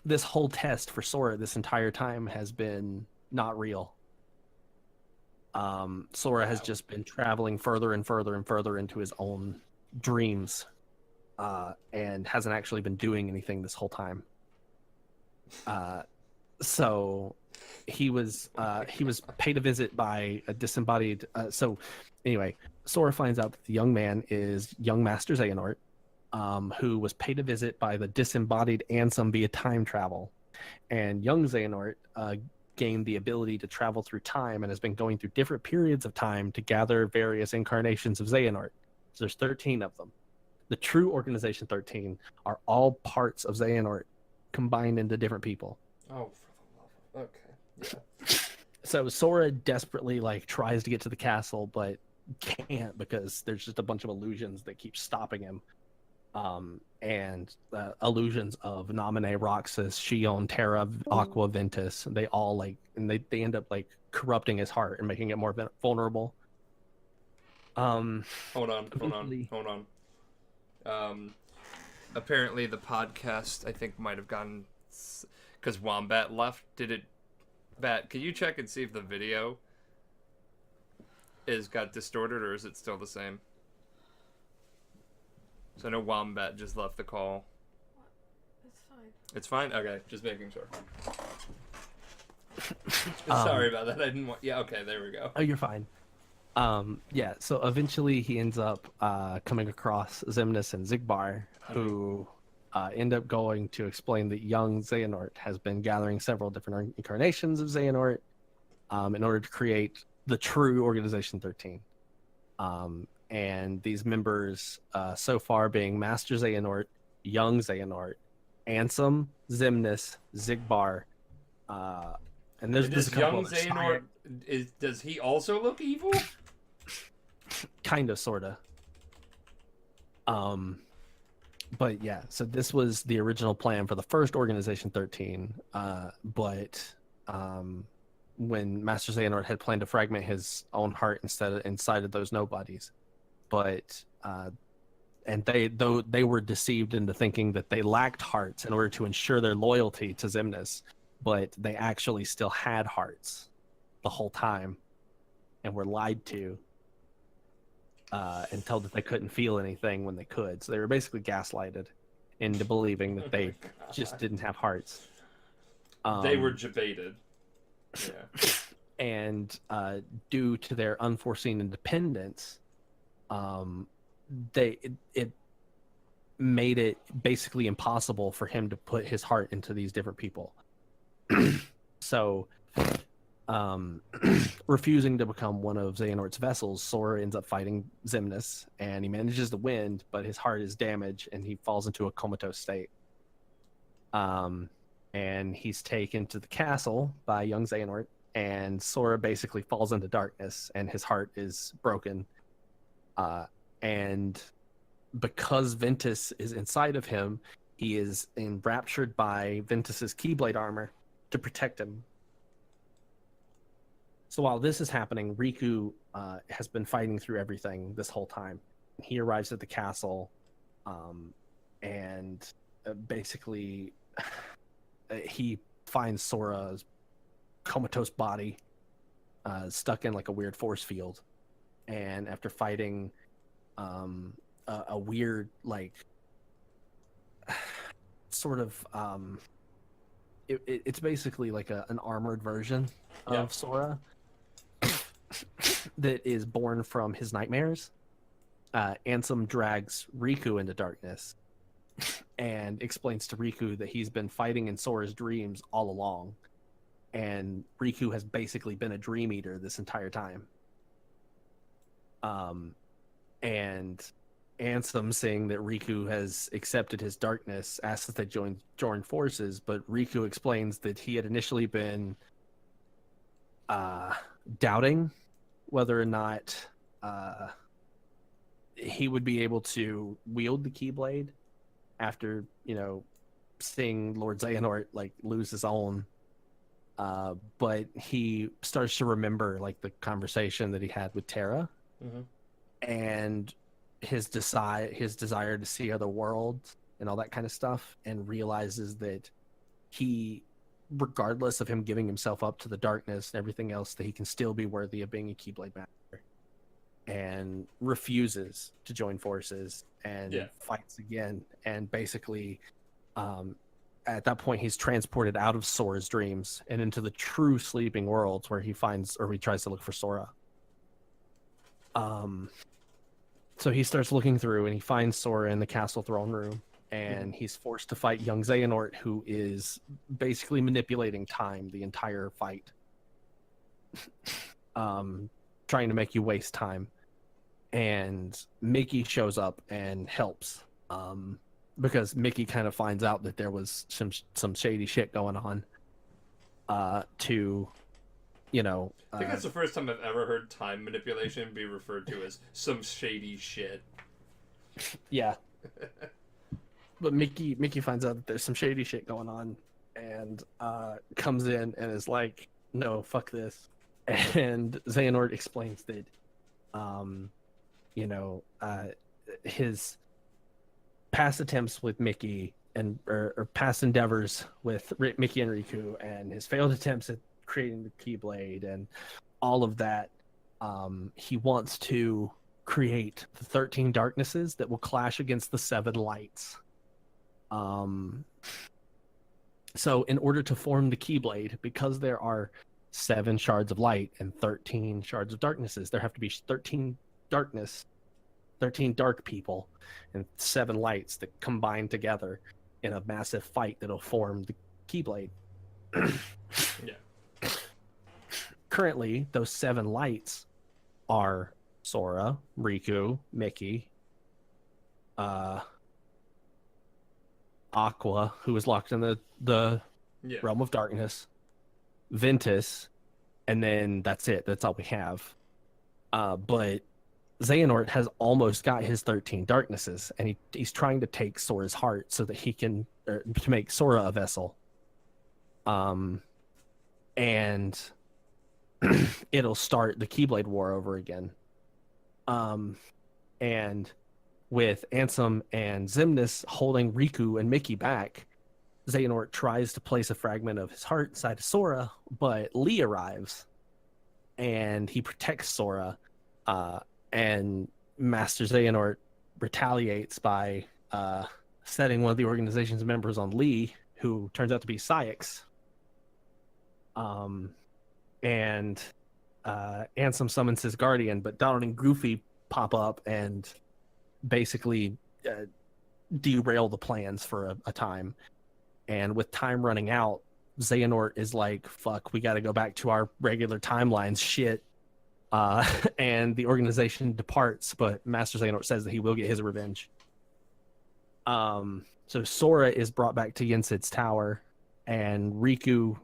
This whole test for Sora this entire time has been not real. Sora has just been traveling further and further and further into his own dreams, and hasn't actually been doing anything this whole time. So he was paid a visit by a disembodied. So anyway, Sora finds out that the young man is young Master Xehanort, who was paid a visit by the disembodied Ansem via time travel, and young Xehanort gained the ability to travel through time and has been going through different periods of time to gather various incarnations of Xehanort. So there's 13 of them. The true Organization 13 are all parts of Xehanort combined into different people. Oh, for the love of... Okay. Yeah. So Sora desperately, like, tries to get to the castle, but can't because there's just a bunch of illusions that keep stopping him. and illusions of Naminé, Roxas, Shion, Terra, Aqua, Ventus. They all and they end up corrupting his heart and making it more vulnerable. Hold on. Eventually- Apparently the podcast I think might have gotten because Wombat left. Did it? Bat, can you check and see if the video is got distorted or is it still the same? So I know Wombat just left the call. It's fine. It's fine? Okay, just making sure. Sorry about that. I didn't want... Yeah, okay, there we go. Oh, you're fine. Yeah, so eventually he ends up coming across Xemnas and Zigbar, who end up going to explain that young Xehanort has been gathering several different incarnations of Xehanort in order to create the true Organization 13. And these members so far being Master Xehanort, Young Xehanort, Ansem, Xemnas, Zigbar, and there's a couple young Xehanort, does he also look evil? Kind of, sorta. But yeah, so this was the original plan for the first Organization 13. But when Master Xehanort had planned to fragment his own heart inside of those nobodies, but and they were deceived into thinking that they lacked hearts in order to ensure their loyalty to Xemnas, but they actually still had hearts the whole time, and were lied to. And told that they couldn't feel anything when they could. So they were basically gaslighted into believing that they just didn't have hearts. They were jebaited. Yeah. And due to their unforeseen independence, it made it basically impossible for him to put his heart into these different people. So refusing to become one of Xehanort's vessels, Sora ends up fighting Xemnas, and he manages to win, but his heart is damaged and he falls into a comatose state. And he's taken to the castle by young Xehanort, and Sora basically falls into darkness and his heart is broken. And because Ventus is inside of him, he is enraptured by Ventus's Keyblade armor to protect him. So while this is happening, Riku has been fighting through everything this whole time. He arrives at the castle, and basically he finds Sora's comatose body stuck in a weird force field. And after fighting a weird sort of it's basically an armored version of Sora that is born from his nightmares. Ansem drags Riku into darkness and explains to Riku that he's been fighting in Sora's dreams all along, and Riku has basically been a dream eater this entire time. And Ansem, seeing that Riku has accepted his darkness, asks that they join forces, but Riku explains that he had initially been doubting whether or not he would be able to wield the Keyblade after, seeing Lord Xehanort lose his own. But he starts to remember the conversation that he had with Terra, and his desire to see other worlds and all that kind of stuff, and realizes that he, regardless of him giving himself up to the darkness and everything else, that he can still be worthy of being a Keyblade Master, and refuses to join forces and fights again. And basically, at that point, he's transported out of Sora's dreams and into the true sleeping worlds, where he tries to look for Sora. So he starts looking through, and he finds Sora in the castle throne room, and he's forced to fight young Xehanort, who is basically manipulating time the entire fight, trying to make you waste time. And Mickey shows up and helps, because Mickey kind of finds out that there was some shady shit going on. I think that's the first time I've ever heard time manipulation be referred to as some shady shit. Yeah. But Mickey finds out that there's some shady shit going on, and comes in and is like, "No, fuck this." And Xehanort explains that, you know, his past attempts with Mickey or past endeavors with Mickey and Riku, and his failed attempts at creating the Keyblade, and all of that, he wants to create the 13 darknesses that will clash against the 7 lights. So in order to form the Keyblade, because there are 7 shards of light and 13 shards of darknesses, there have to be 13 dark people and 7 lights that combine together in a massive fight that'll form the Keyblade. Yeah. Currently, those 7 lights are Sora, Riku, Mickey, Aqua, who is locked in the realm of darkness, Ventus, and then that's it. That's all we have. But Xehanort has almost got his 13 darknesses, and he's trying to take Sora's heart so that he can to make Sora a vessel. And it'll start the Keyblade War over again. And with Ansem and Xemnas holding Riku and Mickey back, Xehanort tries to place a fragment of his heart inside of Sora, but Lee arrives, and he protects Sora, and Master Xehanort retaliates by setting one of the organization's members on Lee, who turns out to be Saïx. And Ansem summons his guardian, but Donald and Goofy pop up and basically derail the plans for a time. And with time running out, Xehanort is like, fuck, we got to go back to our regular timelines, shit. And the organization departs, but Master Xehanort says that he will get his revenge. So Sora is brought back to Yensid's tower, and Riku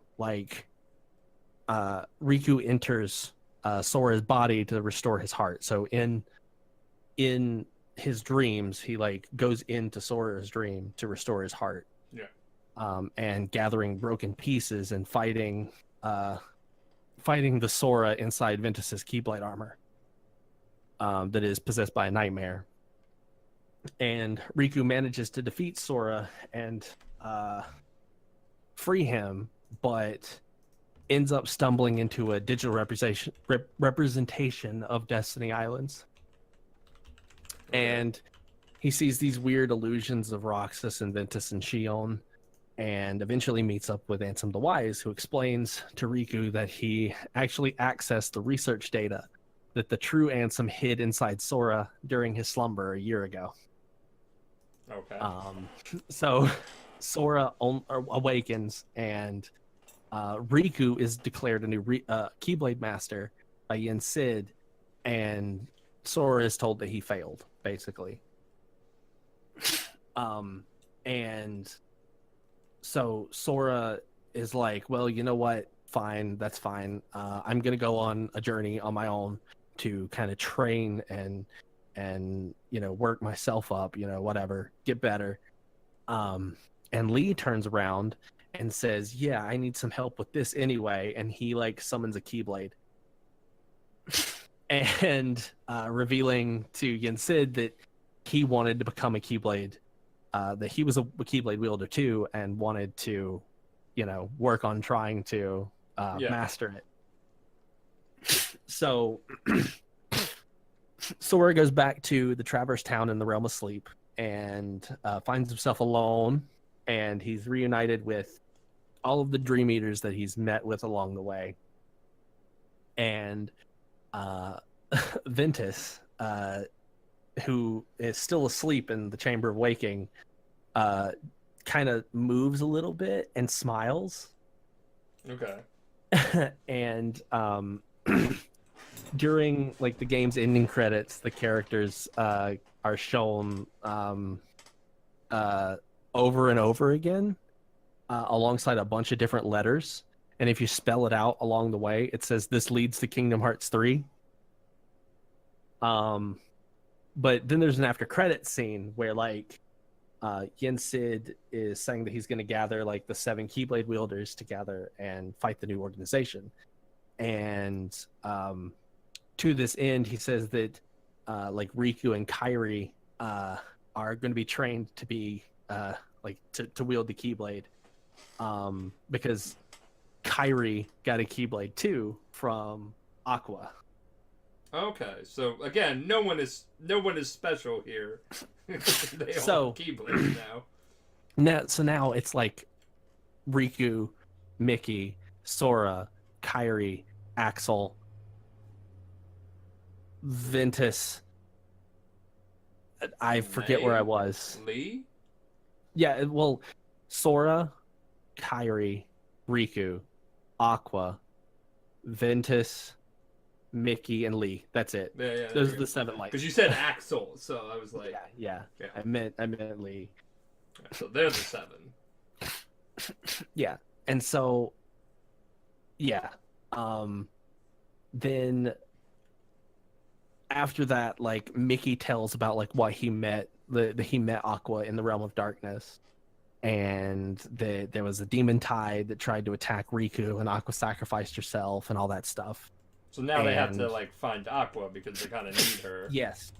enters Sora's body to restore his heart. So in his dreams, he goes into Sora's dream to restore his heart. Yeah. And gathering broken pieces and fighting the Sora inside Ventus's Keyblade armor that is possessed by a nightmare. And Riku manages to defeat Sora and free him, but ends up stumbling into a digital representation of Destiny Islands. And he sees these weird illusions of Roxas and Ventus and Shion, and eventually meets up with Ansem the Wise, who explains to Riku that he actually accessed the research data that the true Ansem hid inside Sora during his slumber a year ago. Okay. So Sora awakens, and Riku is declared a new Keyblade Master by Yensid, and Sora is told that he failed, basically. And so Sora is like, well, you know what? Fine, that's fine. I'm going to go on a journey on my own to kind of train and work myself up, whatever, get better. And Lee turns around and says, yeah, I need some help with this anyway. And he summons a Keyblade. And revealing to Yensid that he wanted to become a Keyblade, that he was a Keyblade wielder too, and wanted to, work on trying to master it. So Sora goes back to the Traverse Town in the Realm of Sleep and finds himself alone, and he's reunited with all of the Dream Eaters that he's met with along the way. And Ventus, who is still asleep in the Chamber of Waking, kind of moves a little bit and smiles. Okay. And during the game's ending credits, the characters are shown over and over again, alongside a bunch of different letters. And if you spell it out along the way, it says, "This leads to Kingdom Hearts 3." But then there's an after credits scene where Yensid is saying that he's going to gather like the 7 Keyblade wielders together and fight the new organization. And to this end, he says that like Riku and Kairi are going to be trained to be like to wield the Keyblade, because Kairi got a Keyblade too from Aqua. Okay, so again, no one is special here. They all have Keyblades now. Now it's like Riku, Mickey, Sora, Kairi, Axel, Ventus. I forget where I was. Lee? Yeah, well, Sora, Kairi, Riku, Aqua, Ventus, Mickey, and Lee. That's it. Yeah, those are the 7 lights. Because you said Axel, so I was like, yeah. I meant Lee. So they're the 7. Yeah, and so, yeah, then after that, like Mickey tells about like what he met he met Aqua in the Realm of Darkness, and there was a demon tide that tried to attack Riku, and Aqua sacrificed herself and all that stuff. So now they have to like find Aqua because they kind of need her. Yes.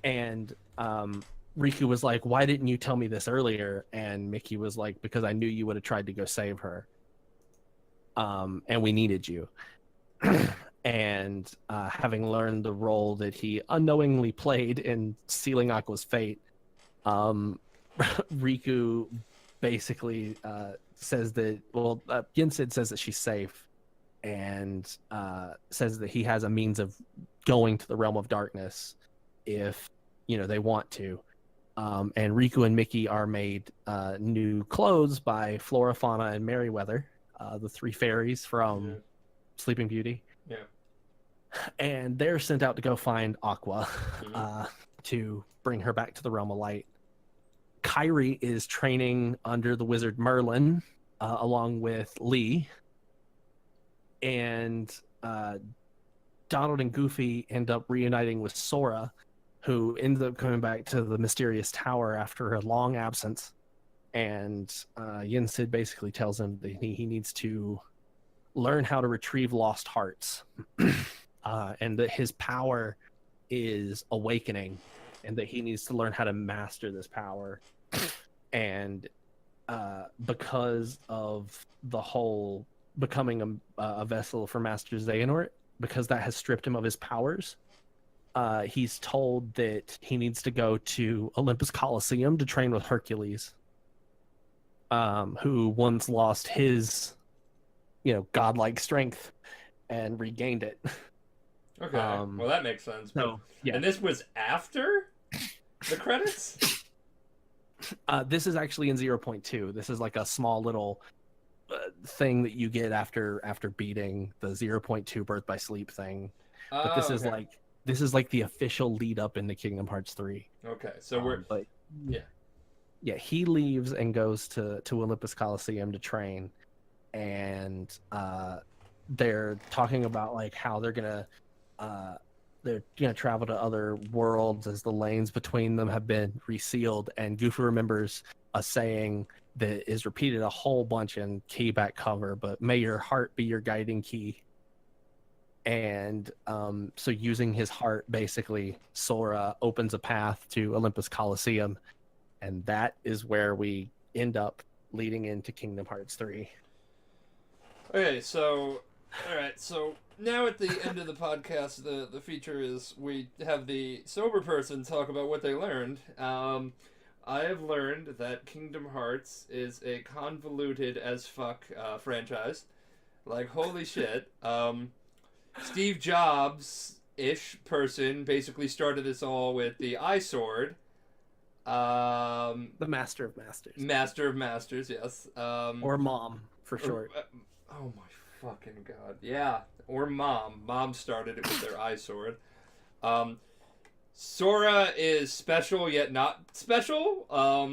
And Riku was like, "Why didn't you tell me this earlier?" And Mickey was like, "Because I knew you would have tried to go save her. And we needed you." And having learned the role that he unknowingly played in sealing Aqua's fate, Riku basically says that, Yensid says that she's safe, and says that he has a means of going to the Realm of Darkness if they want to. And Riku and Mickey are made new clothes by Flora, Fauna, and Merryweather, the 3 fairies from Sleeping Beauty. Yeah. And they're sent out to go find Aqua, to bring her back to the Realm of Light. Kairi is training under the wizard Merlin, along with Lee. And Donald and Goofy end up reuniting with Sora, who ended up coming back to the mysterious tower after a long absence. And Yensid basically tells him that he needs to learn how to retrieve lost hearts, and that his power is awakening, and that he needs to learn how to master this power. And because of the whole becoming a vessel for Master Xehanort, because that has stripped him of his powers, he's told that he needs to go to Olympus Coliseum to train with Hercules, who once lost his godlike strength and regained it. Okay, well that makes sense. So, yeah. And this was after the credits? This is actually in 0.2. This is like a small little thing that you get after beating the 0.2 Birth by Sleep thing. But this is like the official lead up into Kingdom Hearts 3. Okay, so yeah, he leaves and goes to Olympus Coliseum to train, and they're talking about like how they're gonna travel to other worlds as the lanes between them have been resealed. And Goofy remembers a saying that is repeated a whole bunch in key back cover, but may your heart be your guiding key. And so using his heart, basically, Sora opens a path to Olympus Coliseum, and that is where we end up leading into Kingdom Hearts 3. Okay, so now at the end of the podcast, the feature is we have the sober person talk about what they learned. I have learned that Kingdom Hearts is a convoluted as fuck franchise. Like, holy shit. Steve Jobs-ish person basically started this all with the Eye Sword. The Master of Masters. Master of Masters, yes. Or Mom, for short. Oh my fucking god. Yeah, or Mom. Mom started it with their Eye Sword. Sora is special yet not special.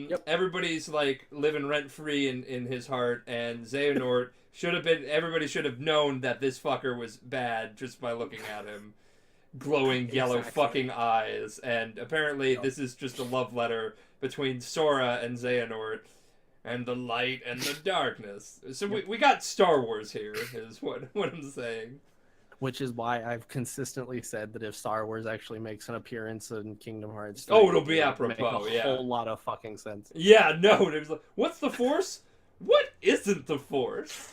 Yep. Everybody's like living rent-free in his heart, and Xehanort everybody should have known that this fucker was bad just by looking at him. glowing yellow Exactly. fucking eyes, and apparently this is just a love letter between Sora and Xehanort, and the light and the darkness. So we got Star Wars here, is what I'm saying. Which is why I've consistently said that if Star Wars actually makes an appearance in Kingdom Hearts, Oh, it'll be make apropos, a yeah. whole lot of fucking sense. Yeah, no, it was like, what's the Force? What isn't the Force?